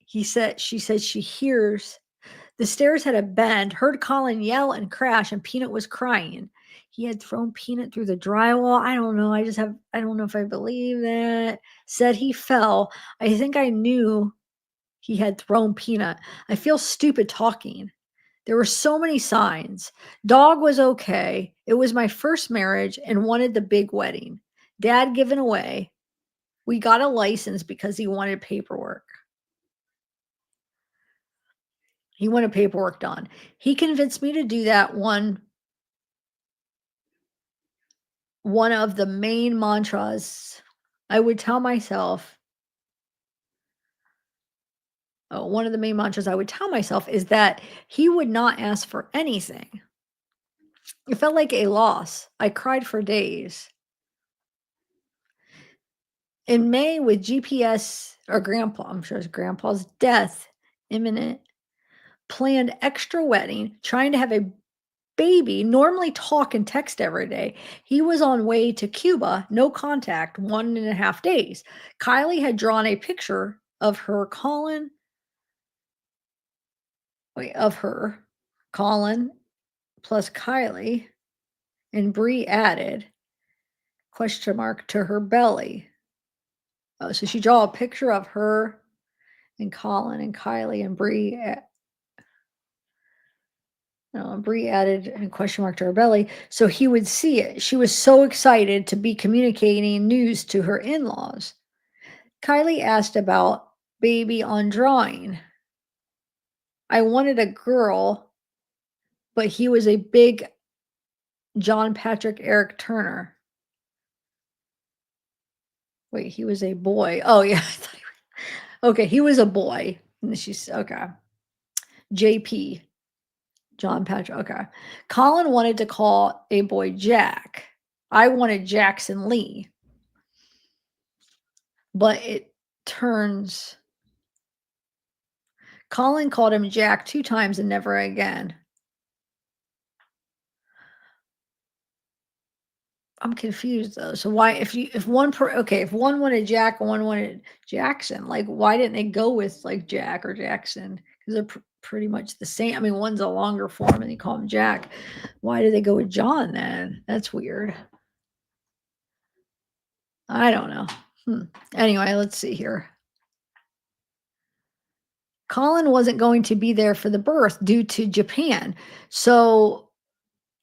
She said she hears the stairs had a bend, heard Colin yell and crash, and Peanut was crying. He had thrown Peanut through the drywall. I don't know. I don't know if I believe that. Said he fell. I think I knew he had thrown Peanut. I feel stupid talking. There were so many signs. Dog was okay. It was my first marriage and wanted the big wedding. Dad given away. We got a license because he wanted paperwork. He wanted paperwork done. He convinced me to do that one of the main mantras I would tell myself. One of the main mantras I would tell myself is that he would not ask for anything. It felt like a loss. I cried for days. In May, with GPS or grandpa, I'm sure it's grandpa's death imminent, planned extra wedding, trying to have a baby, normally talk and text every day. He was on way to Cuba, no contact, 1.5 days. Kylie had drawn a picture of her, Colin plus Kylie, and Bree added question mark to her belly. Oh, so she drew a picture of her and Colin and Kylie, and Bree. Bree added a question mark to her belly so he would see it. She was so excited to be communicating news to her in-laws. Kylie asked about baby on drawing. I wanted a girl, but he was a big John Patrick Eric Turner. Wait, he was a boy. Oh yeah. Okay, he was a boy. And she's okay. JP. John Patrick. Okay. Colin wanted to call a boy Jack. I wanted Jackson Lee. But it turns Colin called him Jack 2 times and never again. I'm confused though. So why if one wanted Jack and one wanted Jackson, like why didn't they go with like Jack or Jackson? Because they're pretty much the same. I mean, one's a longer form and they call him Jack. Why did they go with John then? That's weird. I don't know. Anyway, let's see here. Colin wasn't going to be there for the birth due to Japan. So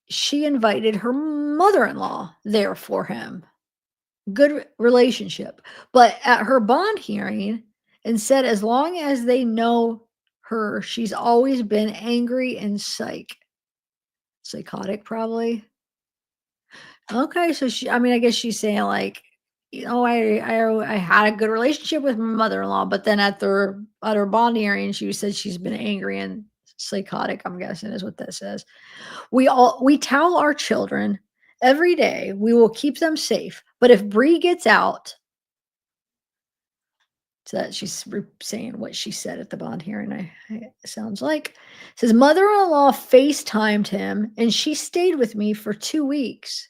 she invited her mother-in-law there for him. Good relationship. But at her bond hearing, and said as long as they know her, she's always been angry and psychotic probably. Okay, so I mean, I guess she's saying like, I had a good relationship with my mother-in-law, but then at her bond hearing, she said she's been angry and psychotic. I'm guessing is what that says. We tell our children every day we will keep them safe, but if Bree gets out, so that she's saying what she said at the bond hearing. Sounds like says mother-in-law FaceTimed him, and she stayed with me for 2 weeks.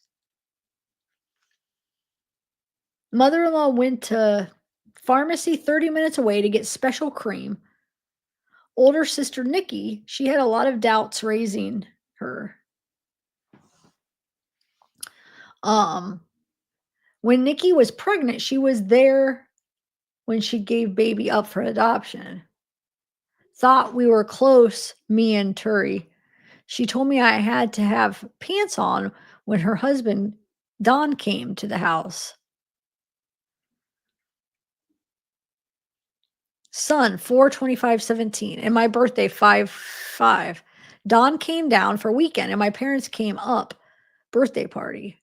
Mother-in-law went to pharmacy 30 minutes away to get special cream. Older sister Nikki, she had a lot of doubts raising her. When Nikki was pregnant, she was there when she gave baby up for adoption. Thought we were close, me and Turi. She told me I had to have pants on when her husband Don came to the house. Son, 4/25/17, and my birthday, 5/5. Don came down for weekend, and my parents came up. Birthday party.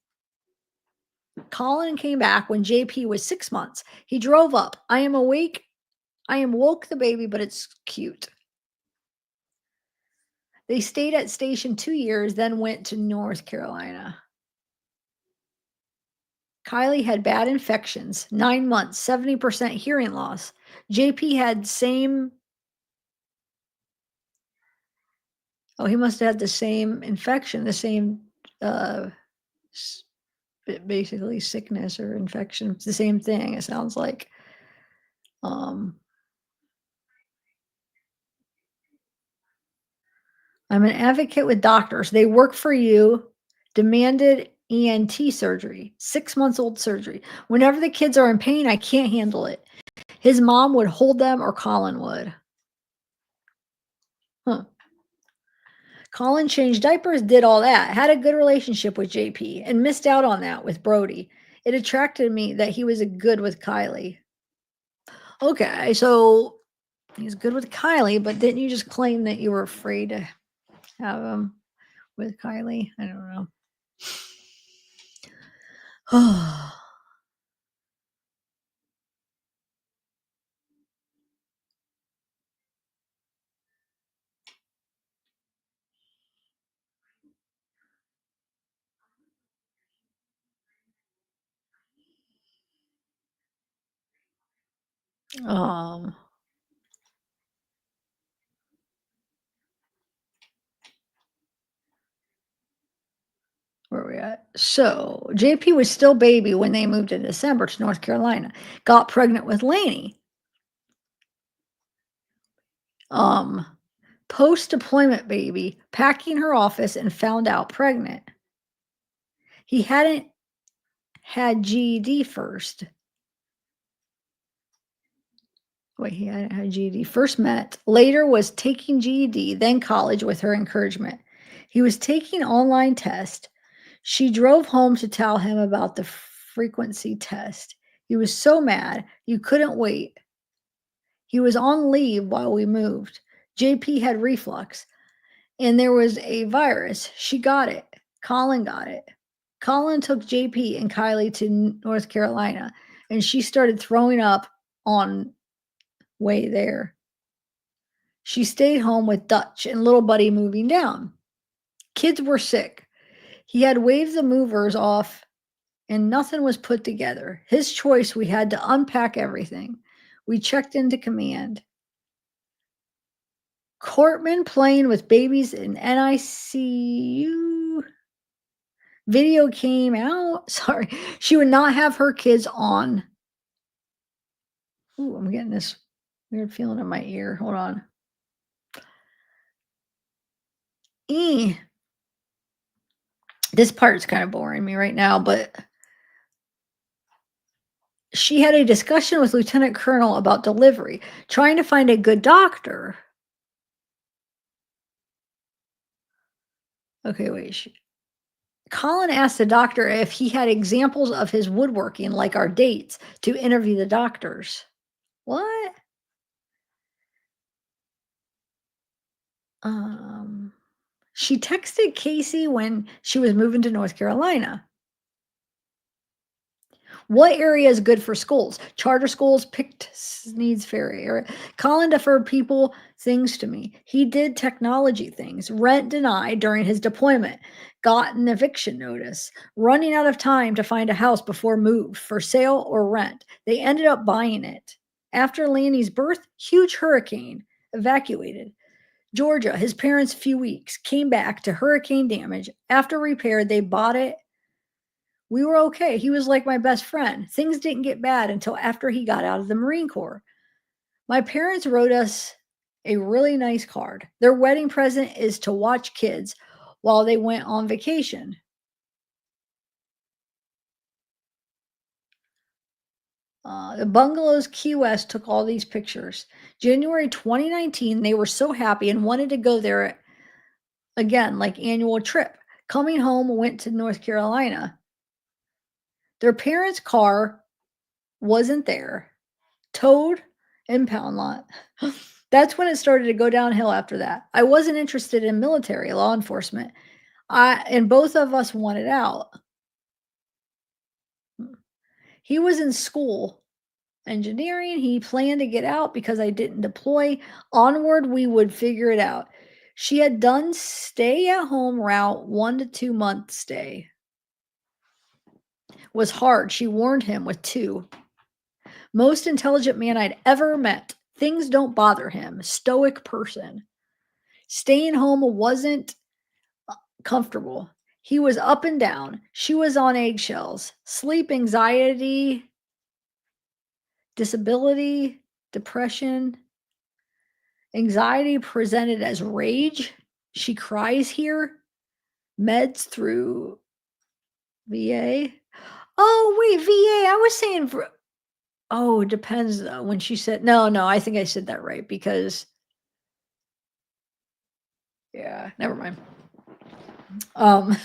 Colin came back when JP was 6 months. He drove up. I am awake. I am woke the baby, but it's cute. They stayed at station 2 years, then went to North Carolina. Kylie had bad infections, 9 months, 70% hearing loss. JP had same. Oh, he must have had the same infection, the same, uh, basically sickness or infection. It's the same thing, it sounds like. Um, I'm an advocate with doctors. They work for you, demanded ENT surgery, 6 months old surgery. Whenever the kids are in pain, I can't handle it. His mom would hold them or Colin would. Huh. Colin changed diapers, did all that, had a good relationship with JP, and missed out on that with Brody. It attracted me that he was a good with Kylie. Okay, so he's good with Kylie, but didn't you just claim that you were afraid to have him with Kylie? I don't know. um, where are we at? So JP was still baby when they moved in December to North Carolina. Got pregnant with Laney. Post-deployment baby, packing her office and found out pregnant. He hadn't had GED first. Wait, he hadn't had GED. First met, later was taking GED, then college with her encouragement. He was taking online test. She drove home to tell him about the frequency test. He was so mad, you couldn't wait. He was on leave while we moved. JP had reflux, and there was a virus. She got it. Colin got it. Colin took JP and Kylie to North Carolina, and she started throwing up on way there. She stayed home with Dutch and little buddy moving down. Kids were sick. He had waved the movers off and nothing was put together. His choice, we had to unpack everything. We checked into command. Courtman playing with babies in NICU. Video came out. Sorry. She would not have her kids on. Ooh, I'm getting this weird feeling in my ear. Hold on. This part's kind of boring me right now, but she had a discussion with Lieutenant Colonel about delivery, trying to find a good doctor. Okay, wait. Colin asked the doctor if he had examples of his woodworking, like our dates, to interview the doctors. What? She texted Casey when she was moving to North Carolina. What area is good for schools? Charter schools, picked needs fair area. Colin deferred people things to me. He did technology things. Rent denied during his deployment. Got an eviction notice. Running out of time to find a house before move for sale or rent. They ended up buying it. After Lanny's birth, huge hurricane. Evacuated. Georgia, his parents few weeks. Came back to hurricane damage. After repair, they bought it. We were okay. He was like my best friend. Things didn't get bad until after he got out of the Marine Corps. My parents wrote us a really nice card. Their wedding present is to watch kids while they went on vacation. The bungalows Key West took all these pictures. January 2019, they were so happy and wanted to go there again, like annual trip. Coming home, went to North Carolina. Their parents' car wasn't there. Towed impound lot. That's when it started to go downhill after that. I wasn't interested in military law enforcement. And both of us wanted out. He was in school, engineering. He planned to get out because I didn't deploy. Onward, we would figure it out. She had done stay at home route 1 to 2 month stay. Was hard. She warned him with 2. Most intelligent man I'd ever met. Things don't bother him. Stoic person. Staying home wasn't comfortable. He was up and down. She was on eggshells. Sleep anxiety, disability, depression, anxiety presented as rage. She cries here. Meds through VA. Oh, wait, VA. I was saying for, oh, it depends though. When she said, no, I think I said that right because, yeah, never mind. Um,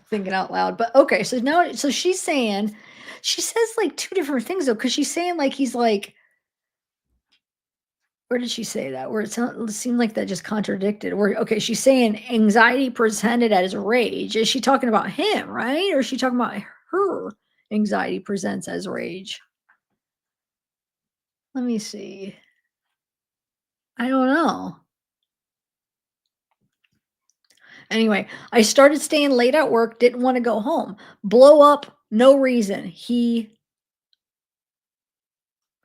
thinking out loud, but okay. So now, so she's saying, she says like 2 different things though, because she's saying like he's like, where did she say that? Where it seemed like that just contradicted. Where okay, she's saying anxiety presented as rage. Is she talking about him, right? Or is she talking about her anxiety presents as rage? Let me see. I don't know. Anyway, I started staying late at work, didn't want to go home. Blow up, no reason. He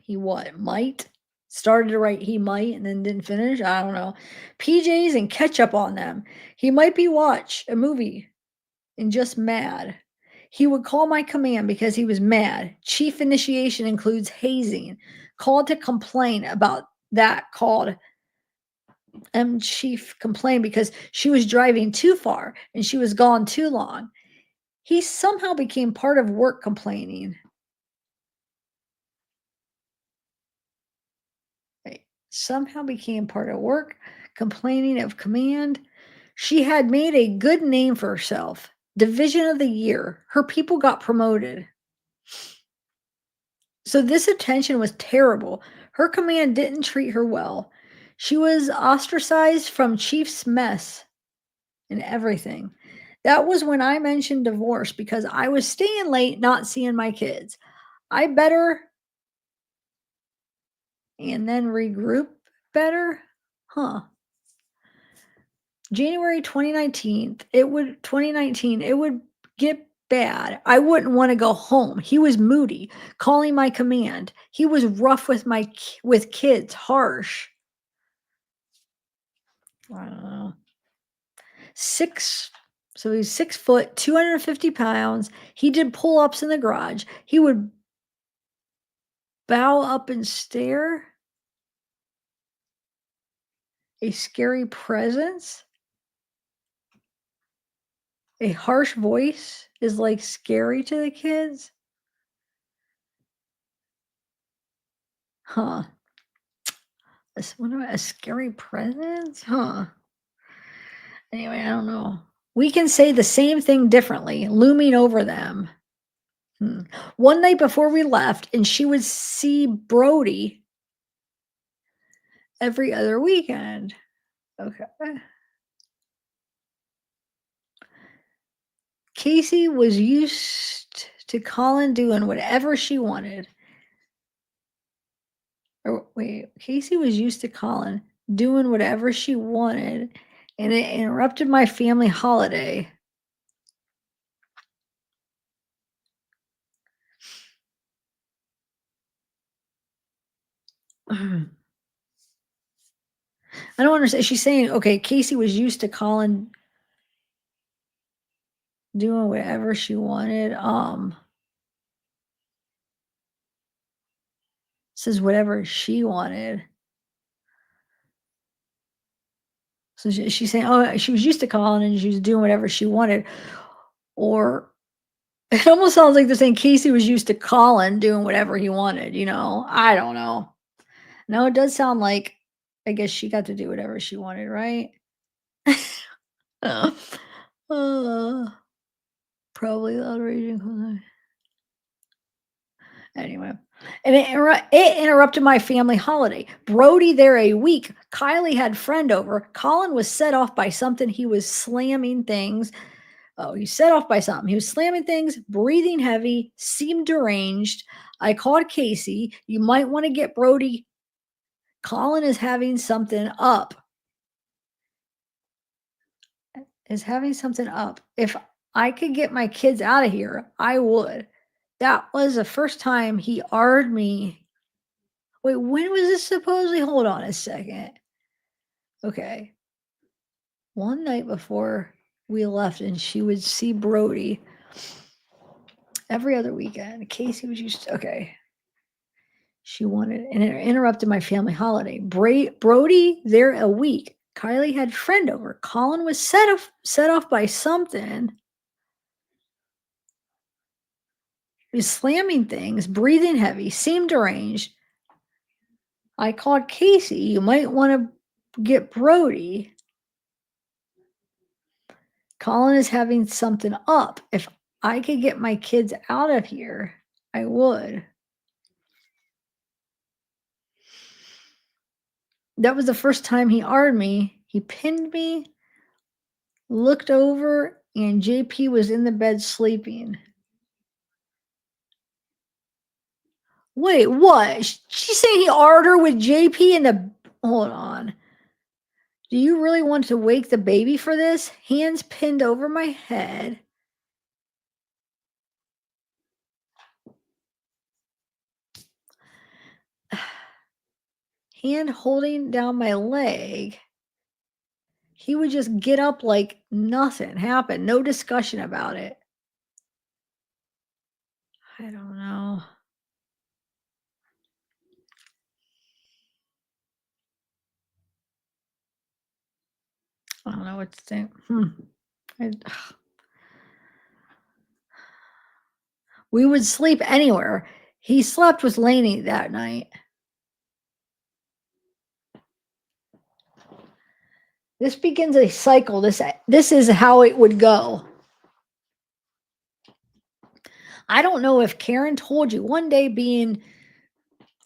what? Might? Started to write he might and then didn't finish. I don't know. PJs and ketchup on them. He might be watch a movie and just mad. He would call my command because he was mad. Chief initiation includes hazing. Called to complain about that. Called chief complained because she was driving too far and she was gone too long. He somehow became part of work complaining. Right. Somehow became part of work complaining of command. She had made a good name for herself. Division of the year. Her people got promoted. So this attention was terrible. Her command didn't treat her well. She was ostracized from chief's mess and everything. That was when I mentioned divorce because I was staying late, not seeing my kids. I better and then regroup better. Huh. January 2019, it would get bad. I wouldn't want to go home. He was moody, calling my command. He was rough with with kids, harsh. I don't know. 6 so he's 6 foot, 250 pounds. He did pull-ups in the garage. He would bow up and stare. A scary presence. A harsh voice is like scary to the kids. Huh. A scary presence? Huh. Anyway, I don't know. We can say the same thing differently, looming over them. One night before we left, and she would see Brody every other weekend. Okay. Casey was used to Colin doing whatever she wanted. Or wait, Casey was used to Colin doing whatever she wanted, and it interrupted my family holiday. I don't understand. She's saying, okay, Casey was used to Colin doing whatever she wanted. Says whatever she wanted. So she's saying, oh, she was used to Colin and she was doing whatever she wanted. Or it almost sounds like they're saying Casey was used to Colin doing whatever he wanted, you know? I don't know. No, it does sound like I guess she got to do whatever she wanted, right? uh, probably loud raging. Anyway. And it interrupted my family holiday. Brody there a week. Kylie had friend over. Colin was set off by something. He was slamming things. Oh, he set off by something. He was slamming things, breathing heavy, seemed deranged. I called Casey. You might want to get Brody. Colin is having something up. Is having something up. If I could get my kids out of here, I would. That was the first time he r'd me. Wait, when was this supposedly? Hold on a second. Okay. One night before we left, and she would see Brody every other weekend. Casey was used to, okay. She wanted, and it interrupted my family holiday. Brody there a week. Kylie had friend over. Colin was set off by something. He was slamming things, breathing heavy, seemed deranged. I called Casey. You might want to get Brody. Colin is having something up. If I could get my kids out of here, I would. That was the first time he r'd me. He pinned me, looked over, and JP was in the bed sleeping. Wait, what? She's saying he r'd her with JP in the. Hold on. Do you really want to wake the baby for this? Hands pinned over my head. Hand holding down my leg. He would just get up like nothing happened. No discussion about it. I don't know. I don't know what to think. We would sleep anywhere. He slept with Lainey that night. This begins a cycle. This is how it would go. I don't know if Karen told you one day being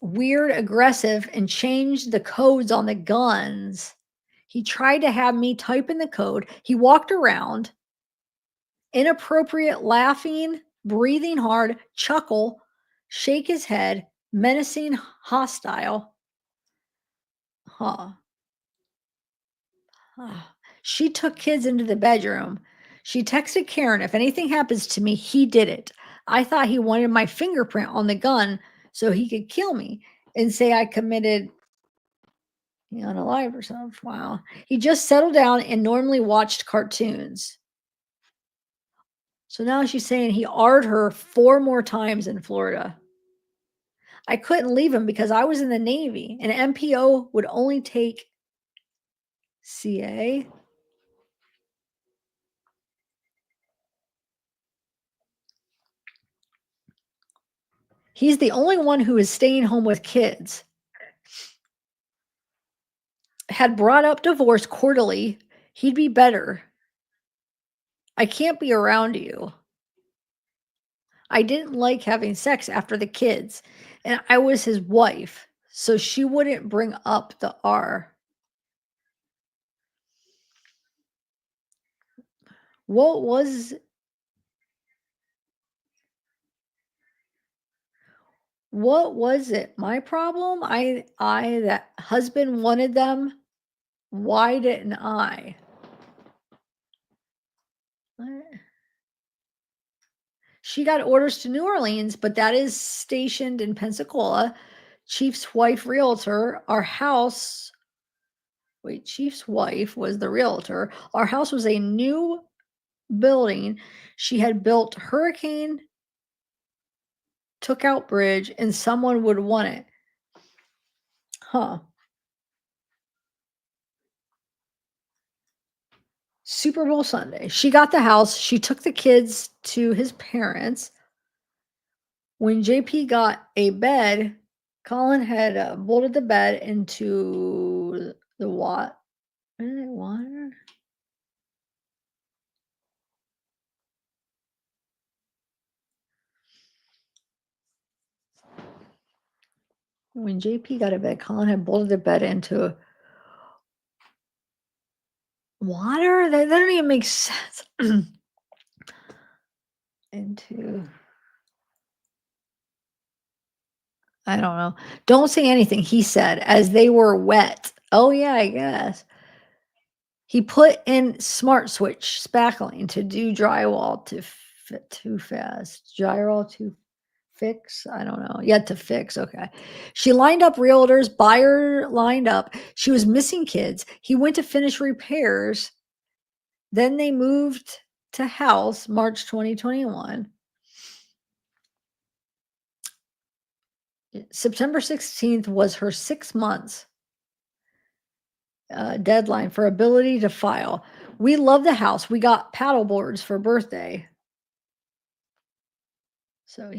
weird, aggressive, and changed the codes on the guns. He tried to have me type in the code. He walked around, inappropriate laughing, breathing hard, chuckle, shake his head, menacing, hostile. Huh. She took kids into the bedroom. She texted Karen, if anything happens to me, he did it. I thought he wanted my fingerprint on the gun so he could kill me and say I committed unalive or something. Wow. He just settled down and normally watched cartoons. So now she's saying he r'd her 4 more times in Florida. I couldn't leave him because I was in the Navy and MPO would only take CA. He's the only one who is staying home with kids. Had brought up divorce quarterly. He'd be better. I can't be around you. I didn't like having sex after the kids, and I was his wife, so she wouldn't bring up the R. What was it? My problem? I that husband wanted them. Why didn't I? What? She got orders to New Orleans, but that is stationed in Pensacola. Chief's wife realtor. Our house. Wait, Chief's wife was the realtor. Our house was a new building. She had built Hurricane, took out bridge, and someone would want it. Huh. Super Bowl Sunday. She got the house. She took the kids to his parents. When JP got a bed, Colin had bolted the bed into the water. When JP got to bed, Colin had bolted the bed into water? That don't even make sense. Into I don't know. Don't say anything, he said, as they were wet. Oh, yeah, I guess. He put in smart switch spackling to do drywall to fit too fast. Drywall to fix? I don't know. Yet to fix. Okay. She lined up realtors, buyer lined up. She was missing kids. He went to finish repairs. Then they moved to house March 2021. September 16th was her 6 months deadline for ability to file. We love the house. We got paddle boards for birthday. So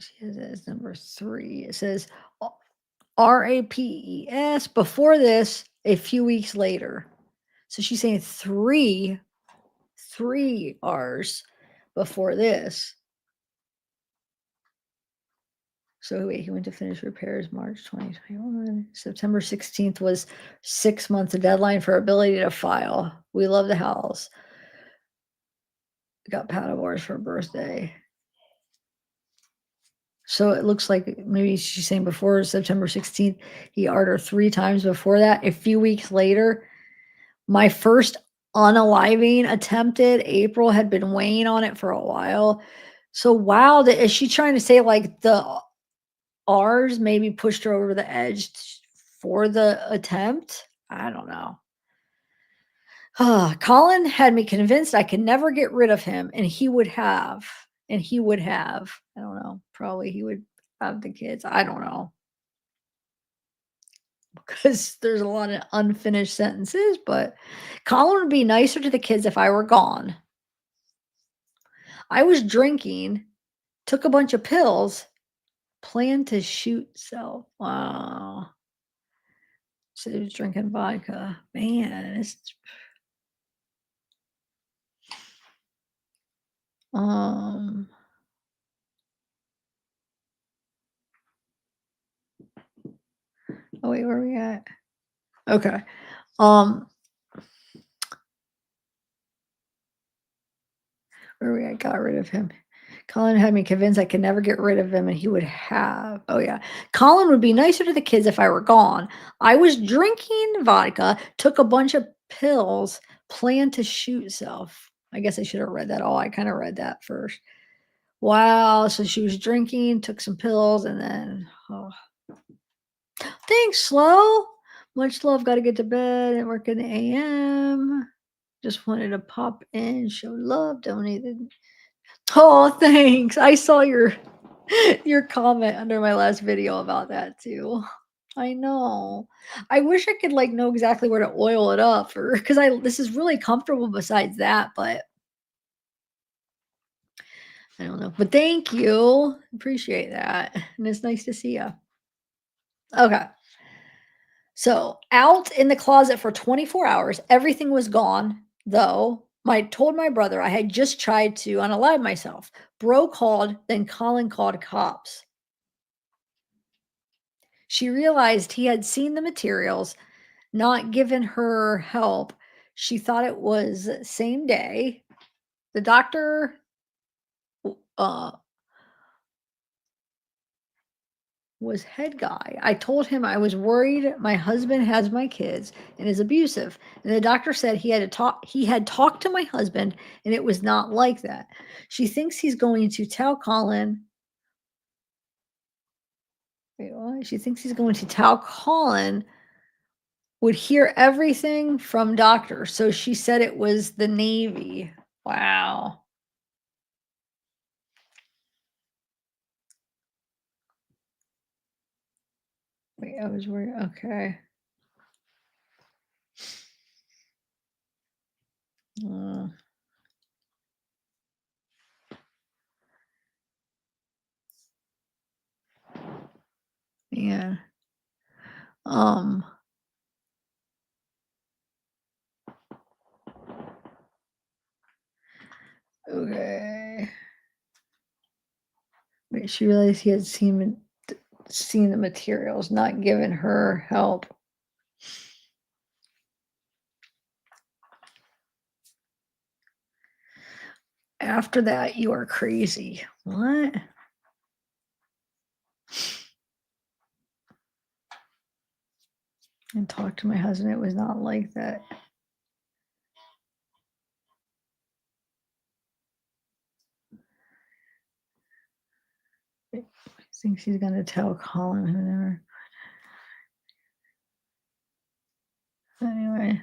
she has it as number 3. It says RAPES. Before this, a few weeks later. So she's saying three R's before this. So wait, he went to finish repairs March 2021. September 16th was 6 months of deadline for ability to file. We love the house. Got paddle boards for birthday. So it looks like maybe she's saying before September 16th, he AR'd her 3 times before that. A few weeks later, my first unaliving attempted. April had been weighing on it for a while. So wow, is she trying to say like the R's maybe pushed her over the edge for the attempt? I don't know. Colin had me convinced I could never get rid of him, and he would have. And he would have. I don't know. Probably he would have the kids. I don't know. Because there's a lot of unfinished sentences, but Colin would be nicer to the kids if I were gone. I was drinking, took a bunch of pills, planned to shoot self. Wow. So he was drinking vodka. Man, it's oh wait, where are we at? Okay. Where we at? Got rid of him. Colin had me convinced I could never get rid of him, and he would have. Oh, yeah. Colin would be nicer to the kids if I were gone. I was drinking vodka, took a bunch of pills, planned to shoot self. I guess I should have read that all. I kind of read that first. Wow. So she was drinking, took some pills, and then, oh. Thanks, Slow. Much love. Got to get to bed and work in the AM. Just wanted to pop in, show love, donated. Oh, thanks. I saw your comment under my last video about that too. I know. I wish I could like know exactly where to oil it up or because this is really comfortable besides that, but I don't know. But thank you. Appreciate that. And it's nice to see you. Okay. So out in the closet for 24 hours, everything was gone, though. I told my brother I had just tried to unalive myself. Bro called, then Colin called cops. She realized he had seen the materials, not given her help. She thought it was same day. The doctor uh, was head guy. I told him I was worried my husband has my kids and is abusive. And the doctor said he had talked to my husband and it was not like that. She thinks he's going to tell Colin. Wait, what? She thinks he's going to tell Colin would hear everything from doctor. So she said it was the Navy. Wow. Wait, I was worried. Okay. Uh, yeah. Okay. Wait, she realized he had seen seen the materials, not given her help. After that, you are crazy. What? And talk to my husband. It was not like that. I think she's going to tell Colin whatever. Anyway.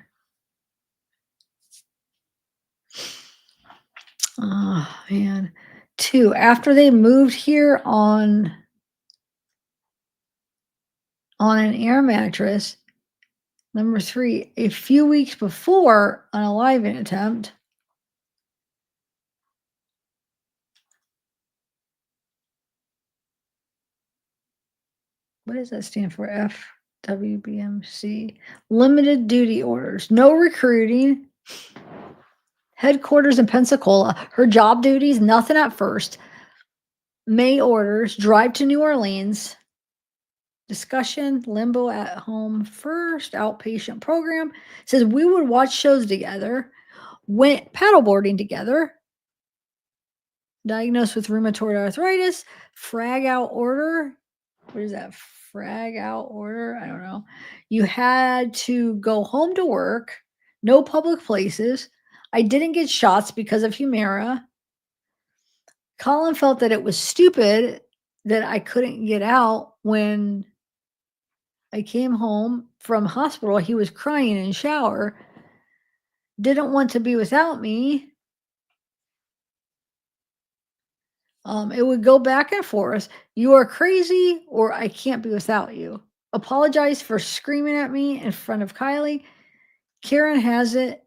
Oh, man. 2, after they moved here on an air mattress. Number 3, a few weeks before on a live-in attempt. What does that stand for? FWBMC. Limited duty orders. No recruiting. Headquarters in Pensacola. Her job duties, nothing at first. May orders. Drive to New Orleans. Discussion, limbo at home first, outpatient program. Says we would watch shows together. Went paddleboarding together. Diagnosed with rheumatoid arthritis. Frag out order. What is that? Frag out order? I don't know. You had to go home to work. No public places. I didn't get shots because of Humira. Colin felt that it was stupid that I couldn't get out. When I came home from hospital, he was crying in the shower. Didn't want to be without me. It would go back and forth. You are crazy, or I can't be without you. Apologize for screaming at me in front of Kylie. Karen has it.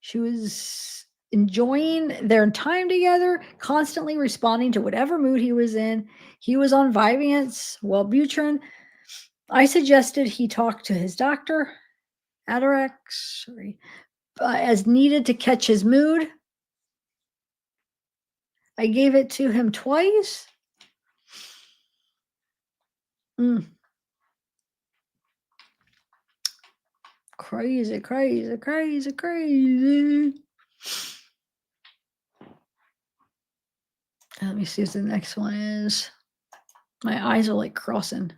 She was enjoying their time together, constantly responding to whatever mood he was in. He was on Vyvanse, Wellbutrin. I suggested he talk to his doctor, Atarax, as needed to catch his mood. I gave it to him twice. Crazy, crazy, crazy, crazy. Let me see if the next one is. My eyes are like crossing.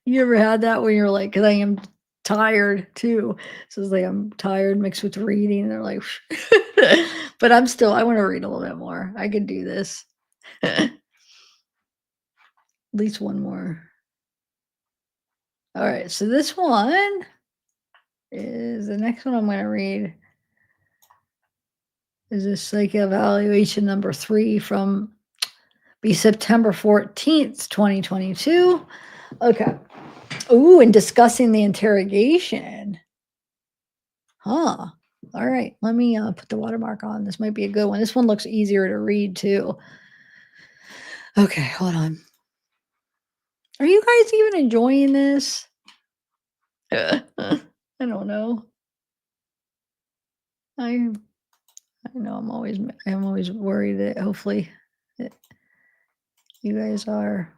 You ever had that when you're like, because I am tired too. So it's like I'm tired mixed with reading. And they're like, but I want to read a little bit more. I could do this. At least one more. All right. So this one is the next one I'm going to read. Is this psych evaluation number 3 from September 14th, 2022. Okay. Ooh, and discussing the interrogation. Huh. All right. Let me put the watermark on. This might be a good one. This one looks easier to read too. Okay, hold on. Are you guys even enjoying this? I don't know. I know I'm always worried that hopefully that you guys are.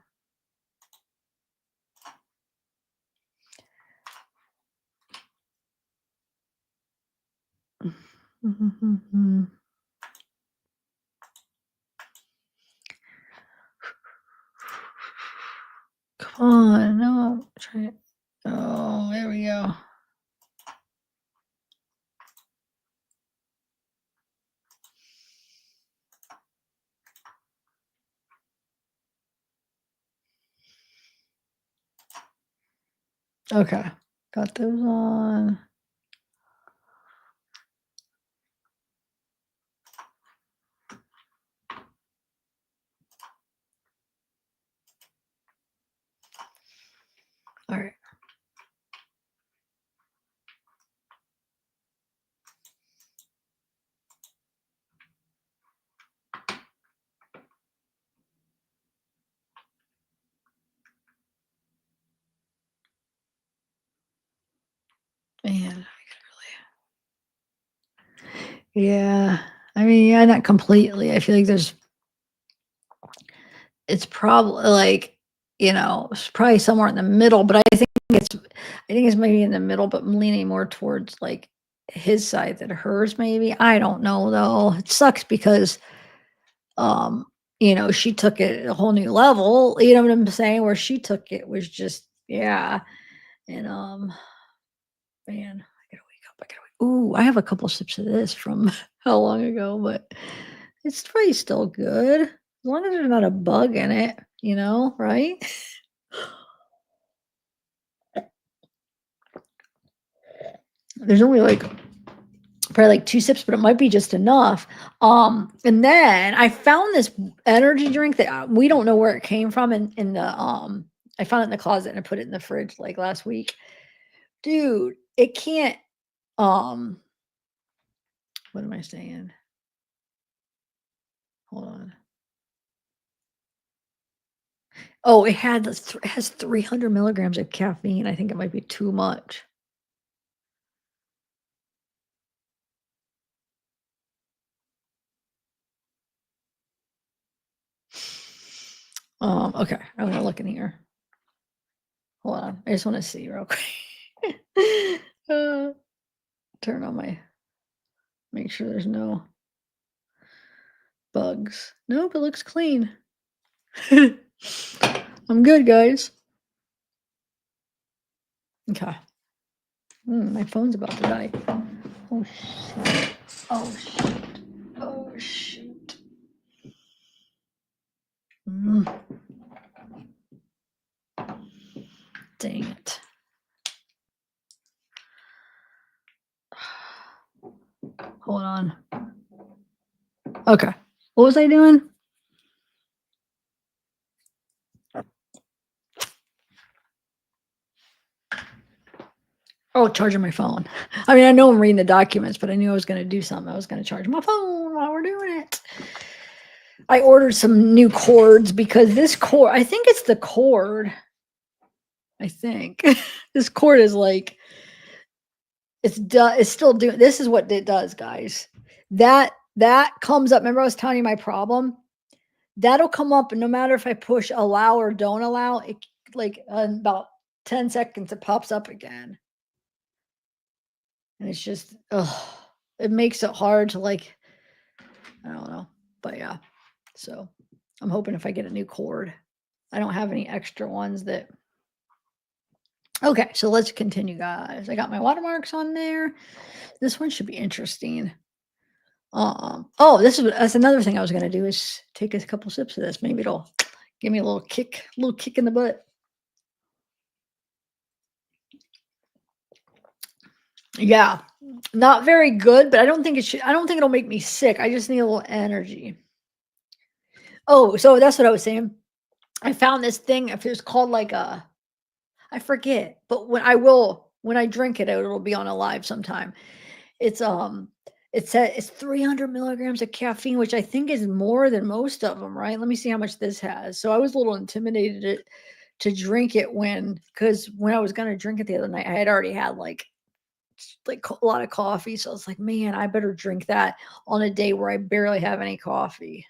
Come on, no, try it. Oh, there we go. Okay, got those on. All right. Man, yeah. I mean, yeah, not completely. I feel like it's probably like, it's probably somewhere in the middle, but I think it's maybe in the middle, but I'm leaning more towards like his side than hers, maybe. I don't know though. It sucks because um, she took it a whole new level, you know what I'm saying? Where she took it was just, yeah. And man, I gotta wake up. Ooh, I have a couple sips of this from how long ago, but it's probably still good. As long as there's not a bug in it, right? There's only like probably like 2 sips, but it might be just enough. And then I found this energy drink that we don't know where it came from in the I found it in the closet and I put it in the fridge like last week. Dude, it can't um what am I saying? Hold on. Oh, it has 300 milligrams of caffeine. I think it might be too much. Okay, I'm gonna look in here. Hold on. I just want to see real quick. uh, turn on make sure there's no bugs. Nope, it looks clean. I'm good, guys. Okay. My phone's about to die. Oh shit. Oh shit. Oh shoot. Mm. Dang it. Hold on. Okay. What was I doing? Oh, charging my phone. I mean, I know I'm reading the documents, but I knew I was going to do something. I was going to charge my phone while we're doing it. I ordered some new cords because this cord, I think it's the cord. I think this cord is like, it's still doing, this is what it does, guys. That comes up. Remember I was telling you my problem? That'll come up and no matter if I push allow or don't allow, it like in about 10 seconds, it pops up again. And it's just, it makes it hard to like, I don't know, but yeah. So I'm hoping if I get a new cord, I don't have any extra ones that. Okay, so let's continue, guys. I got my watermarks on there. This one should be interesting. Oh, that's another thing I was gonna do is take a couple sips of this. Maybe it'll give me a little kick in the butt. Yeah, not very good, but I don't think it'll make me sick. I just need a little energy. Oh, so that's what I was saying. I found this thing, if it's called like I forget, but when I drink it, it'll be on a live sometime. It's it said it's 300 milligrams of caffeine, which I think is more than most of them, right? Let me see how much this has. So I was a little intimidated to drink it because when I was gonna drink it the other night, I had already had like a lot of coffee. So I was like, man, I better drink that on a day where I barely have any coffee.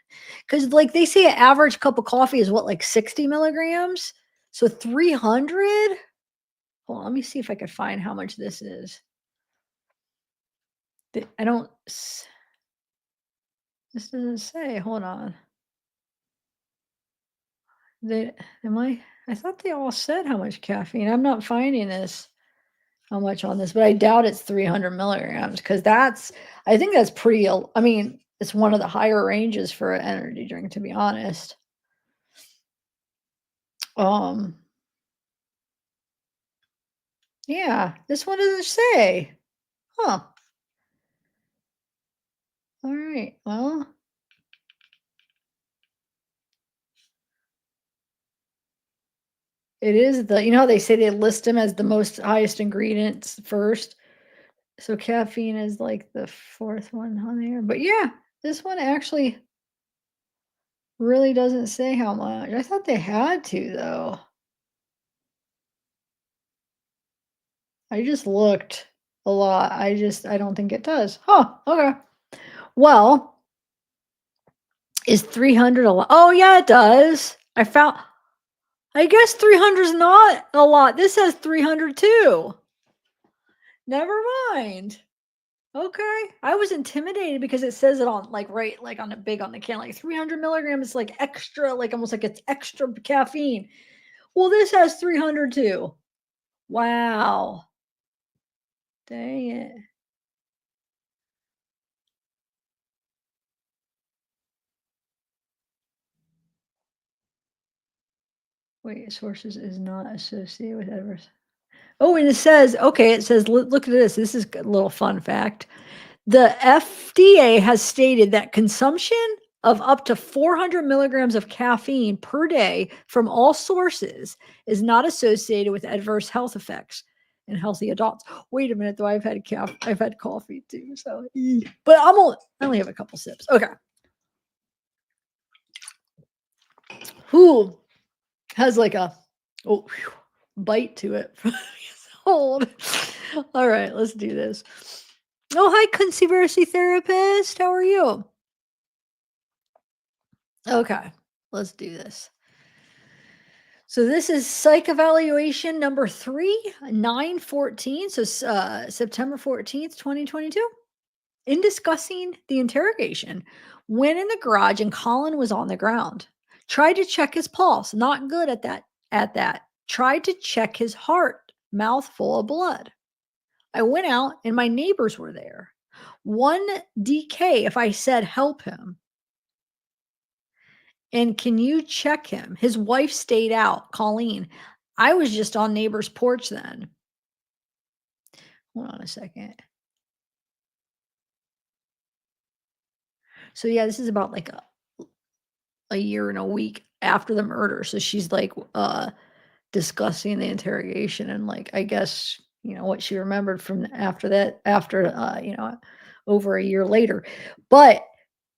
Because like they say an average cup of coffee is what, like 60 milligrams? So 300? Hold on, let me see if I could find how much this is. I don't, this doesn't say, hold on. I thought they all said how much caffeine. I'm not finding how much on this, but I doubt it's 300 milligrams because I think that's pretty, I mean, it's one of the higher ranges for an energy drink, to be honest. Um, yeah, this one doesn't say. Huh. All right. Well, it is how they say they list them as the most highest ingredients first. So caffeine is like the fourth one on there. But yeah, this one actually really doesn't say how much. I thought they had to though. I just looked a lot. I don't think it does. Huh. Okay. Well, is 300 a lot? Oh yeah, it does. I guess 300 is not a lot. This says 300 too. Never mind. Okay. I was intimidated because it says it on like right like on the big on the can, like 300 milligrams is like extra, like almost like it's extra caffeine. Well, this has 300 too. Wow. Dang it. Wait, sources is not associated with adverse. Oh, and it says, okay, it says, look at this. This is a little fun fact. The FDA has stated that consumption of up to 400 milligrams of caffeine per day from all sources is not associated with adverse health effects in healthy adults. Wait a minute, though. I've had coffee too. So, but I only have a couple sips. Okay. Who has like a oh bite to it? Hold. All right, let's do this. Oh, hi, conspiracy therapist. How are you? Okay, let's do this. So this is psych evaluation number 3, 9/14. So September 14th, 2022. In discussing the interrogation, went in the garage and Colin was on the ground. Tried to check his pulse. Not good at that. Tried to check his heart. Mouth full of blood. I went out and my neighbors were there. 1 DK if I said help him. And can you check him? His wife stayed out, Colleen. I was just on neighbor's porch then. Hold on a second. So yeah, this is about like a year and a week after the murder. So she's like discussing the interrogation and like I guess, what she remembered from after that, after over a year later. But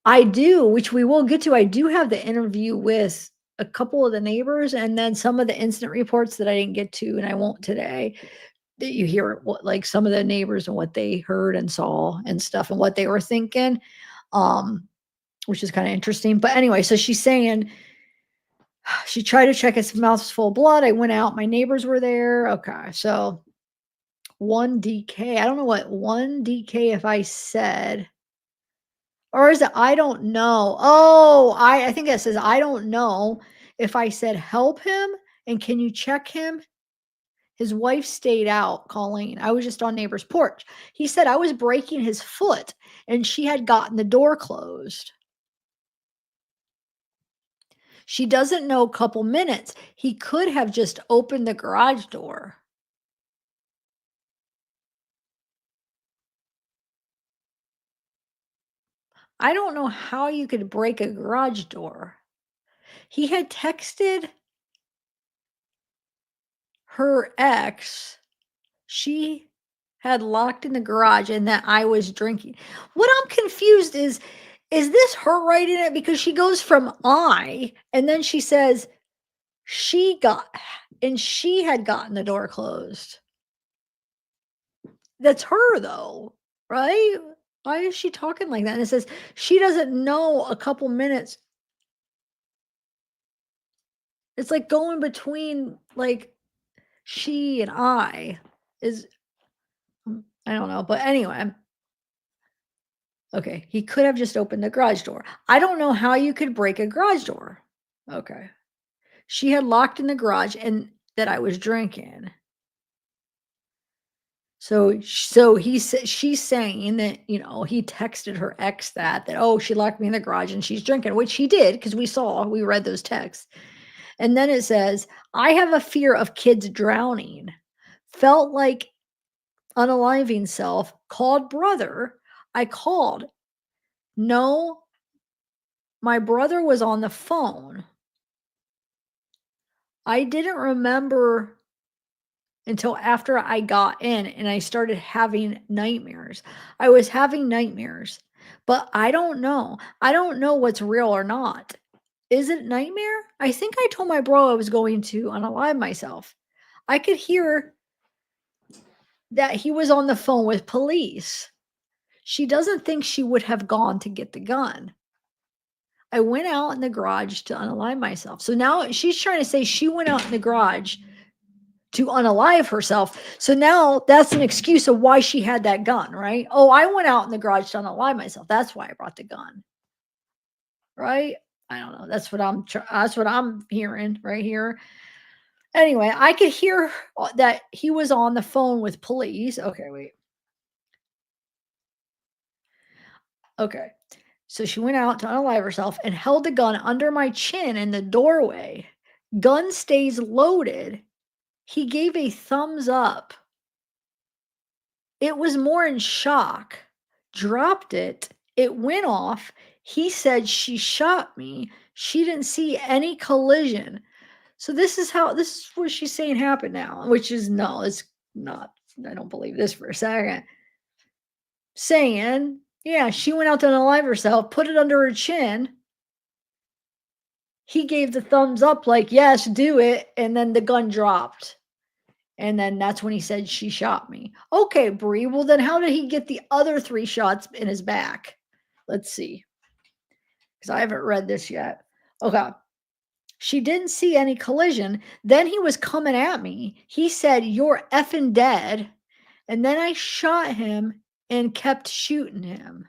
I do, which we will get to. I do have the interview with a couple of the neighbors and then some of the incident reports that I didn't get to and I won't today. That you hear what like some of the neighbors and what they heard and saw and stuff and what they were thinking, um, which is kind of interesting. But anyway, so she's saying she tried to check his mouth was full of blood. I went out, my neighbors were there. Okay, so 1 DK. I don't know what 1 DK if I said. Or is it I don't know? Oh, I think it says I don't know if I said help him and can you check him? His wife stayed out, Colleen. I was just on neighbor's porch. He said I was breaking his foot and she had gotten the door closed. She doesn't know a couple minutes. He could have just opened the garage door. I don't know how you could break a garage door. He had texted her ex. She had locked in the garage and that I was drinking. What I'm confused is this her writing it? Because she goes from I and then she says she got and she had gotten the door closed. That's her though, right? Why is she talking like that? And it says she doesn't know a couple minutes. It's like going between like she and I is I don't know, but anyway. Okay, he could have just opened the garage door. I don't know how you could break a garage door. Okay. She had locked in the garage and that I was drinking. So she's saying that, he texted her ex that, oh, she locked me in the garage and she's drinking, which he did because we read those texts. And then it says, I have a fear of kids drowning. Felt like unaliving self, called brother. I called. No, my brother was on the phone. I didn't remember until after I got in and I started having nightmares. I was having nightmares, but I don't know. I don't know what's real or not. Is it nightmare? I think I told my bro I was going to unalive myself. I could hear that he was on the phone with police. She doesn't think she would have gone to get the gun. I went out in the garage to unalive myself. So now she's trying to say she went out in the garage to unalive herself. So now that's an excuse of why she had that gun, right? Oh, I went out in the garage to unalive myself. That's why I brought the gun, right? I don't know. That's what I'm hearing right here. Anyway, I could hear that he was on the phone with police. Okay, wait. Okay. So she went out to unalive herself and held the gun under my chin in the doorway. Gun stays loaded. He gave a thumbs up. It was more in shock. Dropped it. It went off. He said she shot me. She didn't see any collision. So this is what she's saying happened now, which is no, it's not. I don't believe this for a second. Saying, yeah, she went out to unalive herself, put it under her chin. He gave the thumbs up, like, yes, do it. And then the gun dropped. And then that's when he said, she shot me. Okay, Bree. Well, then how did he get the other 3 shots in his back? Let's see. Because I haven't read this yet. Okay. She didn't see any collision. Then he was coming at me. He said, you're effing dead. And then I shot him and kept shooting him.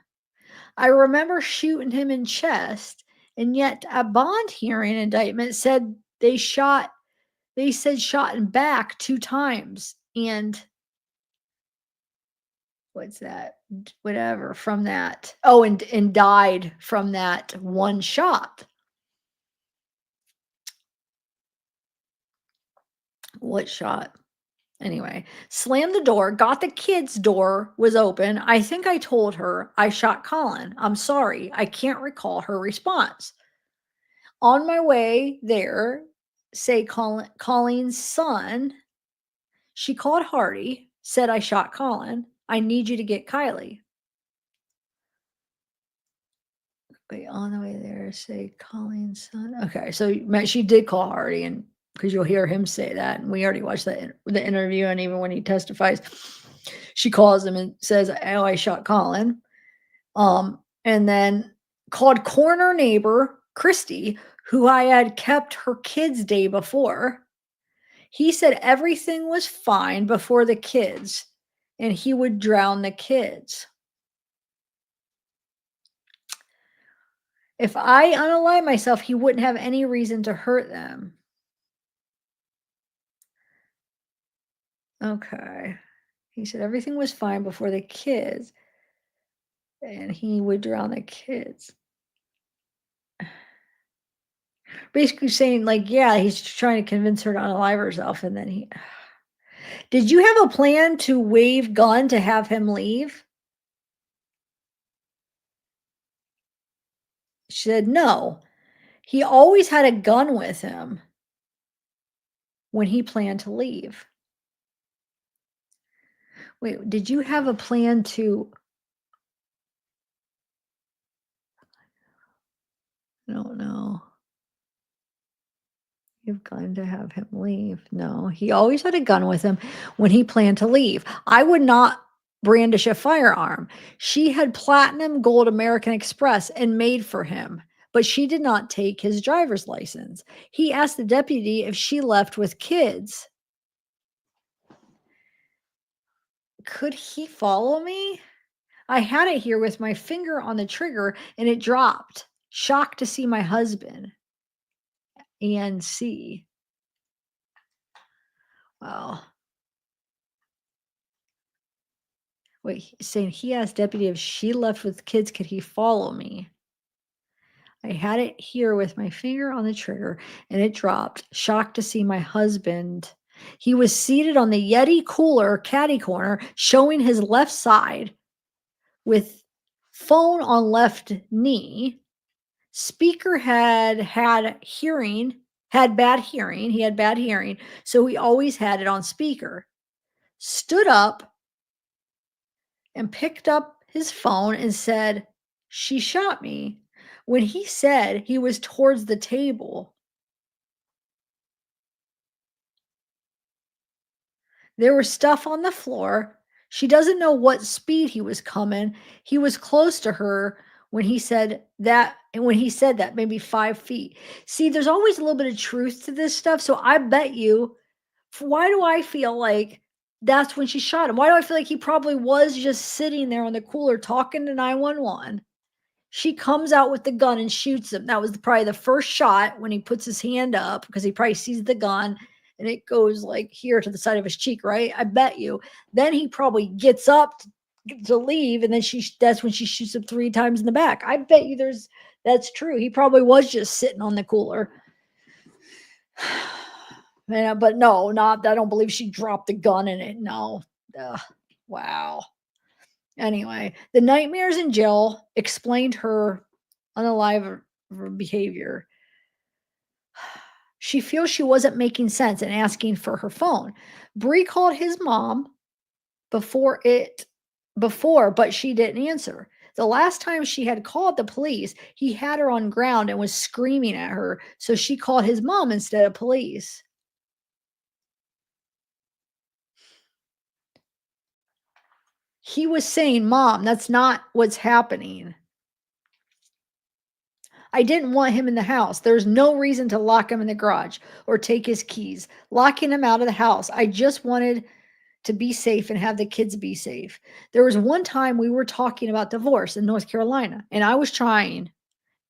I remember shooting him in chest. And yet a bond hearing indictment said they said shot him back 2 times. And what's that? Whatever from that. Oh, and died from that one shot. What shot? Anyway, slammed the door, got the kids' door was open. I think I told her I shot Colin. I'm sorry. I can't recall her response. On my way there, say Colleen's son, she called Hardy, said I shot Colin. I need you to get Kylie. Wait, on the way there, say Colleen's son. Okay, so she did call Hardy, and because you'll hear him say that, and we already watched the interview, and even when he testifies, she calls him and says, "Oh, I shot Colin," and then called corner neighbor Christy, who I had kept her kids day before. He said everything was fine before the kids, and he would drown the kids. If I unalive myself, he wouldn't have any reason to hurt them. Okay. He said everything was fine before the kids, and he would drown the kids. Basically saying, like, yeah, he's trying to convince her to unalive herself, and then he. Did you have a plan to wave gun to have him leave? She said, no. He always had a gun with him when he planned to leave. Wait, did you have a plan to? I don't know. You've gun to have him leave. No, he always had a gun with him when he planned to leave. I would not brandish a firearm. She had platinum gold American Express and made for him, but she did not take his driver's license. He asked the deputy if she left with kids. Could he follow me? I had it here with my finger on the trigger and it dropped. Shocked to see my husband and see. Wow. Wait, saying he asked deputy if she left with kids, could he follow me? I had it here with my finger on the trigger and it dropped. Shocked to see my husband. He was seated on the Yeti cooler caddy corner, showing his left side with phone on left knee. Speaker had hearing, had bad hearing. He had bad hearing, so he always had it on speaker. Stood up and picked up his phone and said, she shot me. When he said he was towards the table, there was stuff on the floor. She doesn't know what speed he was coming. He was close to her when he said that, and when he said that, maybe 5 feet. See, there's always a little bit of truth to this stuff, so I bet you why do I feel like that's when she shot him? Why do I feel like he probably was just sitting there on the cooler talking to 911? She comes out with the gun and shoots him. That was probably the first shot when he puts his hand up because he probably sees the gun and it goes like here to the side of his cheek, right? I bet you. Then he probably gets up to leave, and then that's when she shoots him 3 times in the back. I bet you that's true. He probably was just sitting on the cooler. Yeah, but no, not I don't believe she dropped the gun in it. No. Ugh, wow. Anyway, the nightmares in jail explained her unalive behavior. She feels she wasn't making sense and asking for her phone. Bree called his mom before but she didn't answer. The last time she had called the police, he had her on ground and was screaming at her, so she called his mom instead of police. He was saying, "Mom, that's not what's happening. I didn't want him in the house. There's no reason to lock him in the garage or take his keys, locking him out of the house. I just wanted to be safe and have the kids be safe." There was one time we were talking about divorce in North Carolina, and I was trying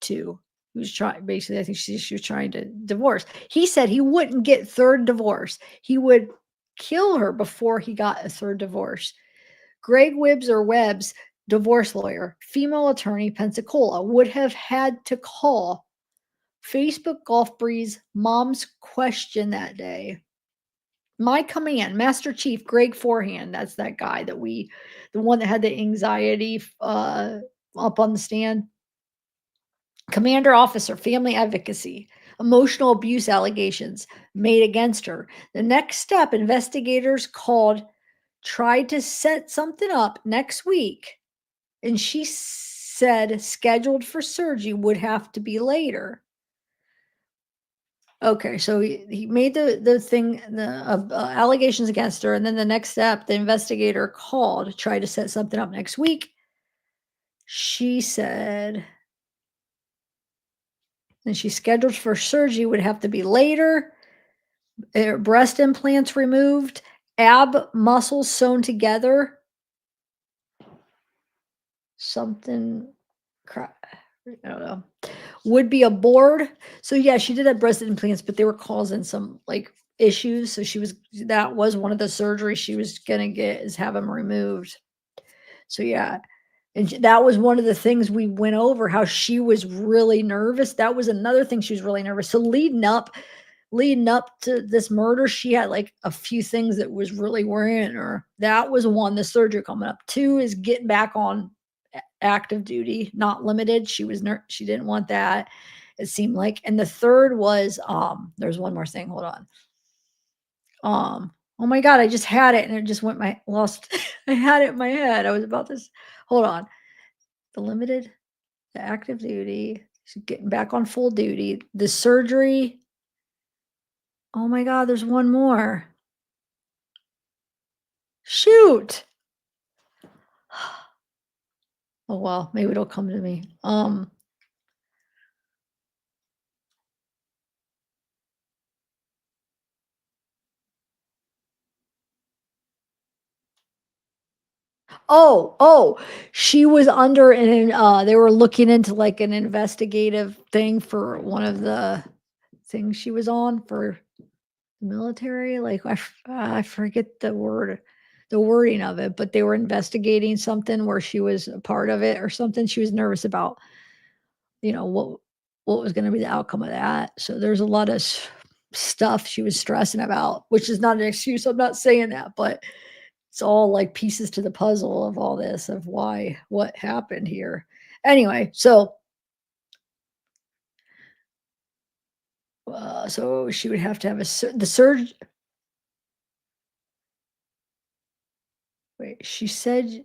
to he was trying basically, I think she was trying to divorce. He said he wouldn't get third divorce. He would kill her before he got a third divorce. Greg Webb's divorce lawyer, female attorney, Pensacola, would have had to call Facebook Golf Bree's mom's question that day. My command, Master Chief Greg Forehand, that's that guy the one that had the anxiety up on the stand. Commander officer, family advocacy, emotional abuse allegations made against her. The next step, investigators tried to set something up next week, and she said scheduled for surgery would have to be later. Okay, so he made the thing, the allegations against her, and then the next step, the investigator called, tried to set something up next week. She said, and she scheduled for surgery would have to be later. Breast implants removed, ab muscles sewn together. Something, I don't know. Would be a board. So yeah, she did have breast implants, but they were causing some like issues. So that was one of the surgeries she was gonna get, is have them removed. So yeah. And that was one of the things we went over, how she was really nervous. That was another thing, she was really nervous. So leading up to this murder, she had like a few things that was really worrying her. That was one, the surgery coming up. 2 is getting back on active duty, not limited. She didn't want that, it seemed like. And the third was there's one more thing. Hold on. Oh my god, I just had it and it just went my lost. I had it in my head. I was about this. Hold on. The active duty, she's getting back on full duty. The surgery. Oh my god, there's one more. Shoot. Oh well, maybe it'll come to me. She was under they were looking into like an investigative thing for one of the things she was on for the military. Like I forget the wording of it, but they were investigating something where she was a part of it or something. She was nervous about, what was going to be the outcome of that. So there's a lot of stuff she was stressing about, which is not an excuse. I'm not saying that, but it's all like pieces to the puzzle of all this, of what happened here. Anyway, so she would have to have the surge. Wait, she said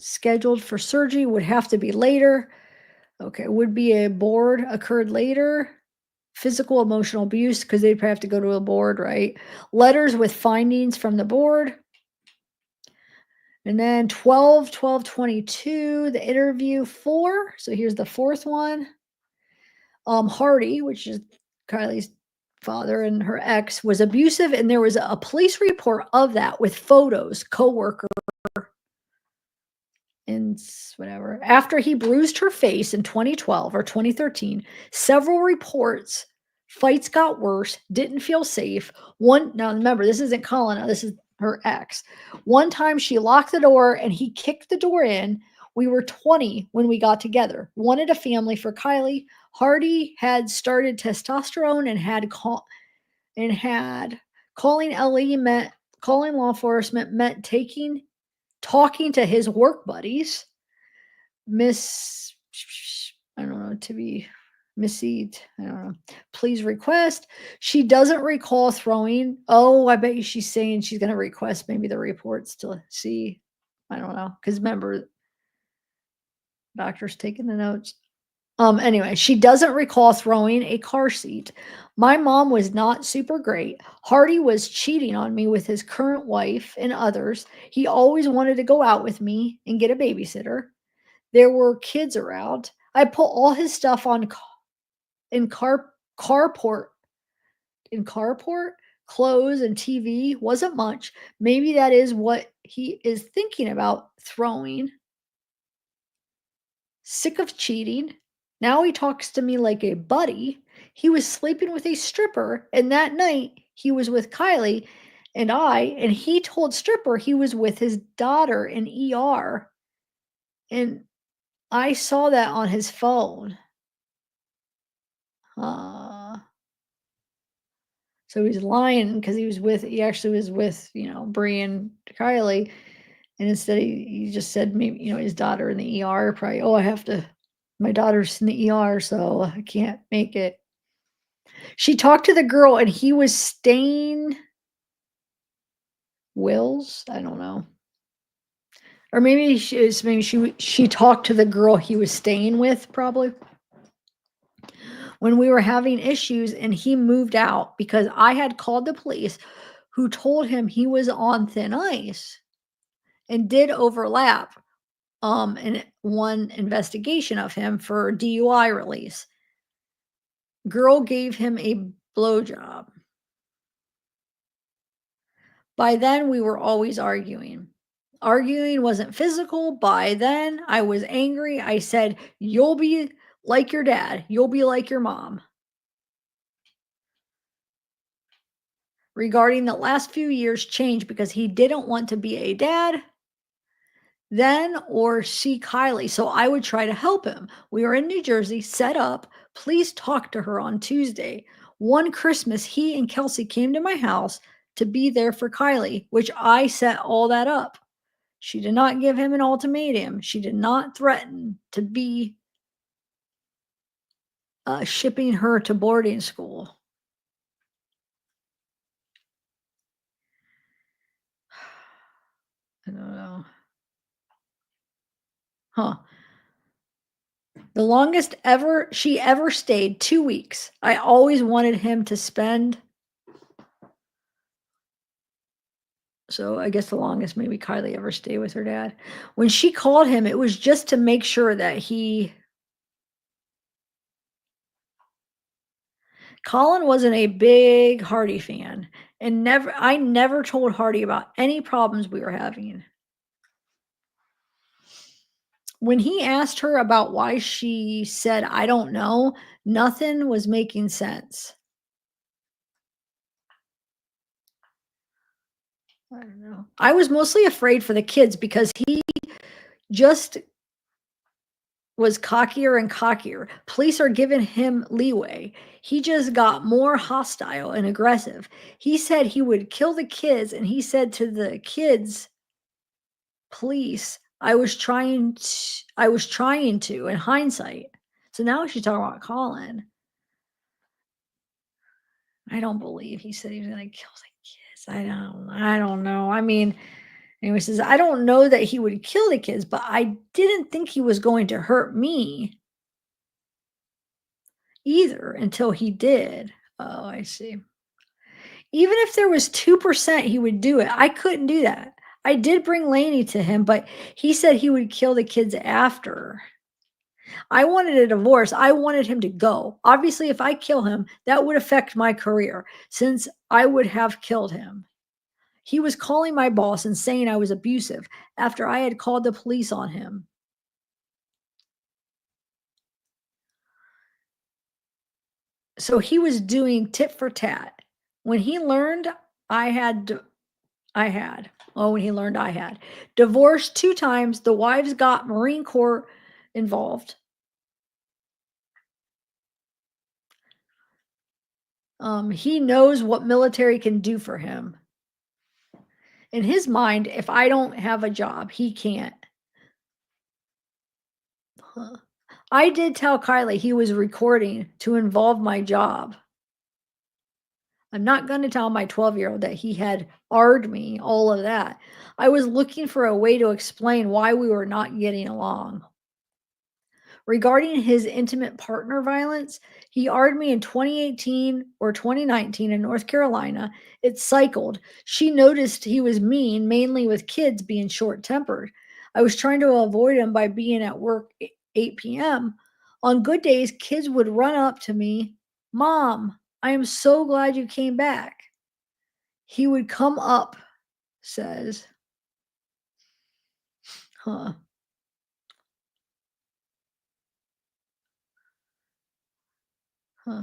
scheduled for surgery would have to be later. Okay, would be a board occurred later. Physical, emotional abuse, because they'd probably have to go to a board, right? Letters with findings from the board. And then 12/12/22, the interview 4. So here's the fourth one. Hardy, which is Kylie's father and her ex, was abusive, and there was a police report of that with photos, coworker and whatever. After he bruised her face in 2012 or 2013, several reports, fights got worse, didn't feel safe. One now remember, this isn't Colin, this is her ex. One time she locked the door and he kicked the door in. We were 20 when we got together. Wanted a family for Kylie. Hardy had started testosterone and had calling LE meant calling law enforcement meant talking to his work buddies. Miss, I don't know, to be Missy, I don't know. Please request. She doesn't recall throwing. Oh, I bet you she's saying she's going to request maybe the reports to see. I don't know. Because remember, doctor's taking the notes. Anyway, she doesn't recall throwing a car seat. My mom was not super great. Hardy was cheating on me with his current wife and others. He always wanted to go out with me and get a babysitter. There were kids around. I put all his stuff on in carport in carport, clothes and TV. Wasn't much. Maybe that is what he is thinking about throwing. Sick of cheating. Now he talks to me like a buddy. He was sleeping with a stripper, and that night he was with Kylie and he told stripper he was with his daughter in ER. And I saw that on his phone. Uh, so he's lying because he actually was with, Bree and Kylie. And instead he just said maybe, his daughter in the ER, probably, oh, my daughter's in the ER, so I can't make it. She talked to the girl and he was staying Wills, I don't know. Or maybe she talked to the girl he was staying with probably. When we were having issues and he moved out because I had called the police who told him he was on thin ice and did overlap in one investigation of him for DUI release. Girl gave him a blowjob. By then, we were always arguing. Arguing wasn't physical. By then, I was angry. I said, you'll be like your dad. You'll be like your mom. Regarding the last few years changed because he didn't want to be a dad then or see Kylie. So I would try to help him. We were in New Jersey, set up. Please talk to her on Tuesday. One Christmas, he and Kelsey came to my house to be there for Kylie, which I set all that up. She did not give him an ultimatum. She did not threaten to be shipping her to boarding school. I don't know. Huh. The longest she ever stayed, 2 weeks. I always wanted him to spend. So I guess the longest maybe Kylie ever stayed with her dad. When she called him, it was just to make sure that Colin wasn't a big Hardy fan, and I never told Hardy about any problems we were having. When he asked her about why she said, I don't know, nothing was making sense. I don't know. I was mostly afraid for the kids because he just was cockier and cockier. Police are giving him leeway. He just got more hostile and aggressive. He said he would kill the kids, and he said to the kids, police, I was trying to in hindsight. So now she's talking about Colin. I don't believe he said he was going to kill the kids. I don't know. I mean, anyway, he says, I don't know that he would kill the kids, but I didn't think he was going to hurt me either until he did. Oh, I see. Even if there was 2%, he would do it. I couldn't do that. I did bring Laney to him, but he said he would kill the kids after. I wanted a divorce. I wanted him to go. Obviously, if I kill him, that would affect my career since I would have killed him. He was calling my boss and saying I was abusive after I had called the police on him. So he was doing tit for tat. When he learned I had I had. Oh, when he learned I had. Divorced 2 times, the wives got Marine Corps involved. He knows what military can do for him. In his mind, if I don't have a job, he can't. Huh. I did tell Kylie he was recording to involve my job. I'm not gonna tell my 12-year-old that he had r'd me, all of that. I was looking for a way to explain why we were not getting along. Regarding his intimate partner violence, he r'd me in 2018 or 2019 in North Carolina. It cycled. She noticed he was mean, mainly with kids being short-tempered. I was trying to avoid him by being at work 8 p.m. On good days, kids would run up to me, "Mom, I am so glad you came back." He would come up, says, huh, huh.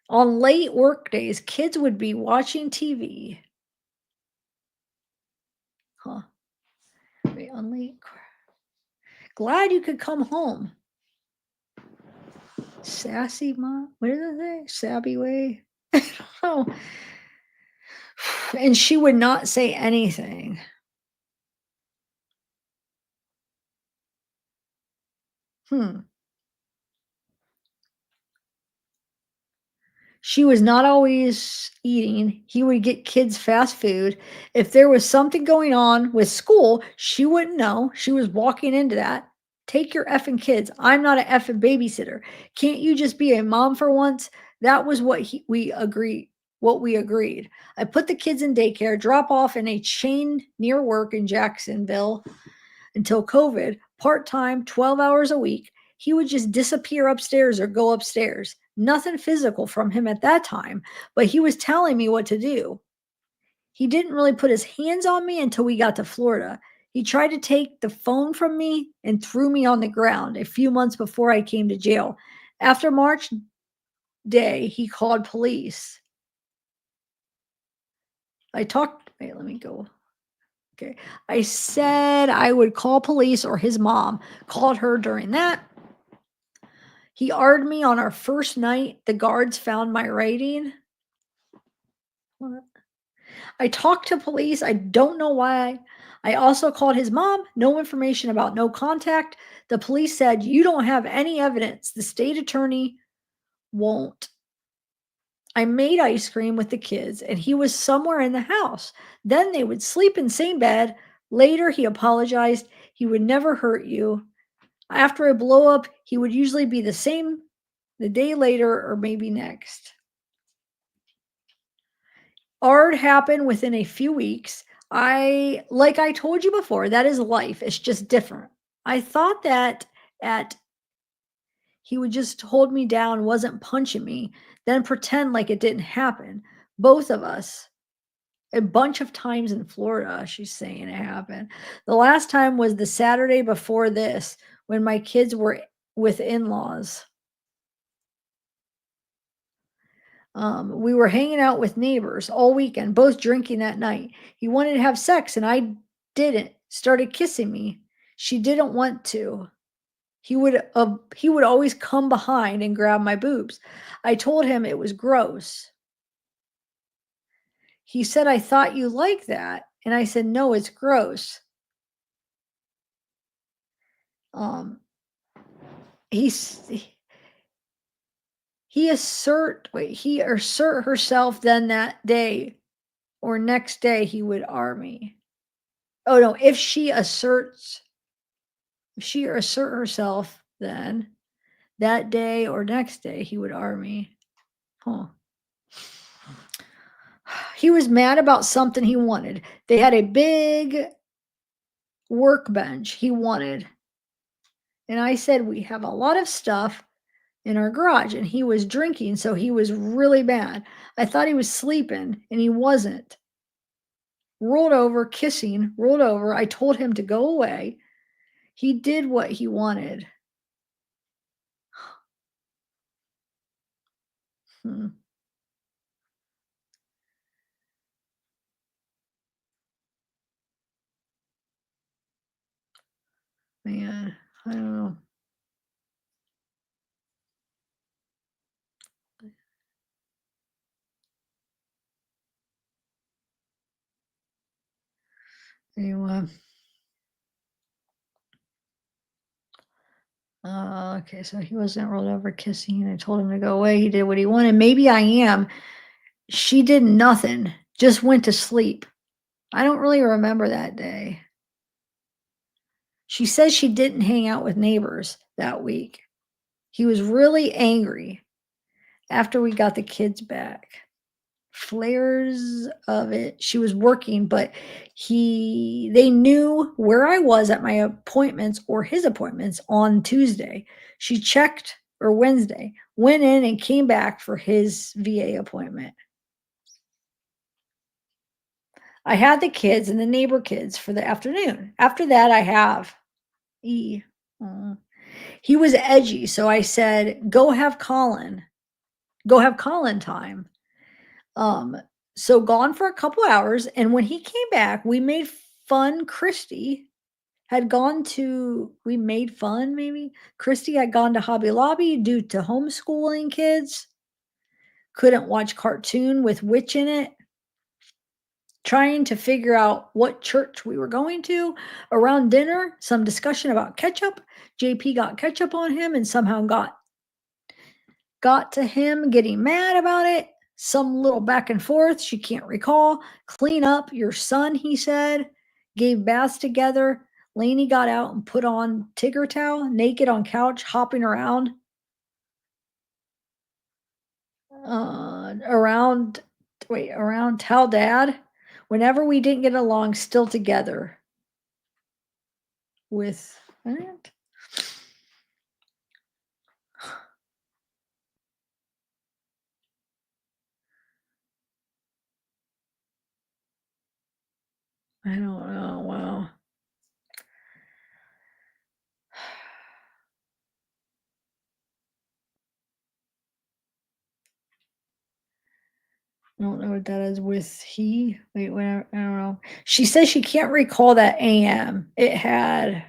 On late work days, kids would be watching TV. Huh. Wait, on late. Glad you could come home. Sassy mom. What did I say? Sabby way. I don't know. And she would not say anything. Hmm. She was not always eating. He would get kids fast food. If there was something going on with school, she wouldn't know. She was walking into that. Take your effing kids. I'm not an effing babysitter. Can't you just be a mom for once? That was we agreed. What we agreed. I put the kids in daycare, drop off in a chain near work in Jacksonville until COVID, part time, 12 hours a week. He would just disappear upstairs or go upstairs. Nothing physical from him at that time, but he was telling me what to do. He didn't really put his hands on me until we got to Florida. He tried to take the phone from me and threw me on the ground a few months before I came to jail. After March Day, he called police. I talked, wait, let me go. Okay. I said I would call police or his mom. Called her during that. He r'd me on our first night. The guards found my writing. What? I talked to police. I don't know why. I also called his mom. No information about no contact. The police said, "You don't have any evidence. The state attorney won't." I made ice cream with the kids, and he was somewhere in the house. Then they would sleep in same bed. Later, he apologized. He would never hurt you. After a blow up, he would usually be the same the day later or maybe next. Art happened within a few weeks. Like I told you before, that is life. It's just different. I thought that at he would just hold me down, wasn't punching me, then pretend like it didn't happen. Both of us. A bunch of times in Florida, she's saying it happened. The last time was the Saturday before this when my kids were with in-laws. We were hanging out with neighbors all weekend, both drinking that night. He wanted to have sex and I didn't. Started kissing me. She didn't want to. He would always come behind and grab my boobs. I told him it was gross. He said, "I thought you liked that." And I said, "No, it's gross." Um, he's he assert herself then that day or next day he would army. Oh no, if she assert herself then that day or next day he would army. Huh. He was mad about something he wanted. They had a big workbench he wanted. And I said, "We have a lot of stuff in our garage." And he was drinking, so he was really mad. I thought he was sleeping, and he wasn't. Rolled over, kissing, rolled over. I told him to go away. He did what he wanted. Hmm, man, I don't know. Anyway, okay, so he wasn't rolled over kissing. I told him to go away. He did what he wanted. Maybe I am. She did nothing, just went to sleep. I don't really remember that day. She says she didn't hang out with neighbors that week. He was really angry after we got the kids back. Flares of it. She was working, but they knew where I was at my appointments or his appointments on Tuesday. She checked or Wednesday, went in and came back for his VA appointment. I had the kids and the neighbor kids for the afternoon. After that, I have E. uh, He was edgy, so I said, "Go have Colin. Go have Colin time." Um, so gone for a couple hours, and when he came back, we made fun. Christy had gone to we made fun maybe. Christy had gone to Hobby Lobby due to homeschooling kids. Couldn't watch cartoon with witch in it. Trying to figure out what church we were going to. Around dinner, some discussion about ketchup. JP got ketchup on him and somehow got to him getting mad about it. Some little back and forth she can't recall. Clean up your son, he said. Gave baths together. Lainey got out and put on Tigger towel, naked on couch, hopping around. Around, wait, around tell dad. Whenever we didn't get along, still together with what? I don't know. Wow. I don't know what that is with he. Wait, whatever. I don't know. She says she can't recall that AM. It had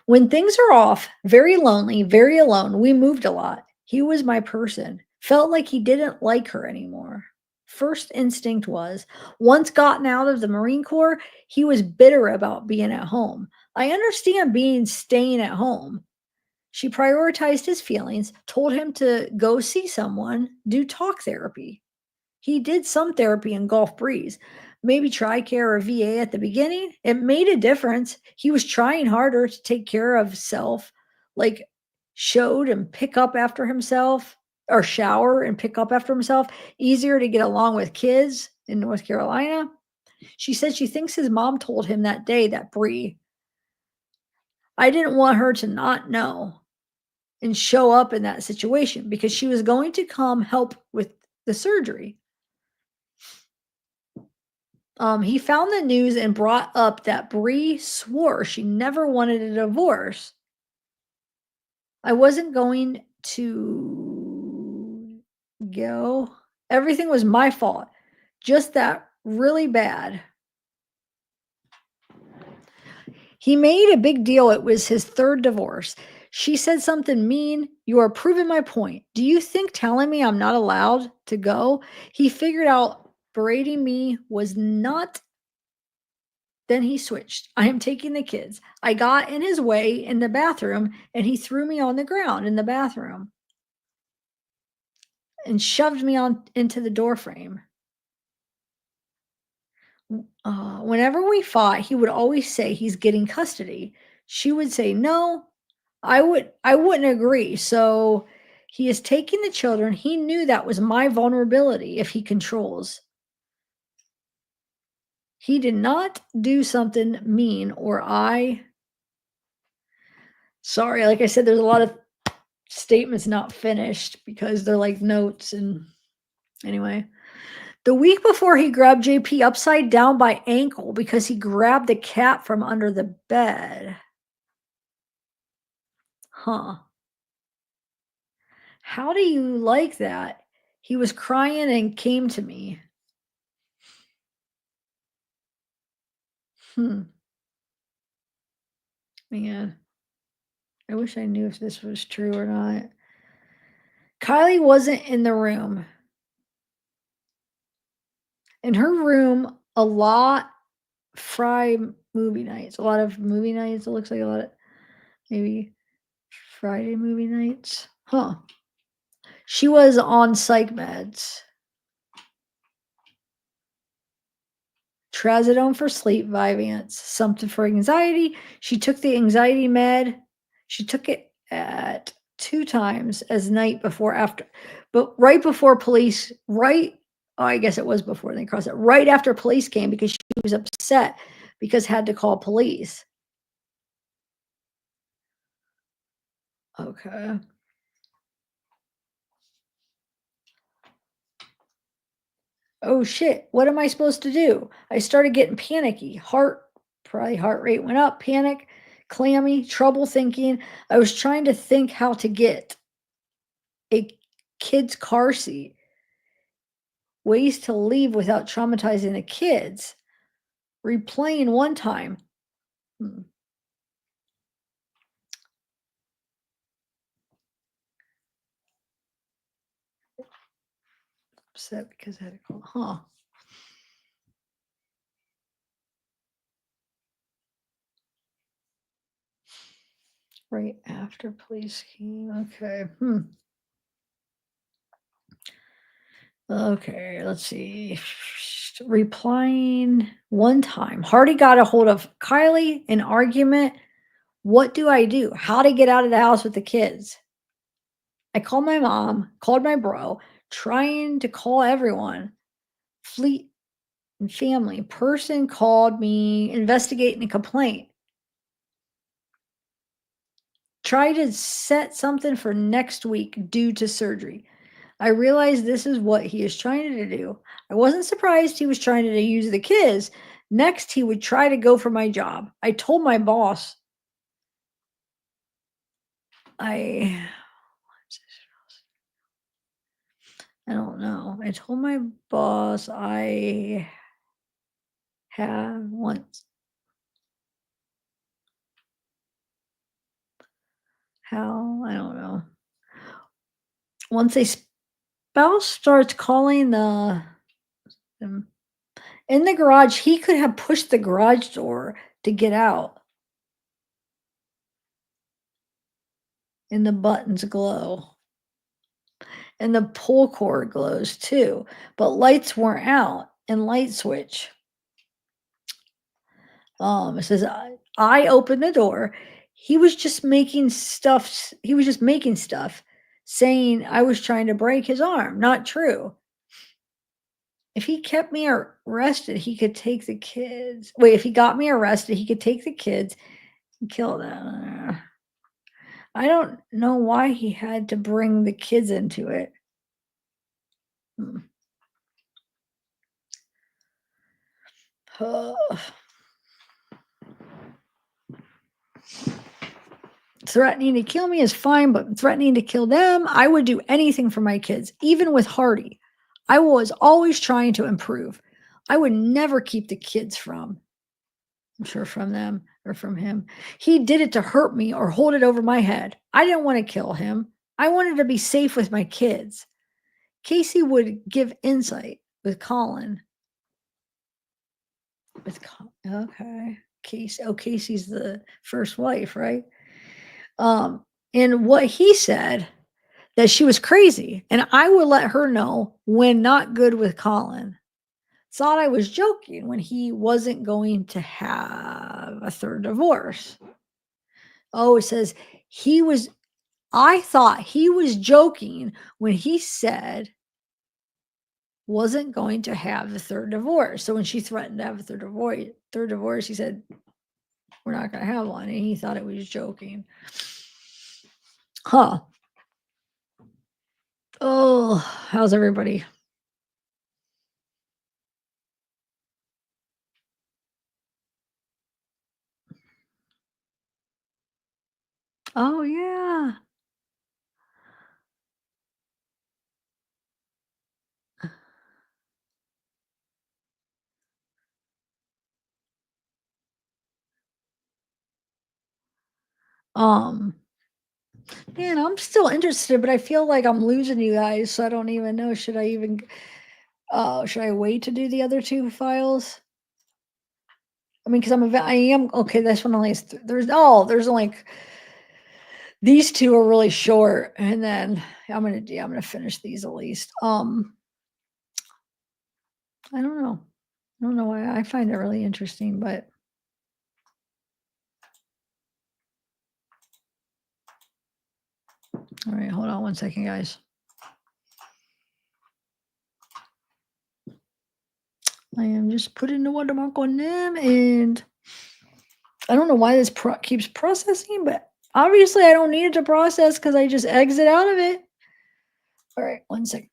when things are off, very lonely, very alone. We moved a lot. He was my person. Felt like he didn't like her anymore. First instinct was once gotten out of the Marine Corps, he was bitter about being at home. I understand being staying at home. She prioritized his feelings, told him to go see someone, do talk therapy. He did some therapy in Gulf Breeze, maybe TRICARE or VA at the beginning. It made a difference. He was trying harder to take care of self, like showed and pick up after himself or shower and pick up after himself. Easier to get along with kids in North Carolina. She said she thinks his mom told him that day that Bree, I didn't want her to not know and show up in that situation because she was going to come help with the surgery. He found the news and brought up that Bree swore she never wanted a divorce. I wasn't going to go. Everything was my fault. Just that really bad. He made a big deal. It was his third divorce. She said something mean. You are proving my point. Do you think telling me I'm not allowed to go? He figured out berating me was not. Then he switched. I am taking the kids. I got in his way in the bathroom and he threw me on the ground in the bathroom and shoved me on into the door frame. Whenever we fought, he would always say he's getting custody. She would say, "No, I wouldn't agree." So he is taking the children. He knew that was my vulnerability if he controls. He did not do something mean or sorry, like I said, there's a lot of statements not finished because they're like notes and anyway. The week before he grabbed JP upside down by ankle because he grabbed the cat from under the bed. Huh. How do you like that? He was crying and came to me. Man, I wish I knew if this was true or not. Kylie wasn't in the room. In her room, a lot movie nights. A lot of movie nights. It looks like a lot of maybe Friday movie nights. Huh. She was on psych meds. Trazodone for sleep, Vyvanse, something for anxiety. She took the anxiety med. She took it at 2 times as night before after. But right before police, I guess it was before they crossed it. Right after police came because she was upset because had to call police. Okay. Oh shit, what am I supposed to do? I started getting panicky. Heart rate went up, panic, clammy, trouble thinking. I was trying to think how to get a kid's car seat. Ways to leave without traumatizing the kids. Replaying one time. Upset because I had to call. Huh. Right after police came. Okay. Okay, let's see. Replying one time. Hardy got a hold of Kylie, an argument. What do I do? How to get out of the house with the kids? I called my mom, called my bro, trying to call everyone. Fleet and family. Person called me investigating a complaint. Try to set something for next week due to surgery. I realized this is what he is trying to do. I wasn't surprised he was trying to use the kids. Next, he would try to go for my job. I told my boss. I don't know. I told my boss I have once. How? I don't know. Once a spouse starts calling them in the garage, he could have pushed the garage door to get out. And the buttons glow. And the pull cord glows too, but lights weren't out and light switch. It says I opened the door. He was just making stuff. He was just making stuff, saying I was trying to break his arm. Not true. If he kept me arrested, he could take the kids. Wait, if he got me arrested, he could take the kids and kill them. I don't know why he had to bring the kids into it. Threatening to kill me is fine, but threatening to kill them, I would do anything for my kids, even with Hardy. I was always trying to improve. I would never keep the kids from, I'm sure from them or from him. He did it to hurt me or hold it over my head. I didn't want to kill him. I wanted to be safe with my kids. Casey would give insight with Colin. Okay. Casey's the first wife, right? And what he said that she was crazy, and I would let her know when not good with Colin. Thought I was joking when he wasn't going to have a third divorce. Oh, it says I thought he was joking when he said wasn't going to have the third divorce. So when she threatened to have a third divorce, he said, we're not going to have one. And he thought it was joking. Huh. Oh, how's everybody? Oh, yeah. Um, Man, I'm still interested, but I feel like I'm losing you guys, so I don't even know. Should I wait to do the other two files? I mean, because I am okay. This one only has there's only these two are really short, and then I'm gonna finish these at least. I don't know. I don't know why I find it really interesting, but all right, hold on one second, guys. I am just putting the watermark on them, and I don't know why this keeps processing, but obviously I don't need it to process because I just exit out of it. All right, one second.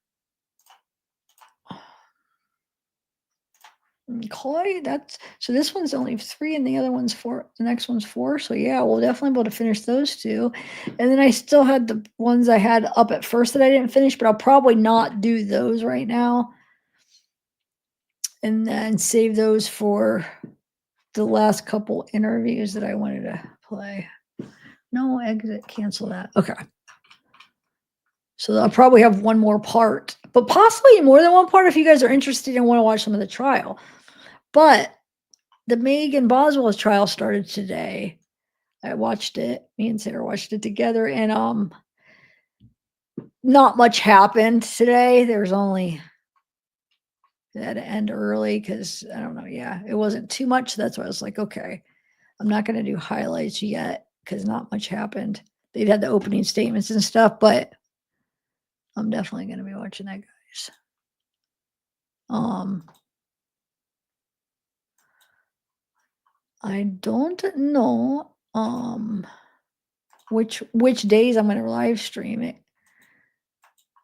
Okay, so this one's only 3 and the other one's 4. The next one's 4. So yeah, we'll definitely be able to finish those two. And then I still had the ones I had up at first that I didn't finish, but I'll probably not do those right now. And then save those for the last couple interviews that I wanted to play. No, exit, cancel that. Okay. So I'll probably have one more part, but possibly more than one part if you guys are interested and want to watch some of the trial. But the Megan Boswell's trial started today. I watched it. Me and Sarah watched it together, and not much happened today. There's only that end early because I don't know. Yeah, it wasn't too much. That's why I was like, okay, I'm not going to do highlights yet because not much happened. They'd had the opening statements and stuff, but I'm definitely going to be watching that, guys. I don't know which days I'm going to live stream it.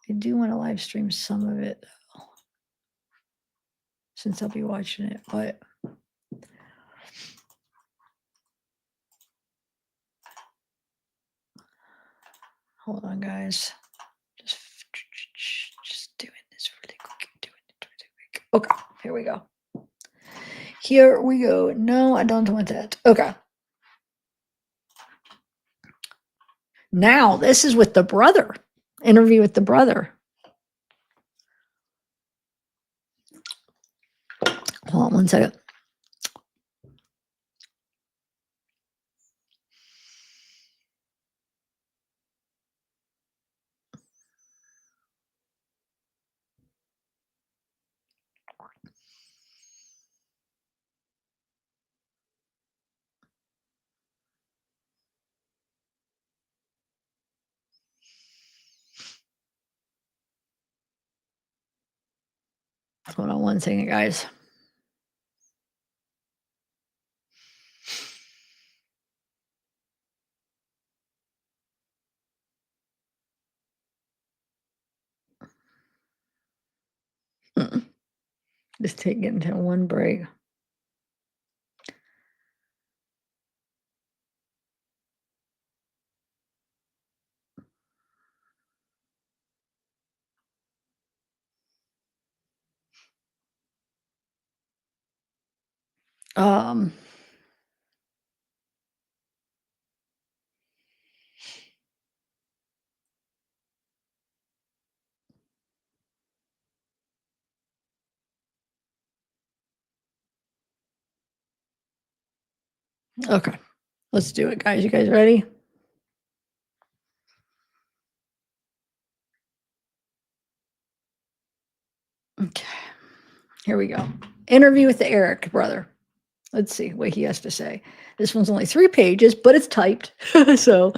I do want to live stream some of it though, since I'll be watching it, but hold on, guys. Just doing this really quick. Okay, here we go. Here we go. No, I don't want that. Okay. Now this is with the brother. Interview with the brother. Hold on one second. Hold on one second, guys. Just taking one break. Um, okay, let's do it, guys. You guys ready? Okay, here we go. Interview with the Eric brother. Let's see what he has to say. This one's only 3 pages, but it's typed. So,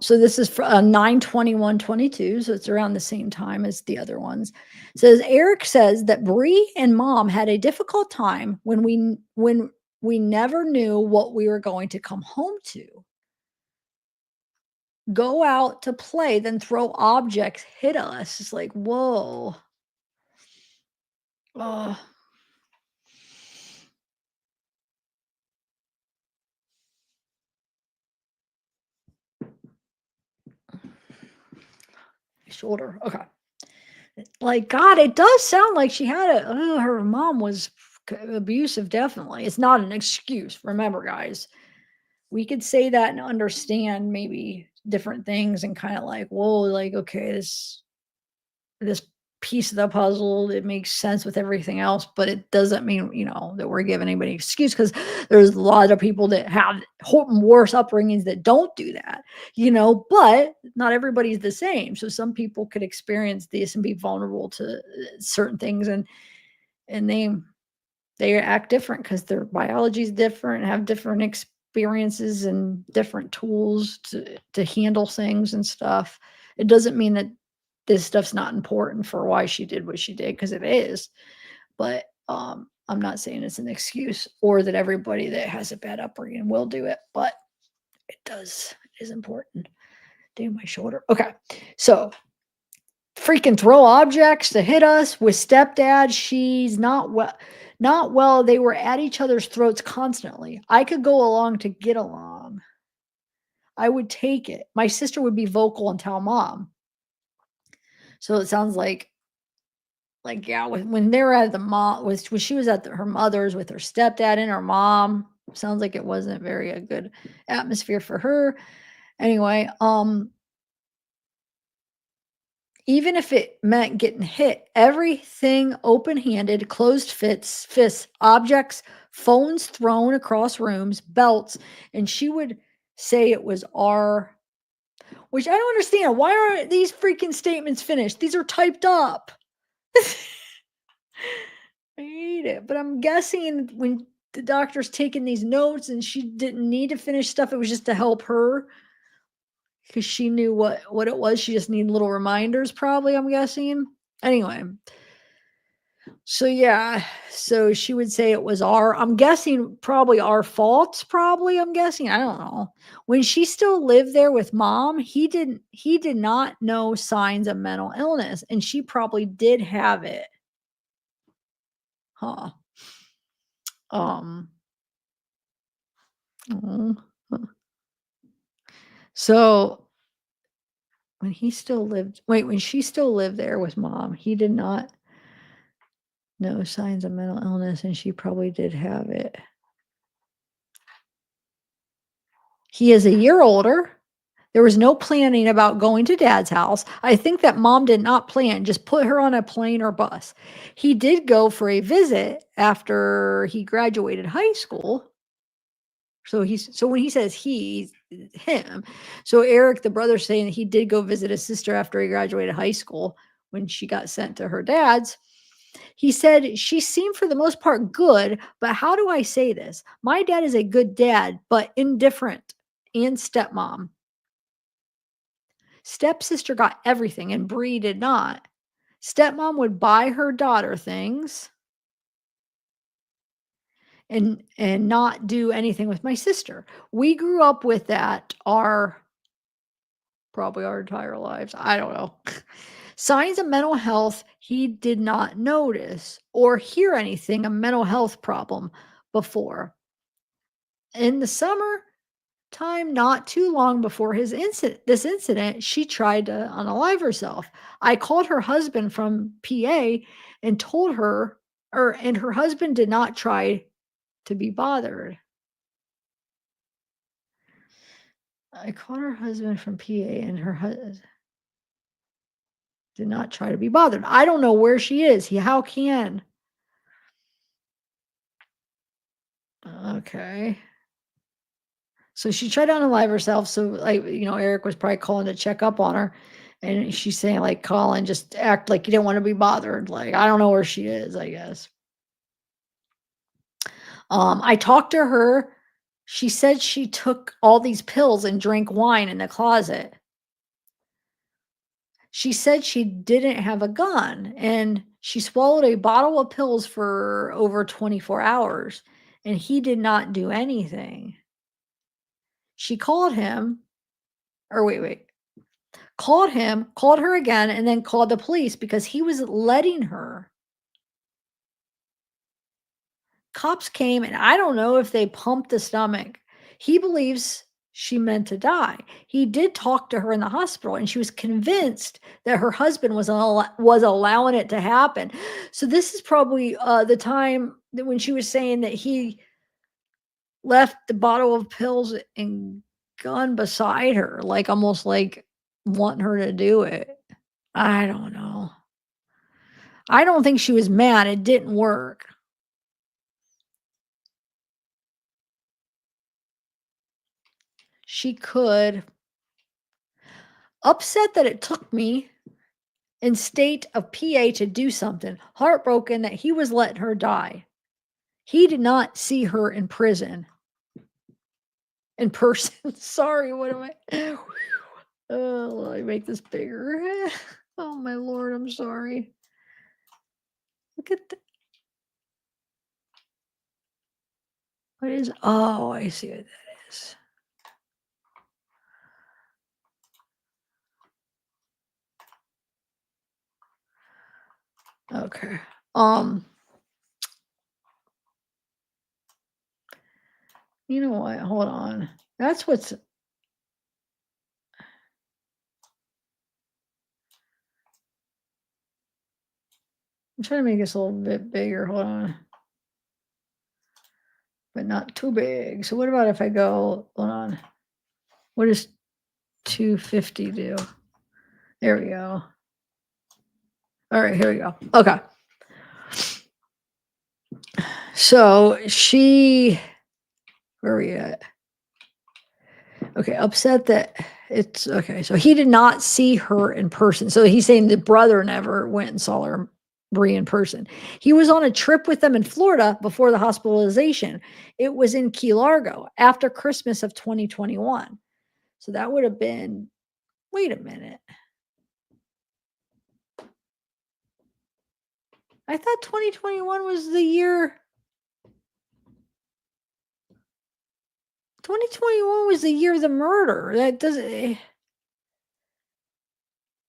so this is for 9/21/22, so it's around the same time as the other ones. It says Eric says that Bree and mom had a difficult time when we never knew what we were going to come home to. Go out to play, then throw objects, hit us. It's like, whoa. Oh, shoulder. Okay. Like, God, it does sound like she had a her mom was abusive, definitely. It's not an excuse. Remember, guys, we could say that and understand maybe different things and kind of like, whoa, like, okay, this piece of the puzzle, it makes sense with everything else, but it doesn't mean, that we're giving anybody excuse because there's a lot of people that have worse upbringings that don't do that, but not everybody's the same. So some people could experience this and be vulnerable to certain things and they act different because their biology is different, have different experiences and different tools to handle things and stuff. It doesn't mean that this stuff's not important for why she did what she did because it is. But I'm not saying it's an excuse or that everybody that has a bad upbringing will do it, but it is important. Damn my shoulder. Okay. So freaking throw objects to hit us with stepdad. She's not well. They were at each other's throats constantly. I could go along to get along. I would take it. My sister would be vocal and tell mom. So it sounds like yeah, when they were at the mom when she was at her mother's with her stepdad and her mom, sounds like it wasn't very a good atmosphere for her. Anyway, even if it meant getting hit, everything open-handed, closed fists, objects, phones thrown across rooms, belts, and she would say it was our, which I don't understand. Why aren't these freaking statements finished? These are typed up. I hate it. But I'm guessing when the doctor's taking these notes and she didn't need to finish stuff, it was just to help her because she knew what it was. She just needed little reminders, probably, I'm guessing. Anyway, so yeah, so she would say it was I'm guessing probably our faults, probably, I'm guessing. I don't know. When she still lived there with mom, he did not know signs of mental illness, and she probably did have it. Huh. Um, mm, so when she still lived there with mom, he did not know signs of mental illness, and she probably did have it. He is a year older. There was no planning about going to dad's house. I think that mom did not plan, just put her on a plane or bus. He did go for a visit after he graduated high school. So when he says him. So Eric, the brother, saying that he did go visit his sister after he graduated high school when she got sent to her dad's. He said she seemed for the most part good, but how do I say this? My dad is a good dad, but indifferent. And stepmom. Stepsister got everything and Bree did not. Stepmom would buy her daughter things and not do anything with my sister. We grew up with that probably our entire lives. I don't know. Signs of mental health, he did not notice or hear anything, a mental health problem before. In the summer time, not too long before this incident, she tried to unalive herself. I called her husband from PA and told her, and her husband did not try to be bothered. I called her husband from PA and her husband did not try to be bothered. I don't know where she is. How can? Okay. So she tried to unalive herself. So, like, Eric was probably calling to check up on her. And she's saying, like, Colin, just act like you don't want to be bothered. Like, I don't know where she is, I guess. I talked to her. She said she took all these pills and drank wine in the closet. She said she didn't have a gun, and she swallowed a bottle of pills for over 24 hours, and he did not do anything. She called him, or wait, called him, called her again, and then called the police because he was letting her. Cops came, and I don't know if they pumped the stomach. He believes she meant to die. He did talk to her in the hospital, and she was convinced that her husband was allowing it to happen. So this is probably the time that when she was saying that he left the bottle of pills and gun beside her, like almost like wanting her to do it. I don't know. I don't think she was mad. It didn't work. She could upset that it took me in state of PA to do something, heartbroken that he was letting her die. He did not see her in prison in person. Sorry, what am I? Oh, let me make this bigger. Oh my lord, I'm sorry. Look at the, what is, oh, I see what that is. Okay. You know what? Hold on. That's what's, I'm trying to make this a little bit bigger. Hold on. But not too big. So what about if I go, hold on. What does 250 do? There we go. All right, here we go. Okay. So she, where are we at? Okay, upset that it's okay. So he did not see her in person. So he's saying the brother never went and saw her, Bree, in person. He was on a trip with them in Florida before the hospitalization. It was in Key Largo after Christmas of 2021. So that would have been, wait a minute. I thought 2021 was the year. 2021 was the year of the murder. That doesn't,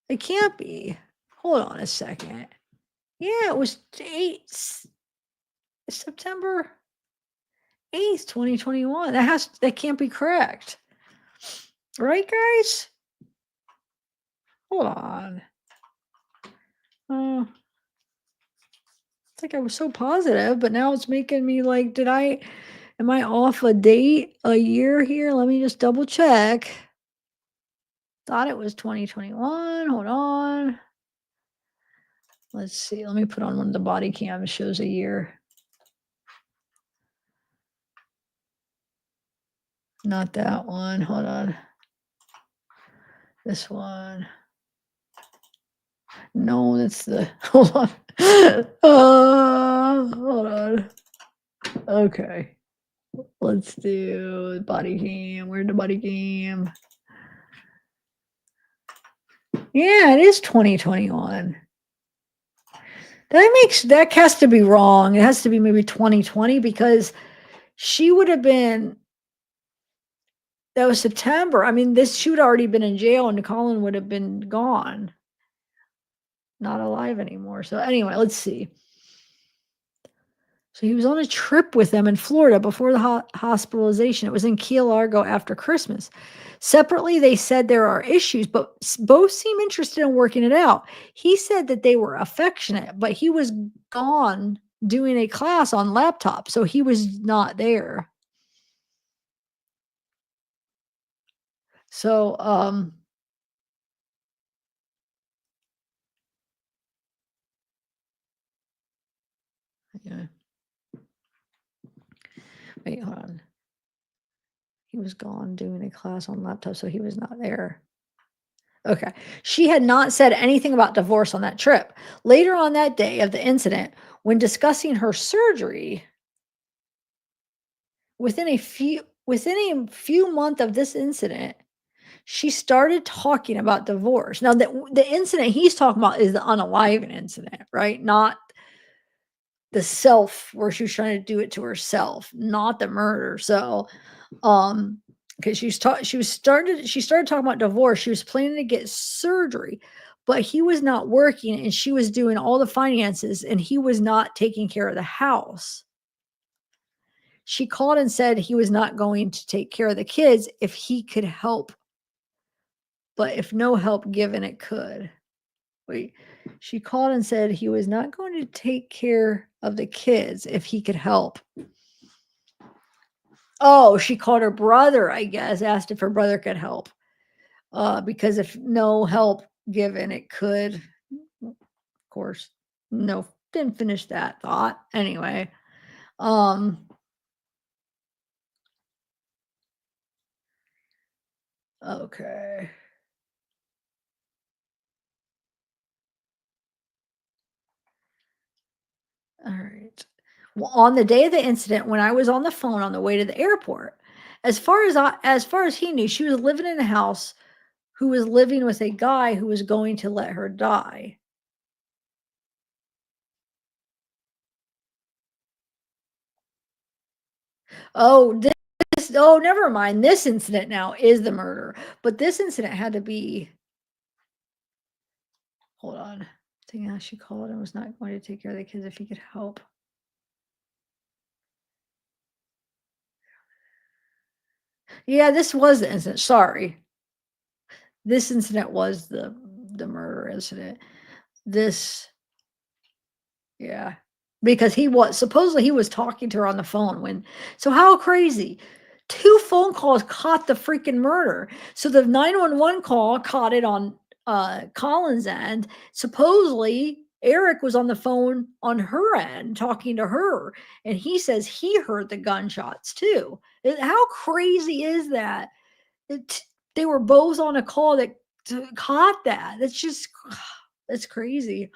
it can't be. Hold on a second. Yeah, it was September 8th, 2021. That can't be correct. Right, guys? Hold on. It's like I was so positive, but now it's making me like, am I off a date, a year here? Let me just double check. Thought it was 2021. Hold on. Let's see. Let me put on one of the body cams. Shows a year. Not that one. Hold on. This one. No, that's the, hold on. Hold on. Okay. Let's do body cam. Where's the body cam? Yeah, it is 2021. That has to be wrong. It has to be maybe 2020 because she would have been, that was September. I mean, she would have already been in jail and Colin would have been gone. Not alive anymore. So anyway, let's see. So he was on a trip with them in Florida before the hospitalization. It was in Key Largo after Christmas. Separately, they said there are issues, but both seem interested in working it out. He said that they were affectionate, but he was gone doing a class on laptop, so he was not there. So, yeah. Wait, hold on. He was gone doing a class on laptop, so he was not there. Okay. She had not said anything about divorce on that trip. Later on that day of the incident, when discussing her surgery, within a few month of this incident, she started talking about divorce. Now, the incident he's talking about is the unaliving incident, right? Not the self where she was trying to do it to herself, not the murder. So, because she started talking about divorce. She was planning to get surgery, but he was not working and she was doing all the finances and he was not taking care of the house. She called and said he was not going to take care of the kids if he could help, but if no help given, it could. Wait, she called and said he was not going to take care of the kids if he could help. Oh, she called her brother, I guess, asked if her brother could help. Because if no help given, it could. Of course, no, didn't finish that thought. Anyway, um, okay. All right. Well, on the day of the incident, when I was on the phone on the way to the airport, as far as he knew, she was living in a house who was living with a guy who was going to let her die. Oh, oh, never mind. This incident now is the murder, but this incident had to be. Hold on. Thing how she called and was not going to take care of the kids if he could help. Yeah, this was the incident. Sorry. This incident was the murder incident. This Yeah, because he was talking to her on the phone when so how crazy. 2 phone calls caught the freaking murder. So the 911 call caught it on, Colin's end. Supposedly, Eric was on the phone on her end talking to her, and he says he heard the gunshots too. How crazy is that? It they were both on a call that caught that. That's just that's crazy.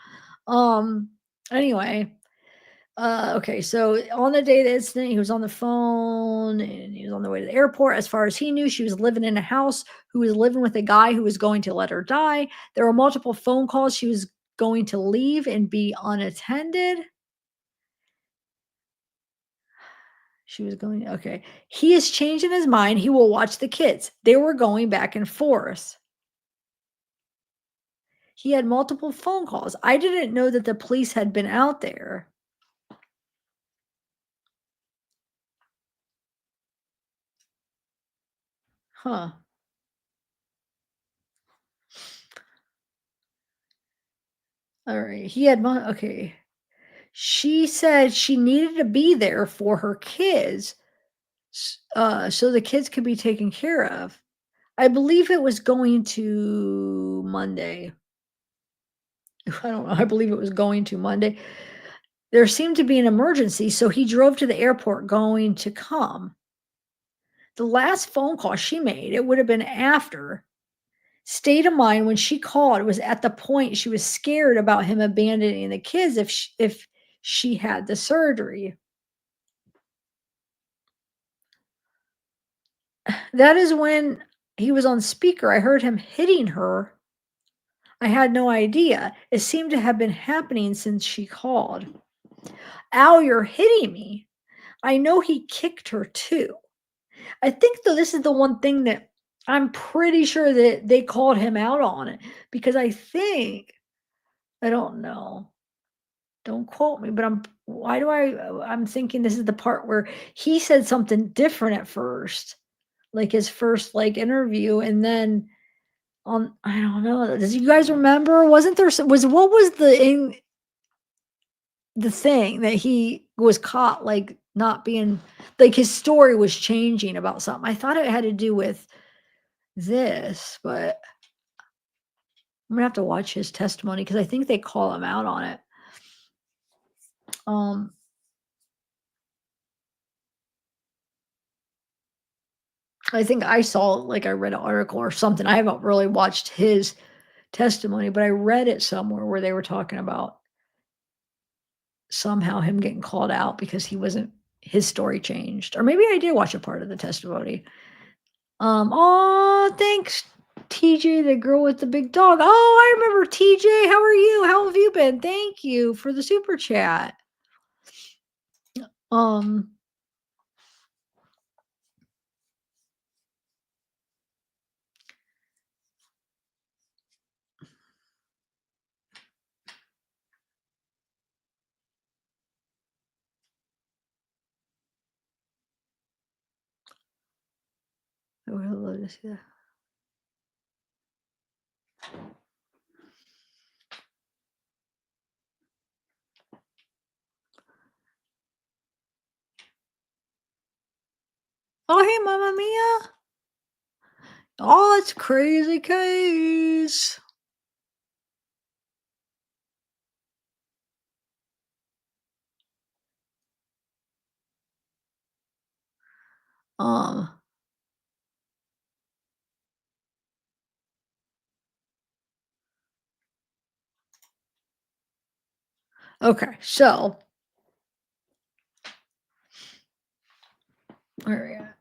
Um, anyway, okay, so on the day of the incident, he was on the phone and he was on the way to the airport. As far as he knew, she was living in a house who was living with a guy who was going to let her die. There were multiple phone calls. She was going to leave and be unattended. She was going, okay. He is changing his mind. He will watch the kids. They were going back and forth. He had multiple phone calls. I didn't know that the police had been out there. Huh. All right. Okay. She said she needed to be there for her kids, so the kids could be taken care of. I believe it was going to Monday. I don't know. I believe it was going to Monday. There seemed to be an emergency, so he drove to the airport going to come. The last phone call she made, it would have been after. State of mind when she called was at the point she was scared about him abandoning the kids if she had the surgery. That is when he was on speaker. I heard him hitting her. I had no idea. It seemed to have been happening since she called. Ow, you're hitting me. I know he kicked her too. I think, though, this is the one thing that I'm pretty sure that they called him out on it because I don't know. Don't quote me, but I'm thinking this is the part where he said something different at first, like his first like interview, and then I don't know. Does you guys remember? Wasn't there some was what was the thing that he was caught, like, not being like, his story was changing about something. I thought it had to do with this, but I'm gonna have to watch his testimony because I think they call him out on it. Um, I think I saw like, I read an article or something. I haven't really watched his testimony, but I read it somewhere where they were talking about somehow him getting called out because he wasn't his story changed. Or maybe I did watch a part of the testimony. Oh, thanks, TJ, the girl with the big dog. Oh, I remember TJ. How are you? How have you been? Thank you for the super chat. Um, I would love to see that. Oh, hey, Mama Mia. Oh, it's crazy case. Um, okay, so where are we at?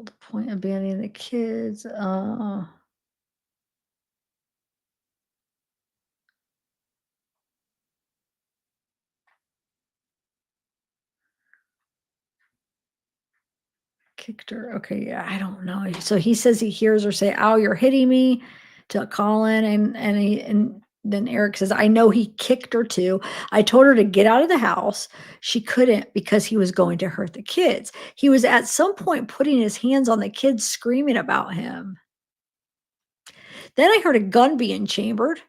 The point of abandoning the kids. Kicked her. Okay, yeah, I don't know. So he says he hears her say, "Ow, you're hitting me," to Colin, and then Eric says, "I know he kicked her too. I told her to get out of the house. She couldn't because he was going to hurt the kids. He was at some point putting his hands on the kids, screaming about him. Then I heard a gun being chambered.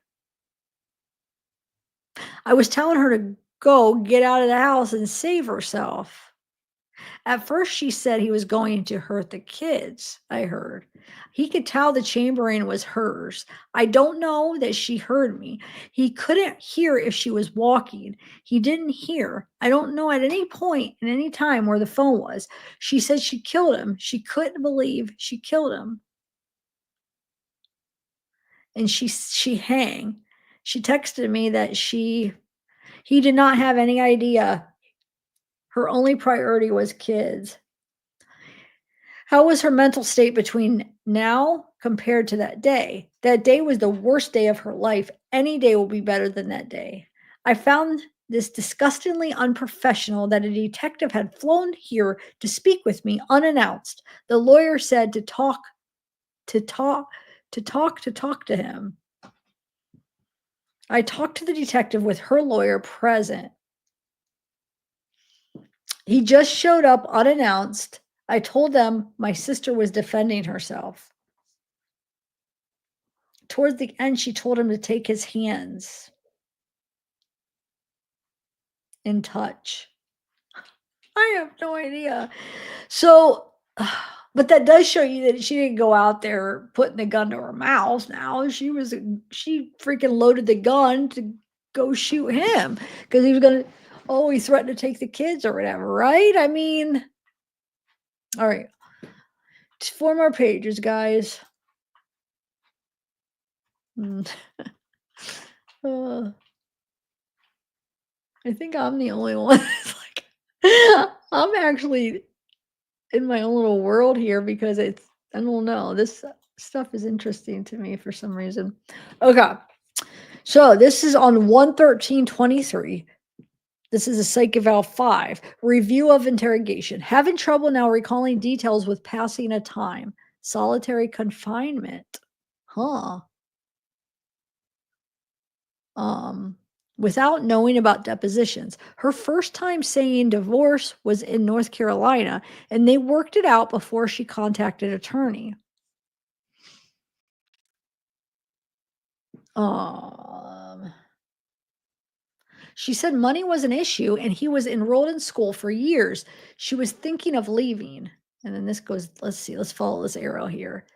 I was telling her to go get out of the house and save herself. At first, she said he was going to hurt the kids, I heard. He could tell the chambering was hers. I don't know that she heard me. He couldn't hear if she was walking. He didn't hear. I don't know at any point in any time where the phone was. She said she killed him. She couldn't believe she killed him. And she hang. She texted me that he did not have any idea. Her only priority was kids. How was her mental state between now compared to that day? That day was the worst day of her life. Any day will be better than that day. I found this disgustingly unprofessional that a detective had flown here to speak with me unannounced. The lawyer said to talk to him. I talked to the detective with her lawyer present. He just showed up unannounced. I told them my sister was defending herself. Towards the end, she told him to take his hands and touch. I have no idea. So, but that does show you that she didn't go out there putting the gun to her mouth. Now she freaking loaded the gun to go shoot him because he was gonna. Oh, he threatened to take the kids or whatever, right? I mean, all right. 4 more pages, guys. Mm. Uh, I think I'm the only one that's like, I'm actually in my own little world here because it's, I don't know, this stuff is interesting to me for some reason. Okay. So this is on 11323. This is a psych eval 5. Review of interrogation. Having trouble now recalling details with passing of time. Solitary confinement. Huh. Um, without knowing about depositions. Her first time saying divorce was in North Carolina, and they worked it out before she contacted attorney. Um, she said money was an issue and he was enrolled in school for years. She was thinking of leaving. And then this goes, let's see, let's follow this arrow here.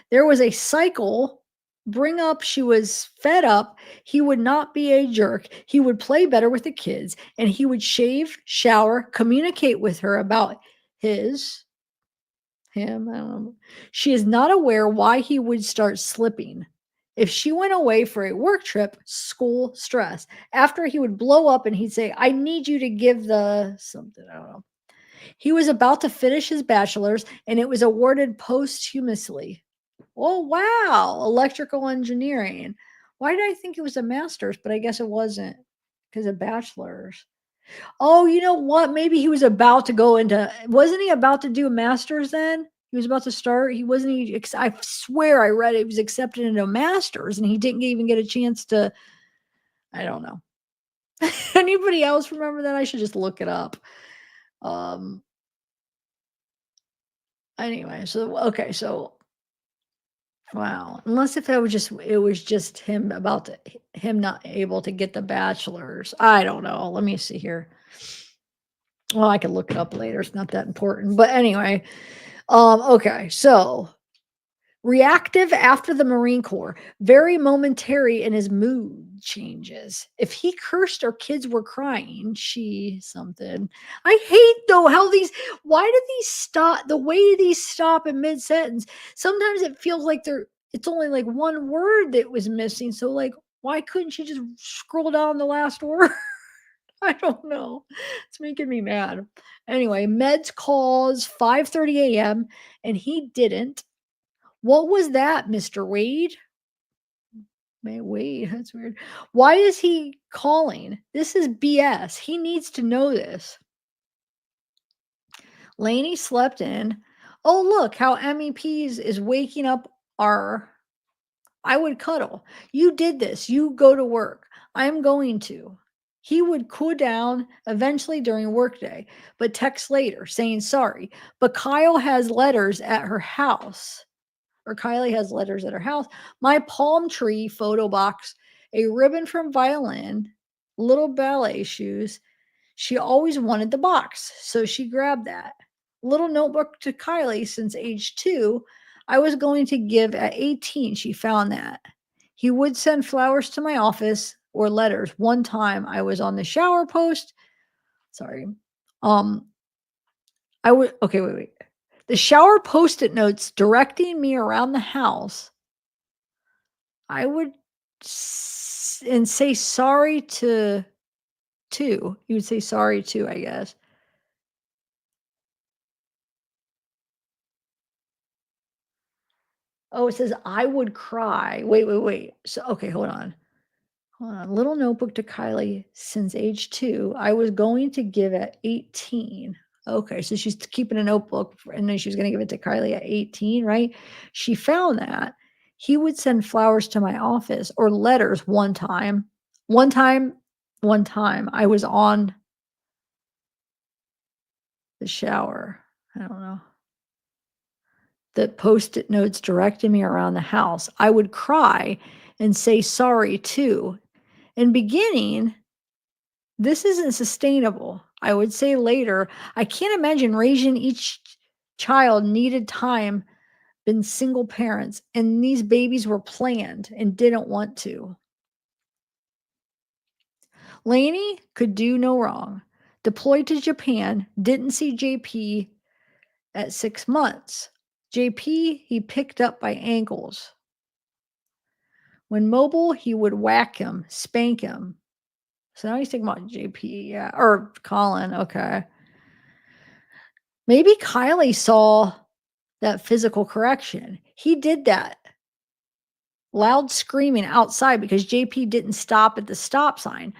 There was a cycle. Bring up, she was fed up. He would not be a jerk. He would play better with the kids and he would shave, shower, communicate with her about his him, I don't know. She is not aware why he would start slipping. If she went away for a work trip, school, stress. After he would blow up and he'd say, I need you to give the something, I don't know. He was about to finish his bachelor's and it was awarded posthumously. Oh, wow. Electrical engineering. Why did I think it was a master's? But I guess it wasn't because of bachelor's. Oh, you know what? Maybe he was about to go into, wasn't he about to do a master's then? He was about to start. He wasn't, I swear I read it. He was accepted into a master's and he didn't even get a chance to, I don't know. Anybody else remember that? I should just look it up. Um, anyway, so, okay. So wow. Unless if it was just him about to him not able to get the bachelor's. I don't know. Let me see here. Well, I can look it up later. It's not that important. But anyway, okay. So reactive after the Marine Corps, very momentary in his mood changes. If he cursed or kids were crying, she something. I hate though how these, why do these stop the way these stop in mid sentence? Sometimes it feels like it's only like one word that was missing. So like why couldn't she just scroll down the last word? I don't know. It's making me mad. Anyway, meds calls 5:30 a.m. and he didn't. What was that, Mr. Wade? Wade, that's weird. Why is he calling? This is BS. He needs to know this. Laney slept in. Oh, look how MEPs is waking up our. I would cuddle. You did this. You go to work. I'm going to. He would cool down eventually during workday, but text later saying sorry. But Kyle has letters at her house. Or Kylie has letters at her house. My palm tree photo box, a ribbon from violin, little ballet shoes. She always wanted the box, so she grabbed that. Little notebook to Kylie since age 2. I was going to give at 18. She found that. He would send flowers to my office or letters. One time I was on the shower post. Sorry. Um, I would, okay, wait. The shower post-it notes directing me around the house. I would and say sorry to you would say sorry to, I guess. Oh, it says I would cry. Wait. So okay, hold on. Hold on. Little notebook to Kylie since age 2. I was going to give at 18. Okay, so she's keeping a notebook and then she was going to give it to Kylie at 18, right? She found that. He would send flowers to my office or letters one time. One time, one time I was on the shower. I don't know. The Post-it notes directed me around the house. I would cry and say sorry too. In beginning, this isn't sustainable. I would say later, I can't imagine raising each child needed time, been single parents, and these babies were planned and didn't want to. Laney could do no wrong. Deployed to Japan, didn't see JP at 6 months. JP, he picked up by ankles. When mobile, he would whack him, spank him. So now he's thinking about JP, yeah, or Colin. Okay. Maybe Kylie saw that physical correction. He did that loud screaming outside because JP didn't stop at the stop sign.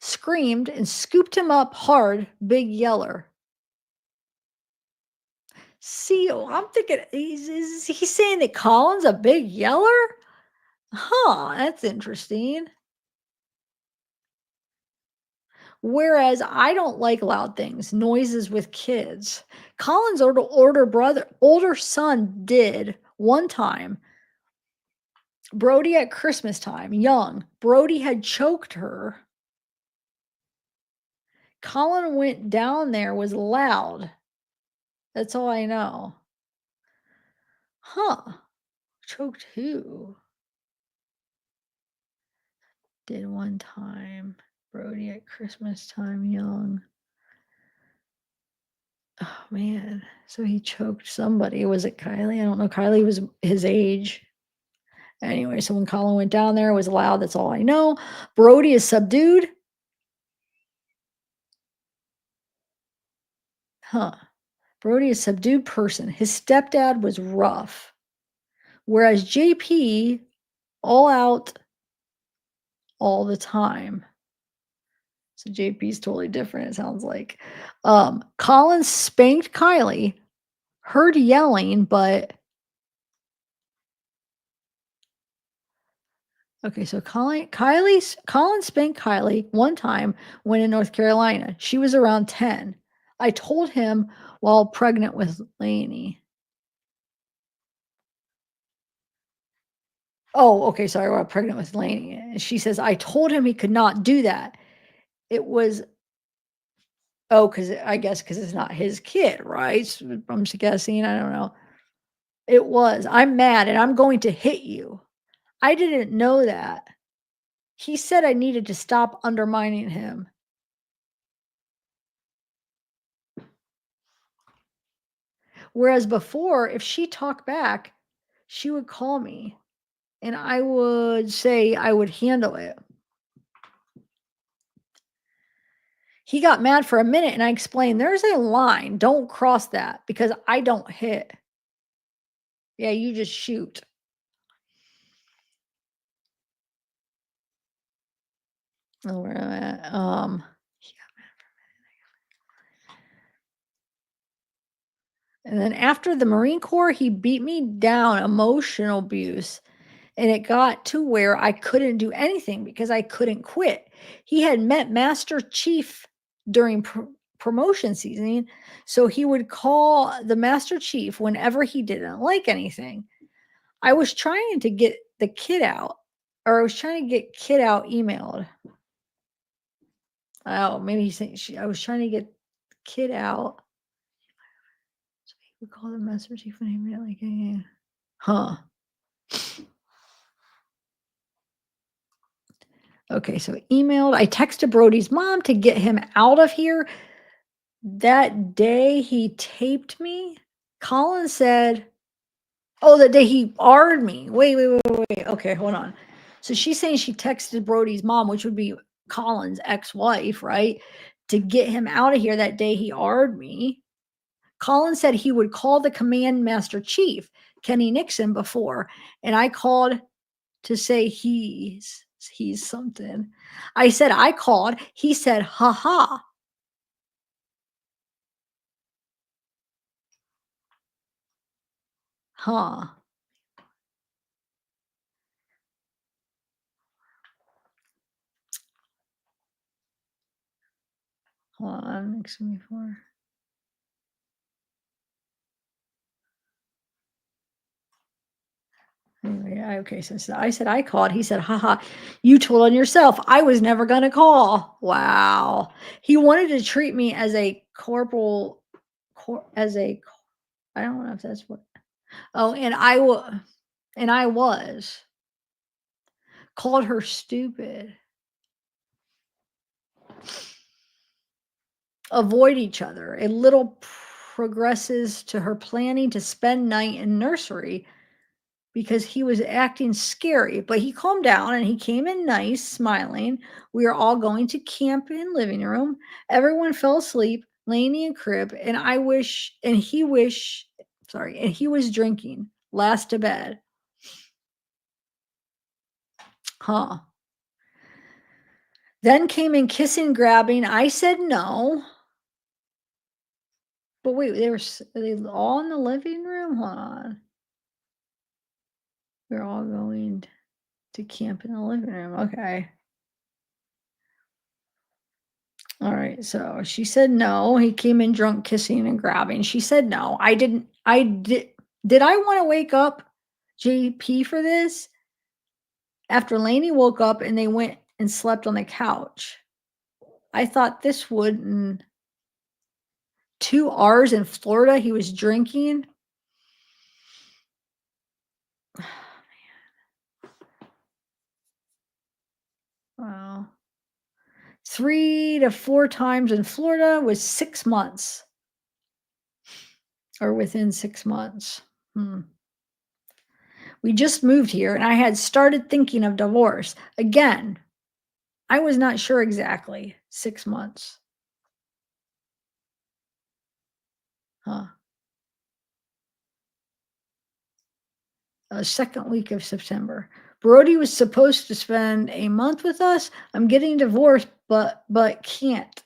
Screamed and scooped him up hard, big yeller. See, I'm thinking, is he saying that Colin's a big yeller? Huh, that's interesting. Whereas I don't like loud things, noises with kids. Colin's older son did one time. Brody at Christmas time, young. Brody had choked her. Colin went down there, was loud. That's all I know. Huh. Choked who? Did one time. Brody at Christmas time, young. Oh, man. So he choked somebody. Was it Kylie? I don't know. Kylie was his age. Anyway, so when Colin went down there, it was loud. That's all I know. Brody is subdued. Huh. Brody is a subdued person. His stepdad was rough. Whereas JP, all out all the time. So JP's totally different, it sounds like. Colin spanked Kylie, heard yelling, but okay, so Colin spanked Kylie one time when in North Carolina. She was around 10. I told him while pregnant with Lainey. Oh, okay, sorry, while pregnant with Lainey. And she says, I told him he could not do that. It was oh, because I guess because it's not his kid, right? So I'm just guessing. I don't know. It was. I'm mad and I'm going to hit you. I didn't know that. He said I needed to stop undermining him. Whereas before, if she talked back, she would call me and I would say I would handle it. He got mad for a minute and I explained there's a line. Don't cross that because I don't hit. Yeah, you just shoot. Oh, where am I at? And then after the Marine Corps, he beat me down, emotional abuse. And it got to where I couldn't do anything because I couldn't quit. He had met Master Chief during promotion season. So he would call the Master Chief whenever he didn't like anything. I was trying to get the kid out, or I was trying to get kid out emailed. Oh, maybe he's saying I was trying to get kid out. So he would call the Master Chief when he didn't like anything. Huh. Okay, so emailed. I texted Brody's mom to get him out of here. That day he taped me. Colin said, oh, the day he R'd me. Wait. Okay, hold on. So she's saying she texted Brody's mom, which would be Colin's ex-wife, right? To get him out of here that day he R'd me. Colin said he would call the command master chief, Kenny Nixon, before, and I called to say he's something. I said I called. He said, ha ha. Huh. Hold on, Nixon before. Anyway, okay, so I said I called. He said, haha, you told on yourself. I was never going to call. Wow. He wanted to treat me as a corporal, as a, I don't know if that's what, oh, and I was, called her stupid. Avoid each other. A little progresses to her planning to spend night in nursery because he was acting scary, but he calmed down and he came in nice, smiling. We are all going to camp in living room. Everyone fell asleep, Laney and crib, and and he was drinking. Last to bed. Huh. Then came in kissing, grabbing. I said no. But wait, are they all in the living room? Hold on. We're all going to camp in the living room. Okay. All right. So she said no. He came in drunk, kissing and grabbing. She said no. I didn't. I did. Did I want to wake up JP for this? After Lainey woke up and they went and slept on the couch. I thought this would. 2 hours in Florida, he was drinking. Wow. 3 to 4 times in Florida was 6 months. or within 6 months. Hmm. We just moved here and I had started thinking of divorce. Again, I was not sure exactly. 6 months. Huh. Second week of September. Brody was supposed to spend a month with us. I'm getting divorced, but can't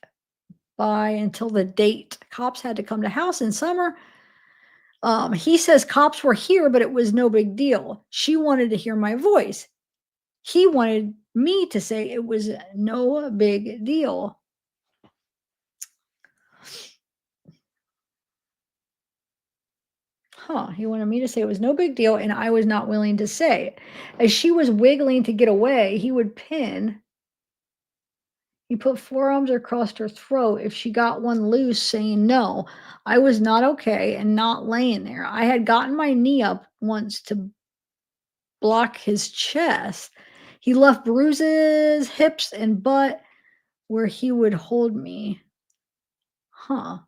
by until the date. Cops had to come to house in summer. He says cops were here, but it was no big deal. She wanted to hear my voice. He wanted me to say it was no big deal. Huh, he wanted me to say it was no big deal, and I was not willing to say it. As she was wiggling to get away, he put forearms across her throat if she got one loose, saying no. I was not okay and not laying there. I had gotten my knee up once to block his chest. He left bruises, hips, and butt where he would hold me. Huh.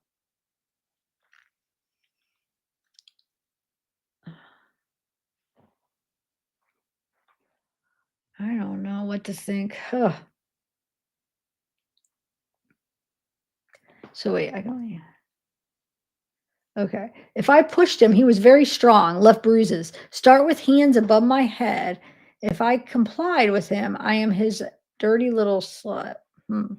I don't know what to think. Ugh. So wait, I don't. Okay. If I pushed him, he was very strong, left bruises. Start with hands above my head. If I complied with him, I am his dirty little slut. Hmm.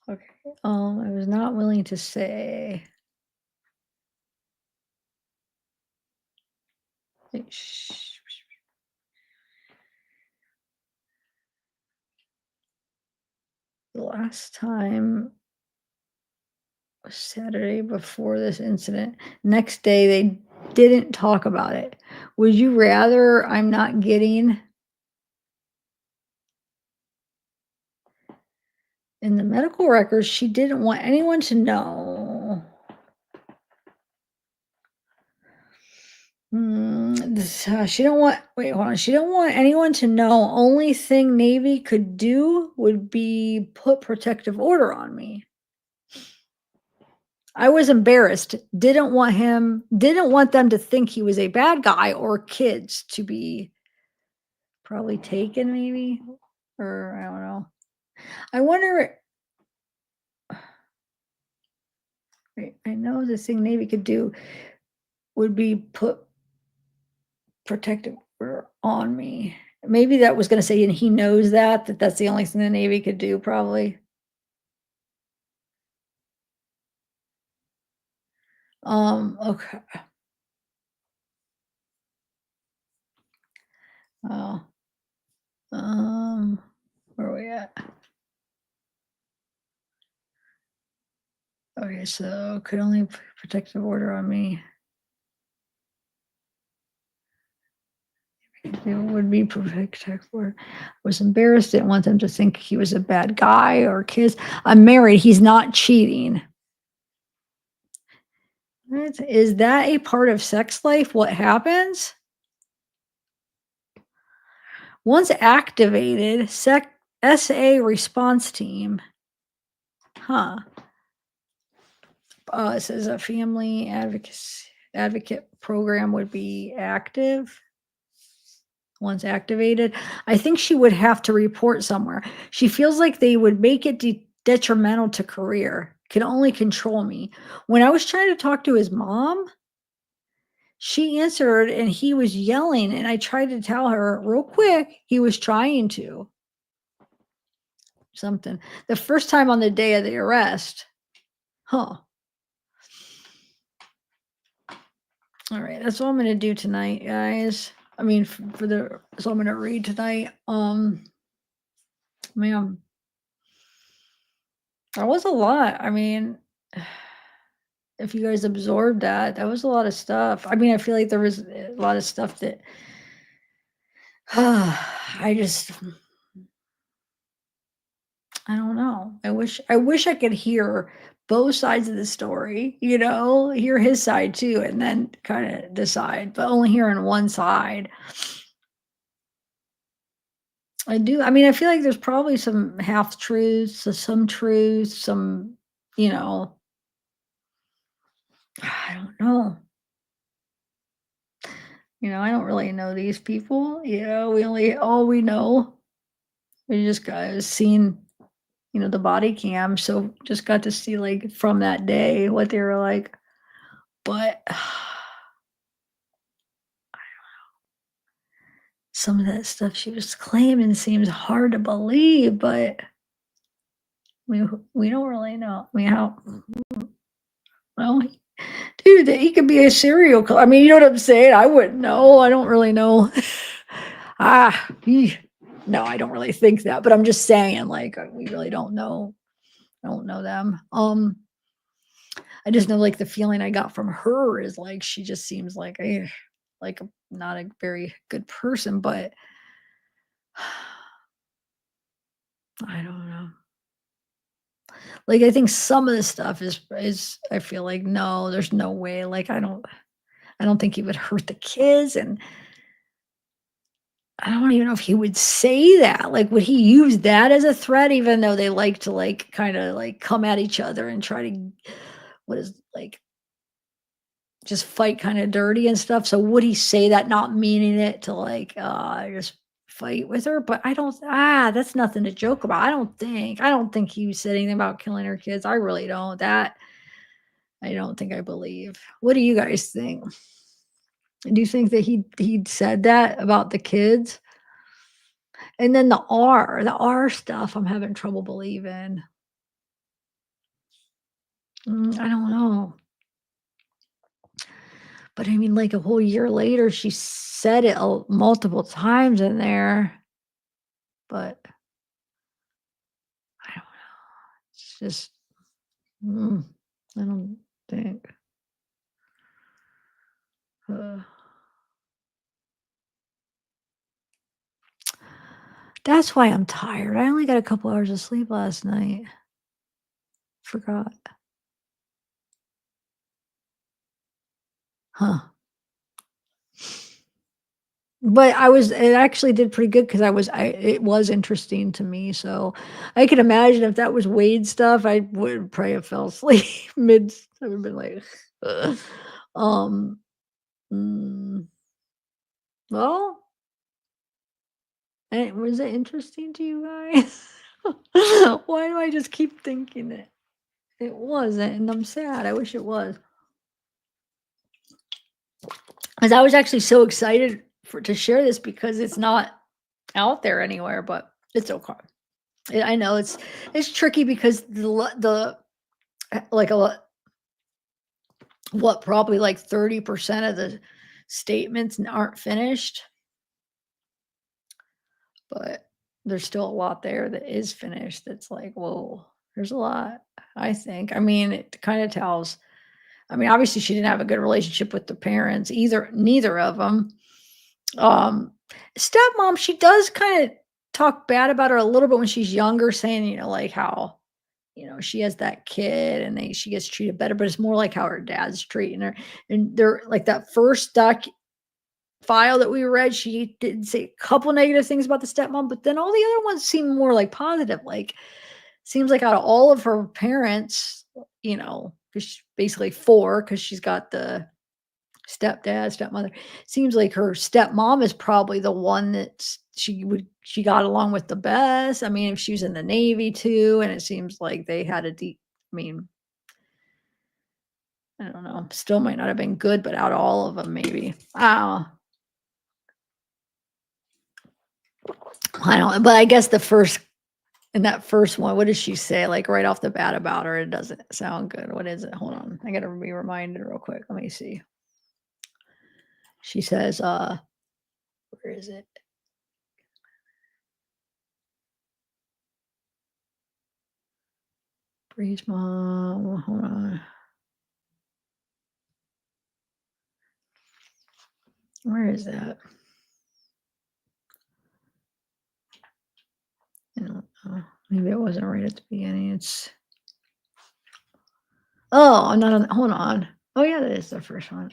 Okay. I was not willing to say. The last time was Saturday before this incident. Next day, they didn't talk about it. Would you rather I'm not getting in the medical records? She didn't want anyone to know. She don't want. Wait, hold on. She don't want anyone to know. Only thing Navy could do would be put protective order on me. I was embarrassed. Didn't want them to think he was a bad guy or kids to be probably taken maybe, or I don't know. I wonder. Wait, I know the thing Navy could do would be put protective order on me. Maybe that was going to say, and he knows that that's the only thing the Navy could do, probably. Okay. Oh, where are we at? Okay, so could only protective order on me. It would be protective order. Was embarrassed, didn't want them to think he was a bad guy or kids. I'm married, he's not cheating. Is that a part of sex life? What happens? Once activated, SA response team. Huh. It says a family advocate program would be active. Once activated, I think she would have to report somewhere. She feels like they would make it detrimental to career, can only control me. When I was trying to talk to his mom, she answered and he was yelling, and I tried to tell her real quick he was trying to something. The first time on the day of the arrest. Huh. All right, that's all I'm gonna do tonight, guys. I mean, that's all I'm gonna read tonight. Man, that was a lot. I mean, if you guys absorbed that, that was a lot of stuff. I mean, I feel like there was a lot of stuff that I just I don't know. I wish I could hear both sides of the story, hear his side too, and then kind of decide, but only hearing one side. I do. I mean, I feel like there's probably some half truths, some truths, some, you know, I don't know. I don't really know these people. We only all we know. We just got seen, the body cam, so just got to see like from that day what they were like. But some of that stuff she was claiming seems hard to believe, but we don't really know. I mean, how well, dude, that he could be a serial killer. I mean, you know what I'm saying? I wouldn't know. I don't really know. No, I don't really think that, but I'm just saying, like, we really don't know. I don't know them. I just know like the feeling I got from her is like she just seems like not a very good person, but I don't know. Like I think some of the stuff is I feel like no, there's no way. Like I don't think he would hurt the kids, and I don't even know if he would say that. Like, would he use that as a threat, even though they like to like kind of like come at each other and try to what is like just fight kind of dirty and stuff. So would he say that not meaning it to like just fight with her? But I don't that's nothing to joke about. I don't think he said anything about killing her kids. I really don't. That I don't think I believe. What do you guys think? Do you think that he said that about the kids? And then the R stuff, I'm having trouble believing. I don't know. But I mean, like a whole year later, she said it multiple times in there. But I don't know. It's just, mm, I don't think. Uh, that's why I'm tired. I only got a couple hours of sleep last night. Forgot. Huh. But it actually did pretty good because it was interesting to me. So I could imagine if that was Wade stuff, I would probably have fell asleep mid. I would have been like, ugh. um, mm, well, and was it interesting to you guys? Why do I just keep thinking it? It wasn't, and I'm sad. I wish it was. Because I was actually so excited to share this because it's not out there anywhere, but it's okay. I know it's tricky because like a lot, what probably like 30% of the statements aren't finished, but there's still a lot there that is finished. That's like, whoa, there's a lot. I think. I mean, it kind of tells. I mean, obviously, she didn't have a good relationship with the parents either. Neither of them. Um, Stepmom, she does kind of talk bad about her a little bit when she's younger, saying, like how, she has that kid and she gets treated better, but it's more like how her dad's treating her. And they're like that first file that we read, she did say a couple negative things about the stepmom, but then all the other ones seem more like positive. Like, seems like out of all of her parents, because she's basically four, because she's got the stepdad, stepmother. Seems like her stepmom is probably the one that she got along with the best. I mean, if she was in the Navy too, and it seems like they had a deep. I mean, I don't know. Still might not have been good, but out of all of them, maybe. I don't. But I guess in that first one, what does she say? Like right off the bat about her, it doesn't sound good. What is it? Hold on, I gotta be reminded real quick. Let me see. She says, where is it? Bree's mom. Hold on. Where is that? I don't know. Maybe it wasn't right at the beginning. I'm not on. Hold on. Oh yeah, that is the first one.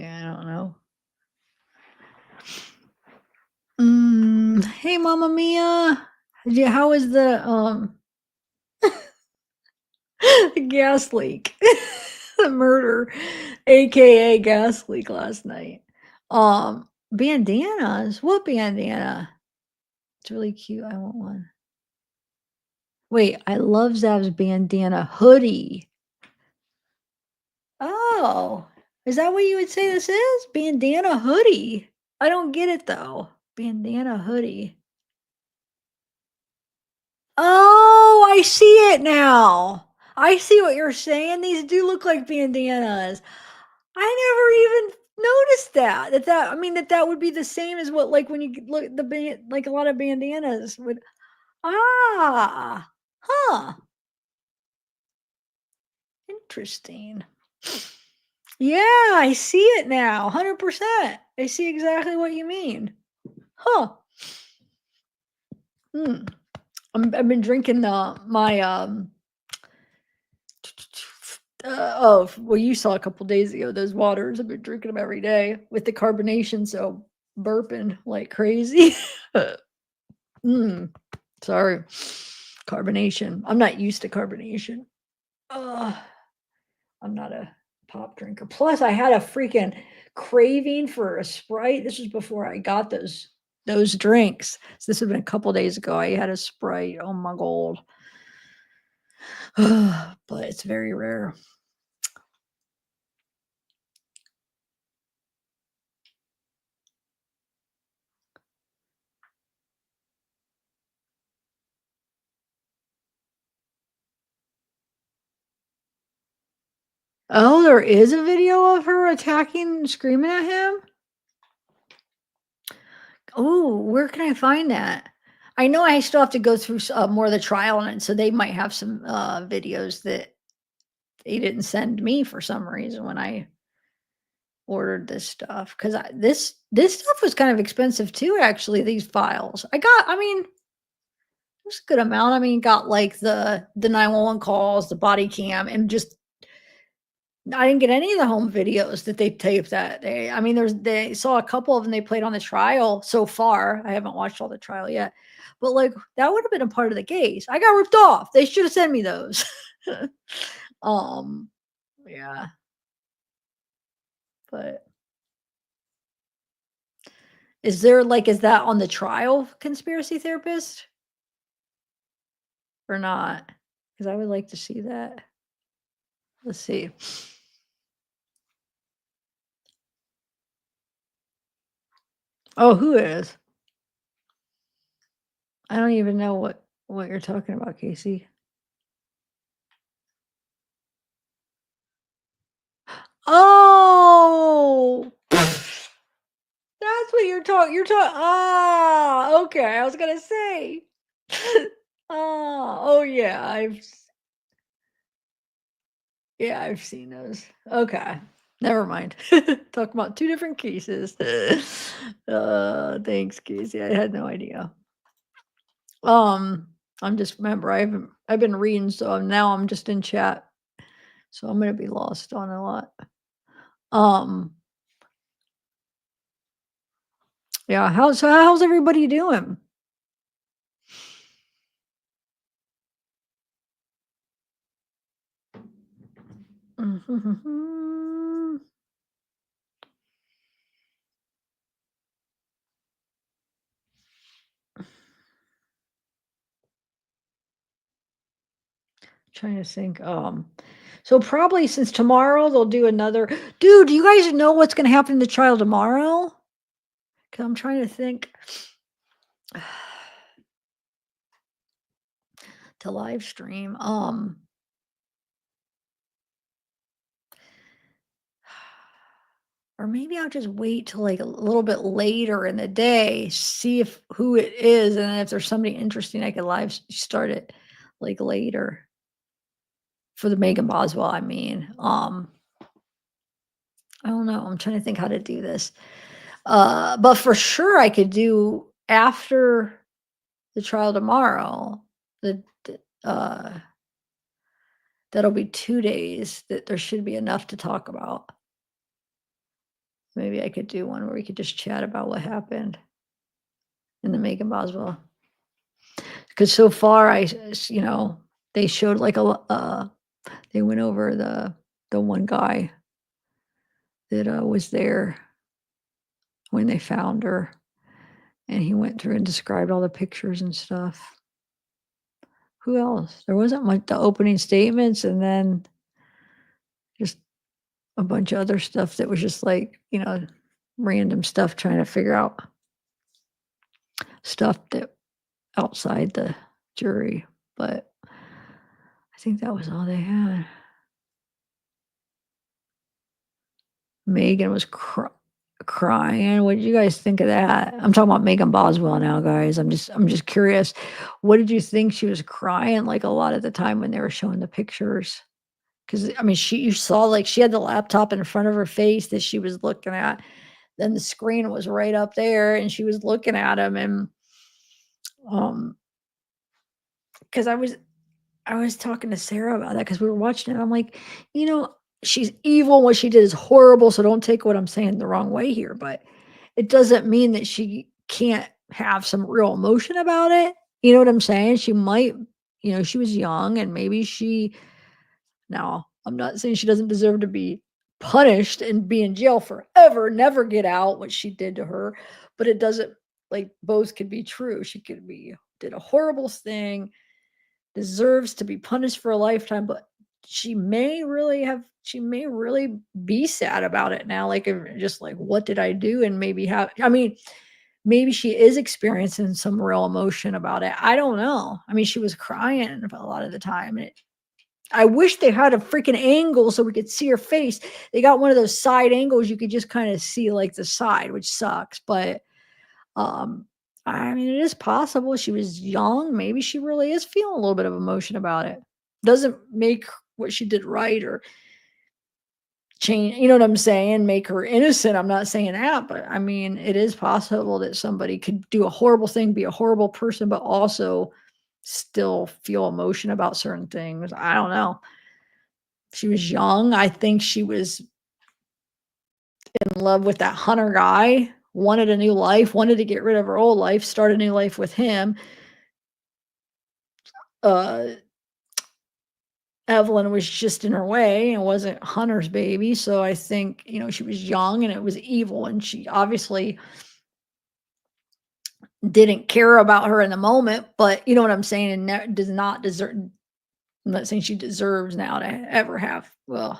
Yeah, I don't know. Hey, Mama Mia. Yeah, how was the gas leak? The murder, AKA gas leak last night. Bandanas. What bandana? It's really cute. I want one. Wait, I love Zav's bandana hoodie. Oh, is that what you would say this is? Bandana hoodie. I don't get it though. Bandana hoodie. Oh, I see it now. I see what you're saying. These do look like bandanas. I never even noticed that I mean that would be the same as what like when you look at the band like a lot of bandanas would ah huh interesting. Yeah, I see it now. 100%. I see exactly what you mean. Huh. Hmm. I've been drinking my well, you saw a couple days ago those waters. I've been drinking them every day with the carbonation, so burping like crazy. mm, sorry, carbonation. I'm not used to carbonation. Uh, I'm not a pop drinker. Plus, I had a freaking craving for a Sprite. This was before I got those drinks. So this had been a couple days ago. I had a Sprite. Oh my god. But it's very rare. Oh, there is a video of her attacking, screaming at him? Oh, where can I find that? I know I still have to go through more of the trial on it, so they might have some videos that they didn't send me for some reason when I ordered this stuff. Because this stuff was kind of expensive too, actually, these files. I mean, there's a good amount. I mean, got like the 911 calls, the body cam, and just I didn't get any of the home videos that they taped that day. I mean, they saw a couple of them they played on the trial so far. I haven't watched all the trial yet. But like that would have been a part of the case. I got ripped off. They should have sent me those. um yeah, but is that on the trial conspiracy therapist or not? Because I would like to see that. Let's see. Oh, who is? I don't even know what you're talking about, Casey. Oh, that's what you're talking. Ah, okay. I was gonna say. Oh, yeah. Yeah, I've seen those. Okay, never mind. Talking about two different cases. Thanks, Casey. I had no idea. Um, I'm just remember I've been reading, so now I'm just in chat, so I'm gonna be lost on a lot. Um, yeah. How's everybody doing? Trying to think. So probably since tomorrow they'll do another. Dude, do you guys know what's going to happen to the trial tomorrow? Because I'm trying to think to live stream. Or maybe I'll just wait till like a little bit later in the day, see if who it is, and if there's somebody interesting, I could start it like later for the Megan Boswell. I mean, I don't know. I'm trying to think how to do this. But for sure I could do after the trial tomorrow. The that'll be 2 days that there should be enough to talk about. Maybe I could do one where we could just chat about what happened in the Megan Boswell. Because so far, they showed like they went over the one guy that was there when they found her, and he went through and described all the pictures and stuff. Who else? There wasn't like the opening statements, and then just a bunch of other stuff that was just like, random stuff trying to figure out stuff that outside the jury. But I think that was all they had. Megan was crying. What did you guys think of that? I'm talking about Megan Boswell now, guys. I'm just curious. What did you think? She was crying like a lot of the time when they were showing the pictures? Because I mean, you saw like she had the laptop in front of her face that she was looking at. Then the screen was right up there, and she was looking at him. And um, because I was talking to Sarah about that because we were watching it. I'm like, you know, she's evil. What she did is horrible. So don't take what I'm saying the wrong way here. But it doesn't mean that she can't have some real emotion about it. You know what I'm saying? She might, she was young and maybe now, I'm not saying she doesn't deserve to be punished and be in jail forever, never get out what she did to her, but it doesn't like both could be true. She could be did a horrible thing, deserves to be punished for a lifetime, but she may really be sad about it now, like just like what did I do and maybe have I mean, maybe she is experiencing some real emotion about it. I don't know. I mean, she was crying a lot of the time and I wish they had a freaking angle so we could see her face. They got one of those side angles you could just kind of see like the side, which sucks. But I mean, it is possible she was young. Maybe she really is feeling a little bit of emotion about it. Doesn't make what she did right or change, you know what I'm saying? Make her innocent. I'm not saying that, but I mean, it is possible that somebody could do a horrible thing, be a horrible person, but also still feel emotion about certain things. I don't know. She was young. I think she was in love with that Hunter guy, wanted a new life, wanted to get rid of her old life, start a new life with him. Uh, Evelyn was just in her way and wasn't Hunter's baby. So I think, she was young and it was evil. And she obviously didn't care about her in the moment, but you know what I'm saying? And does not deserve, I'm not saying she deserves now to ever have, well,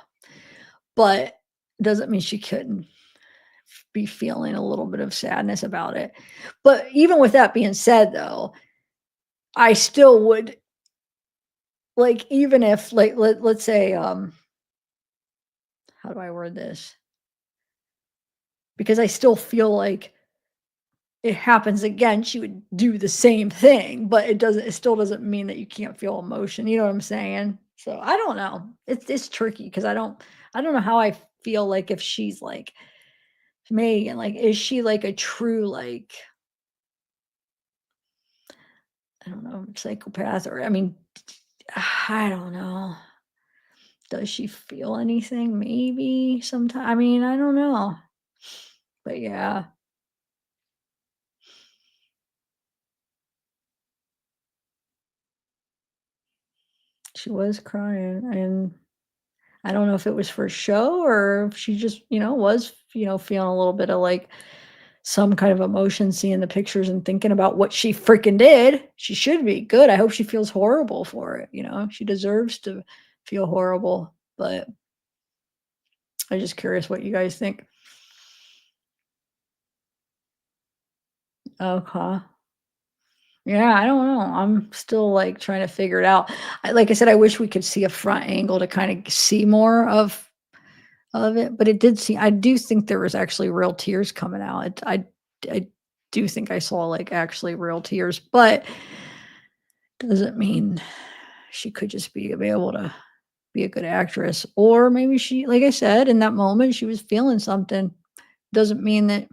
but doesn't mean she couldn't be feeling a little bit of sadness about it. But even with that being said, though, I still would like even if like let's say how do I word this? Because I still feel like it happens again, she would do the same thing, but it still doesn't mean that you can't feel emotion. You know what I'm saying? So I don't know. It's tricky because I don't know how I feel like if she's like Megan, like is she like a true like I don't know, psychopath or I mean, I don't know. Does she feel anything? Maybe sometime. I mean, I don't know. But yeah, she was crying. And I don't know if it was for show or if she just, was, feeling a little bit of like some kind of emotion seeing the pictures and thinking about what she freaking did. She should be good. I hope she feels horrible for it. She deserves to feel horrible. But I'm just curious what you guys think. Okay. Yeah, I don't know. I'm still like trying to figure it out. Like I said, I wish we could see a front angle to kind of see more of it, but it did seem. I do think there was actually real tears coming out. I do think I saw like actually real tears, but doesn't mean she could just be able to be a good actress, or maybe she, like I said, in that moment she was feeling something. Doesn't mean that,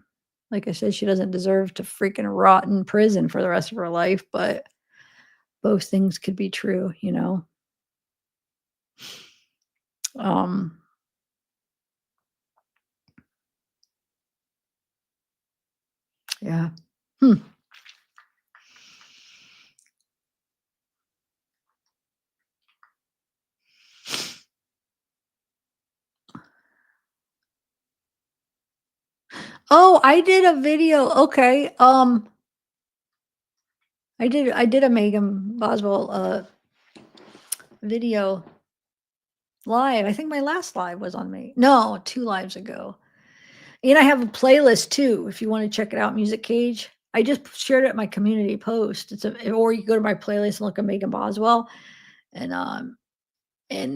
like I said, she doesn't deserve to freaking rot in prison for the rest of her life, but both things could be true. Um, Yeah. Hmm. Oh, I did a video. Okay. I did a Megan Boswell video live. I think my last live was on me. No, 2 lives ago. And I have a playlist too, if you wanna check it out, Music Cage. I just shared it at my community post. Or you go to my playlist and look at Megan Boswell, and,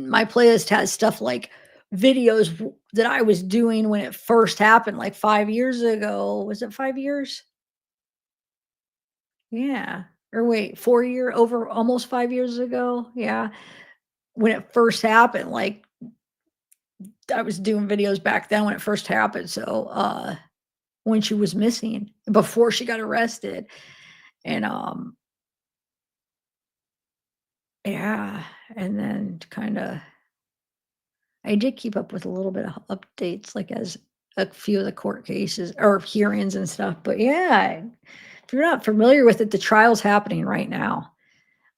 my playlist has stuff like videos that I was doing when it first happened, like 5 years ago. Was it 5 years? Yeah. Or wait, over almost 5 years ago? Yeah. When it first happened, like, I was doing videos back then when it first happened, so, when she was missing, before she got arrested, and, yeah, and then kinda I did keep up with a little bit of updates, like, as a few of the court cases or hearings and stuff, but yeah, if you're not familiar with it, the trial's happening right now.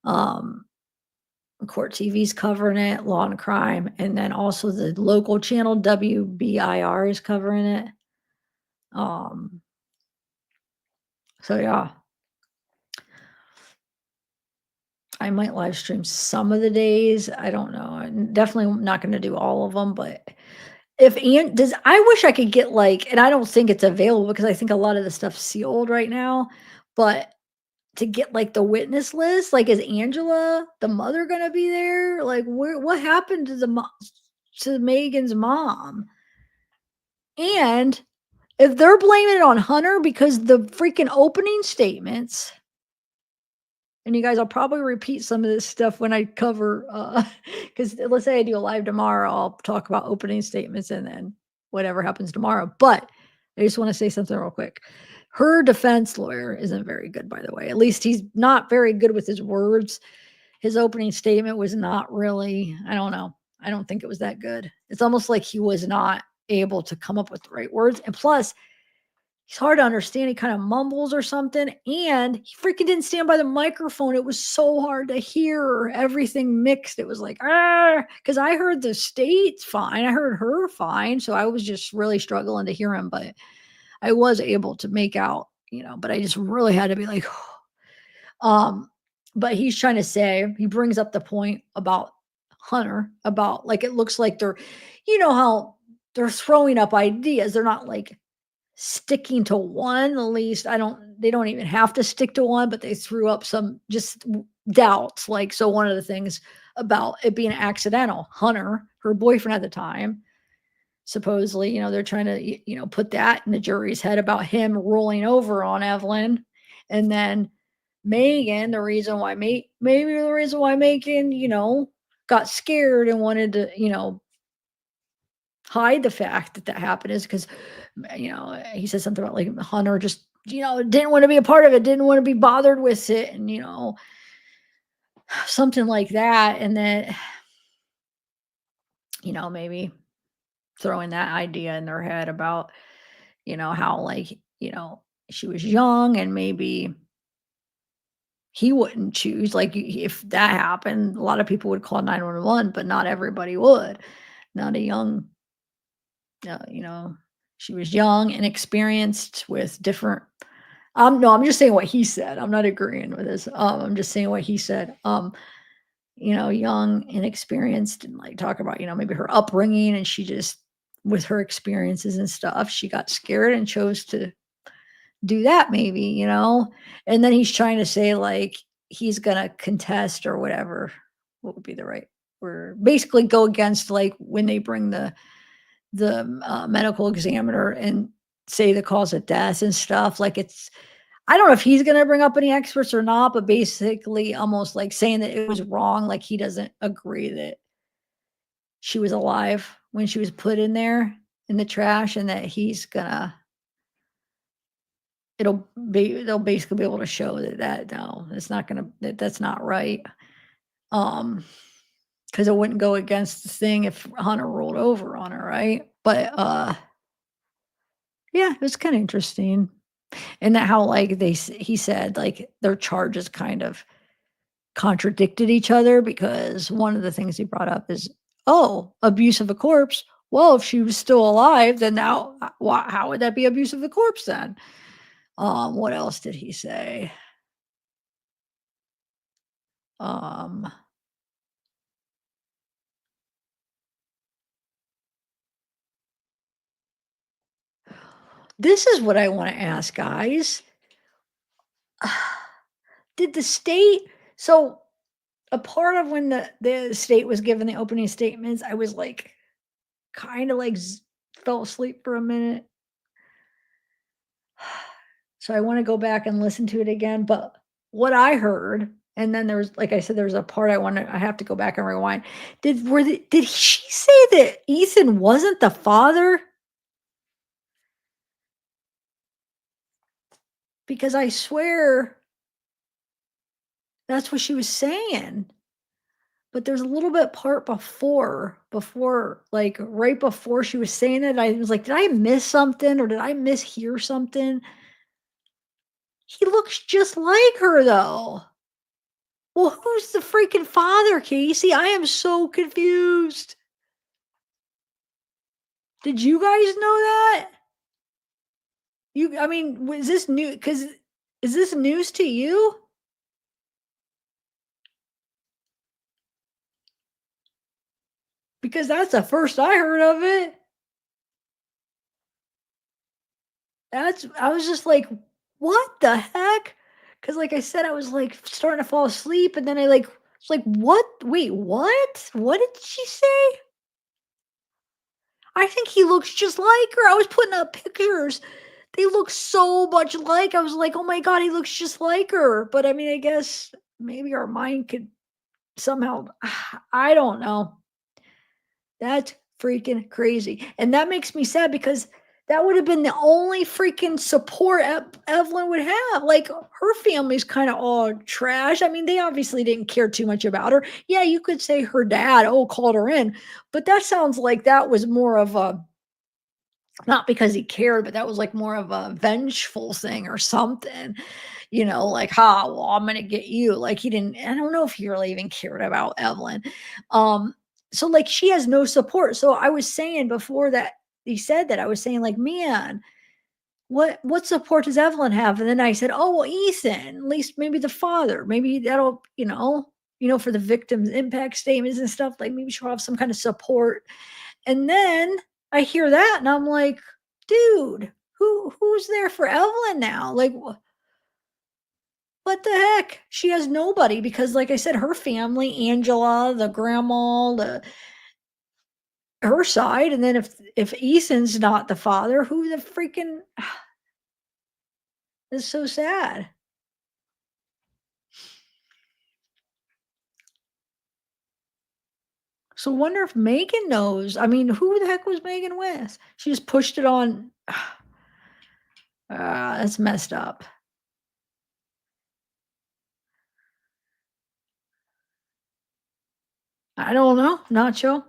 Um, Court TV's covering it, Law and Crime, and then also the local channel, WBIR, is covering it. Um, so yeah, I might live stream some of the days. I don't know. I'm definitely not gonna do all of them, but if Aunt does I wish I could get, like, and I don't think it's available because I think a lot of the stuff's sealed right now, but to get, like, the witness list, like, is Angela, the mother, gonna be there? Like, what happened to Megan's mom? And if they're blaming it on Hunter because the freaking opening statements, and you guys, I'll probably repeat some of this stuff when I cover, because let's say I do a live tomorrow, I'll talk about opening statements and then whatever happens tomorrow. But I just want to say something real quick. Her defense lawyer isn't very good, by the way. At least he's not very good with his words. His opening statement was not really, I don't know. I don't think it was that good. It's almost like he was not able to come up with the right words. And plus, he's hard to understand, he kinda mumbles or something, and he freaking didn't stand by the microphone, it was so hard to hear everything mixed, it was like, because I heard the states fine, I heard her fine, so I was just really struggling to hear him, but I was able to make out, but I just really had to be like, um, but he's trying to say he brings up the point about Hunter, about, like, it looks like how they're throwing up ideas, they're not, like, sticking to one. At least they don't even have to stick to one, but they threw up some just doubts. Like, so one of the things about it being accidental, Hunter, her boyfriend at the time, supposedly, they're trying to, put that in the jury's head about him rolling over on Evelyn. And then Megan, the reason why, maybe the reason why Megan, got scared and wanted to, hide the fact that that happened is because, he said something about, like, Hunter just, didn't want to be a part of it, didn't want to be bothered with it, and, something like that. And then, maybe throwing that idea in their head about, how, like, she was young and maybe he wouldn't choose. Like, if that happened, a lot of people would call 911, but not everybody would. Not a young, she was young and experienced with different. No, I'm just saying what he said. I'm not agreeing with this. I'm just saying what he said. Young, inexperienced, and, like, talk about, maybe her upbringing, and she just, with her experiences and stuff, she got scared and chose to do that, maybe, and then he's trying to say, like, he's gonna contest or whatever. What would be the right word? Basically, go against, like, when they bring the medical examiner and say the cause of death and stuff. Like, it's, I don't know if he's gonna bring up any experts or not, but basically almost like saying that it was wrong, like, he doesn't agree that she was alive when she was put in there in the trash, and that he's gonna they'll basically be able to show that no, it's not gonna that's not right. Um, because it wouldn't go against the thing if Hunter rolled over on her, right? But, yeah, it was kinda interesting. And that how, like, he said, like, their charges kind of contradicted each other because one of the things he brought up is, "Oh, abuse of a corpse. Well, if she was still alive, then now, why how would that be abuse of the corpse then?" What else did he say? Um, this is what I wanna ask, guys. Did the state so a part of when the state was given the opening statements, I was, like, kinda, like, fell asleep for a minute. So I wanna go back and listen to it again, but what I heard, and then there was like I said, there was a part I have to go back and rewind. Did she say that Ethan wasn't the father? Because I swear that's what she was saying, but there's a little bit part before, like, right before she was saying it, I was like, "Did I miss something or did I mishear something?" He looks just like her, though. Well, who's the freaking father, Casey? I am so confused. Did you guys know that? I mean, was this new? Because is this news to you? Because that's the first I heard of it. I was just like, "What the heck?" Because like I said, I was, like, starting to fall asleep, and then I, like was like, "What? Wait, what? What did she say?" I think he looks just like her. I was putting up pictures. They look so much alike. I was like, "Oh my god, he looks just like her." But I mean, I guess maybe our mind could somehow I don't know. That's freaking crazy. And that makes me sad because that would have been the only freaking support Evelyn would have. Like her family's kind of all trash. I mean, they obviously didn't care too much about her. Yeah, you could say her dad, oh, called her in, but that sounds like that was more of a not because he cared, but that was like more of a vengeful thing or something, like, "Ha, well, I'm gonna get you." Like he didn't I don't know if he really even cared about Evelyn. Um, so like she has no support. So I was saying before that he said that, I was saying, like, man, what support does Evelyn have? And then I said, "Oh, well, Ethan, at least maybe the father. Maybe that'll, for the victims impact statements and stuff, like maybe she'll have some kind of support." And then I hear that and I'm like, "Dude, who's there for Evelyn now?" Like, what the heck? She has nobody because like I said, her family, Angela, the grandma, her side, and then if Ethan's not the father, who the freaking is so sad. So wonder if Megan knows. I mean, who the heck was Megan with? She just pushed it on. That's messed up. I don't know, not sure.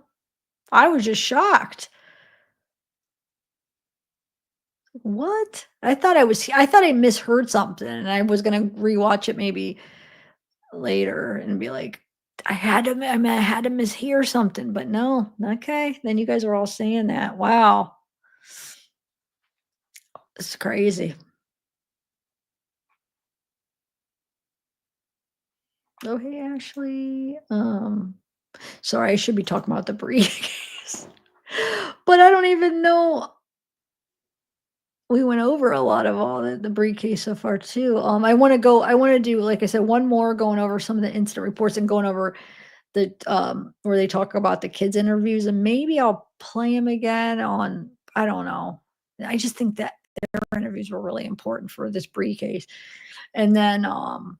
I was just shocked. What? I thought I misheard something, and I was gonna rewatch it maybe later and be like, I had to mishear something, but no. Okay, then you guys are all saying that. Wow, it's crazy. Oh, hey, Ashley. Sorry, I should be talking about the Bree case, but I don't even know. We went over a lot of all the Bree case so far too. I wanna do, like I said, one more going over some of the incident reports and going over where they talk about the kids' interviews, and maybe I'll play them again on I don't know. I just think that their interviews were really important for this Bree case. And then,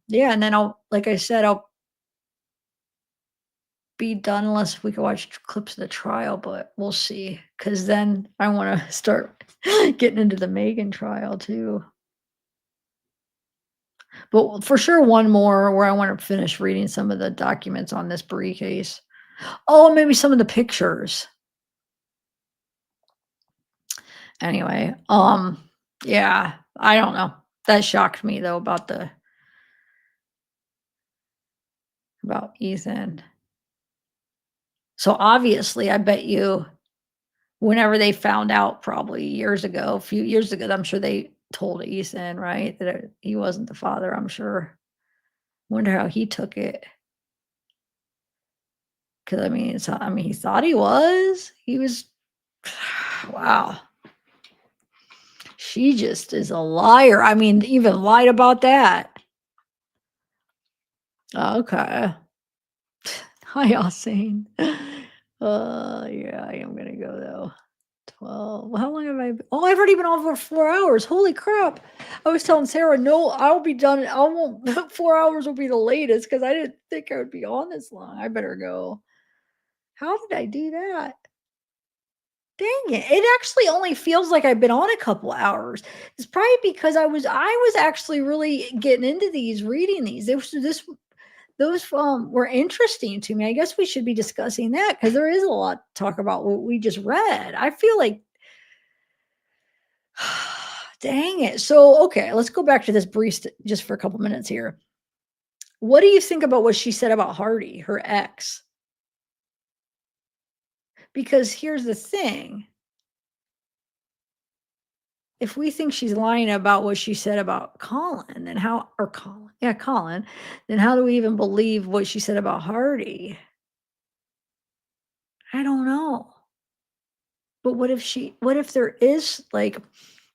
yeah, and then I'll like I said, I'll be done unless we can watch clips of the trial, but we'll see. Cause then I wanna start getting into the Megan trial too. But for sure, one more where I wanna finish reading some of the documents on this Bree case. Oh, maybe some of the pictures. Anyway, Yeah, I don't know. That shocked me though about Ethan. So obviously, I bet you whenever they found out probably years ago, a few years ago, I'm sure they told Ethan, right, that he wasn't the father, I'm sure. Wonder how he took it. 'Cause I mean, he thought he was. He was wow. She just is a liar. I mean, even lied about that. Okay. Hi, Yasin. Yeah, I am gonna go though. 12. Well, how long have I been? Oh, I've already been on for 4 hours. Holy crap. I was telling Sarah, no, I'll be done. I won't, 4 hours will be the latest because I didn't think I would be on this long. I better go. How did I do that? Dang it. It actually only feels like I've been on a couple hours. It's probably because I was actually really getting into these, reading these. Those were interesting to me. I guess we should be discussing that because there is a lot to talk about what we just read. I feel like dang it. So, okay, let's go back to this Bree just for a couple minutes here. What do you think about what she said about Hardy, her ex? Because here's the thing. If we think she's lying about what she said about Colin, then how or Colin, yeah, Colin, then how do we even believe what she said about Hardy? I don't know. But what if there is like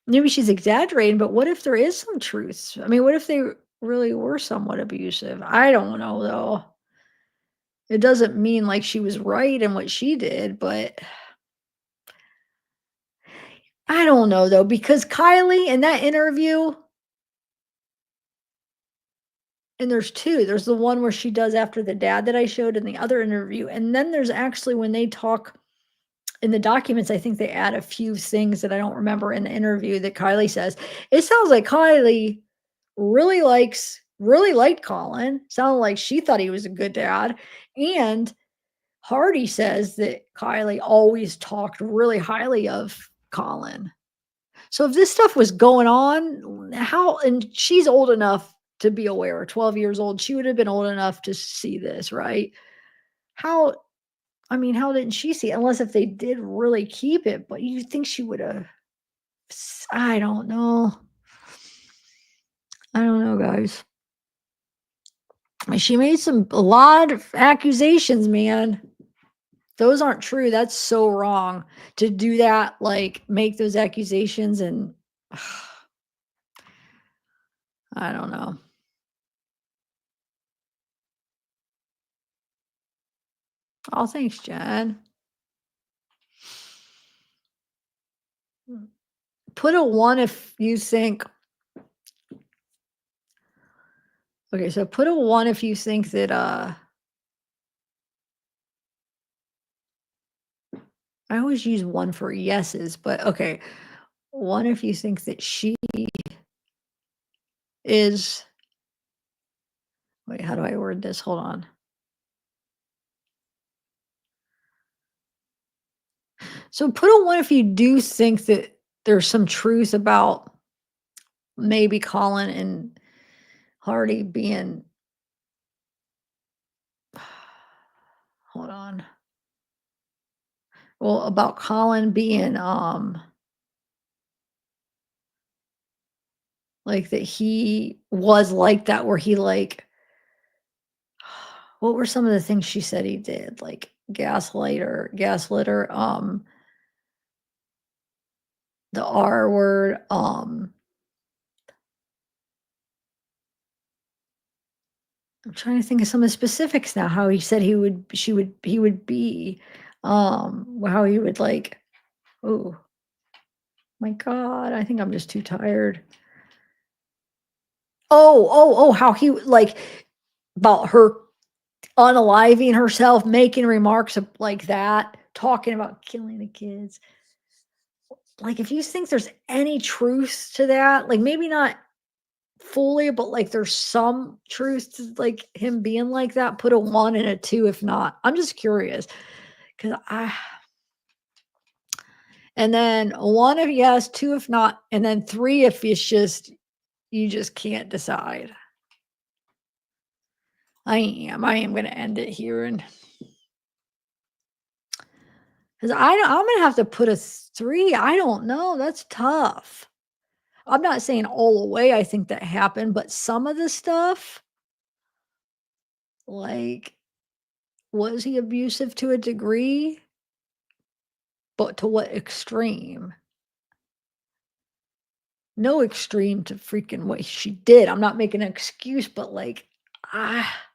maybe she's exaggerating, but what if there is some truth? I mean, what if they really were somewhat abusive? I don't know though. It doesn't mean like she was right in what she did, but I don't know though, because Kylie in that interview, and there's 2. There's the one where she does after the dad that I showed in the other interview, and then there's actually when they talk in the documents, I think they add a few things that I don't remember in the interview that Kylie says. It sounds like Kylie really liked Colin. Sounded like she thought he was a good dad, and Hardy says that Kylie always talked really highly of Colin. So if this stuff was going on, how and she's old enough to be aware, 12 years old, she would have been old enough to see this, right? How I mean, how didn't she see it? Unless if they did really keep it, but you think she would have I don't know. I don't know, guys. She made a lot of accusations, man. Those aren't true. That's so wrong to do that, like make those accusations and I don't know. Oh, thanks, Jen. Put a 1 if you think okay, so put a 1 if you think that, I always use 1 for yeses, but okay. 1 if you think that she is wait, how do I word this? Hold on. So put a 1 if you do think that there's some truth about maybe Colin and Hardy being hold on. Well, about Colin being, like that he was like that where he like what were some of the things she said he did? Like gaslit her, the R word, I'm trying to think of some of the specifics now, how he said he would be, how he would like oh my god, I think I'm just too tired. Oh, how he like about her unaliving herself, making remarks like that, talking about killing the kids. Like, if you think there's any truth to that, like, maybe not fully, but, like, there's some truth to, like, him being like that, put a 1 and a 2 if not. I'm just curious because And then 1 if yes, 2 if not, and then 3 if it's just you just can't decide. I am gonna end it here and 'cause I'm gonna have to put a 3. I don't know, that's tough. I'm not saying all the way I think that happened, but some of the stuff, like, was he abusive to a degree? But to what extreme? No extreme to freaking what she did. I'm not making an excuse, but like, ah,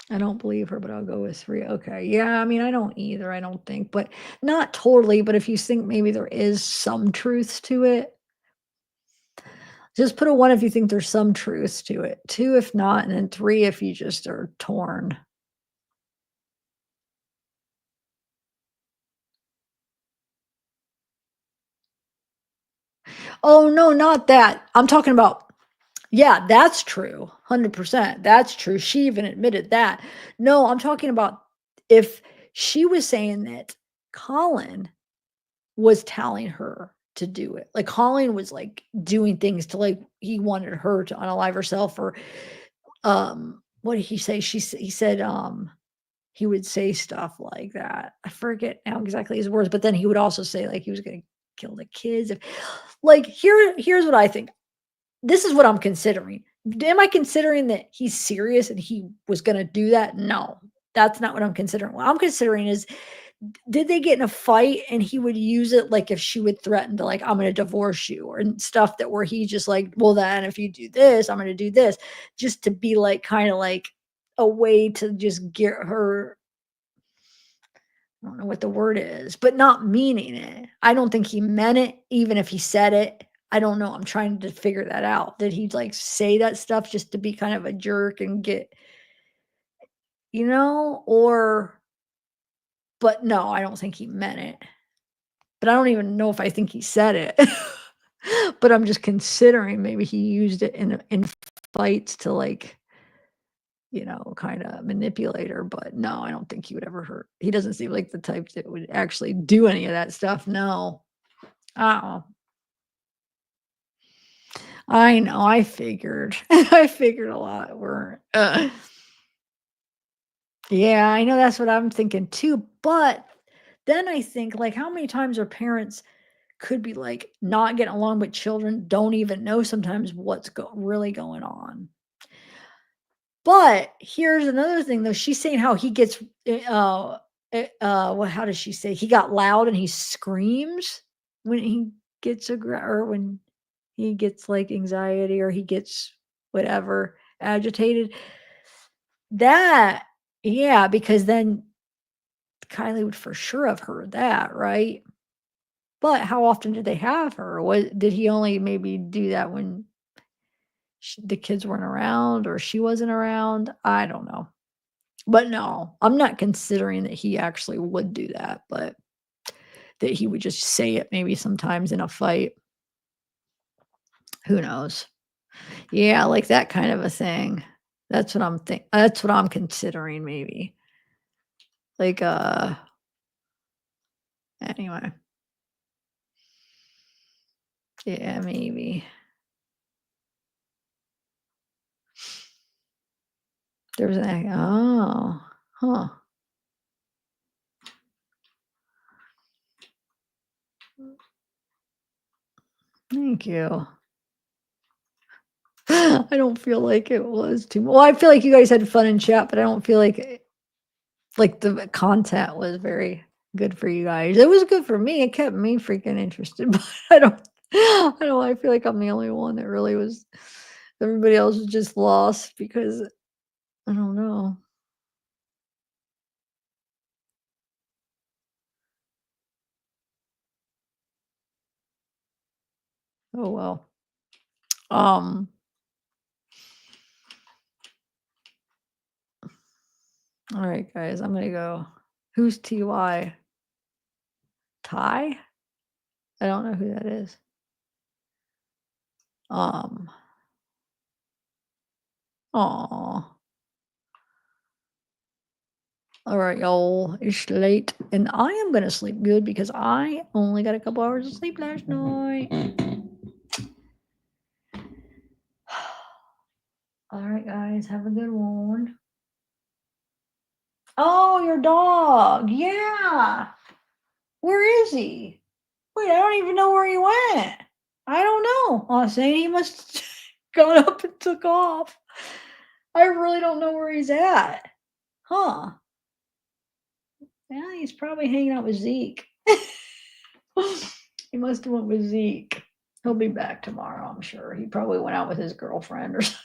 I don't believe her, but I'll go with 3. Okay. Yeah, I mean, I don't either, I don't think, but not totally, but if you think maybe there is some truth to it, just put a 1 if you think there's some truth to it, 2 if not, and then 3 if you just are torn. Oh, no, not that. I'm talking about yeah, that's true, 100%. That's true. She even admitted that. No, I'm talking about if she was saying that Colin was telling her to do it. Like Colin was like doing things to like he wanted her to unalive herself or what did he say? He said he would say stuff like that. I forget now exactly his words, but then he would also say like he was going to kill the kids if like here's what I think. This is what I'm considering. Am I considering that he's serious and he was gonna do that? No, that's not what I'm considering. What I'm considering is, did they get in a fight and he would use it, like, if she would threaten to, like, "I'm gonna divorce you," or and stuff that where he just like, "Well, then if you do this, I'm gonna do this," just to be, like, kinda like a way to just get her I don't know what the word is, but not meaning it. I don't think he meant it, even if he said it. I don't know. I'm trying to figure that out. Did he like say that stuff just to be kind of a jerk and get, or, but no, I don't think he meant it. But I don't even know if I think he said it. But I'm just considering maybe he used it in fights to like, kind of manipulate her. But no, I don't think he would ever hurt. He doesn't seem like the type that would actually do any of that stuff. No. Uh-uh. I know, I figured. I figured a lot were yeah, I know that's what I'm thinking too, but then I think, like, how many times are parents could be, like, not getting along with children, don't even know sometimes what's really going on. But here's another thing, though, she's saying how he gets, well, how does she say? He got loud and he screams when he gets or when he gets, like, anxiety or he gets whatever, agitated. That yeah, because then Kylie would for sure have heard that, right? But how often did they have her? Did he only maybe do that when the kids weren't around or she wasn't around? I don't know. But no, I'm not considering that he actually would do that, but that he would just say it maybe sometimes in a fight. Who knows? Yeah, like that kind of a thing. That's what I'm considering maybe. Like, anyway. Yeah, maybe. There was an oh, huh. Thank you. I don't feel like it was too well, I feel like you guys had fun in chat, but I don't feel like like the content was very good for you guys. It was good for me. It kept me freaking interested, but I feel like I'm the only one that really was everybody else was just lost because I don't know. Oh well. Um, all right, guys, I'm gonna go. Who's TY? Ty? I don't know who that is. Aw. All right, y'all. It's late, and I am gonna sleep good because I only got a couple hours of sleep last night. All right, guys. Have a good one. Oh, your dog. Yeah. Where is he? Wait, I don't even know where he went. I don't know. I was saying he must gone up and took off. I really don't know where he's at. Huh. Yeah, he's probably hanging out with Zeke. He must have went with Zeke. He'll be back tomorrow, I'm sure. He probably went out with his girlfriend or something.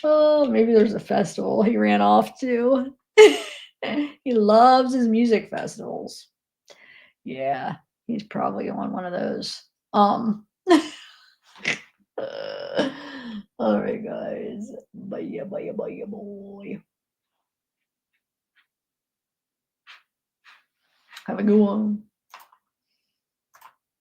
Oh, maybe there's a festival he ran off to. He loves his music festivals. Yeah, he's probably on one of those. All right, guys. Bye, bye, bye, boy. Have a good one.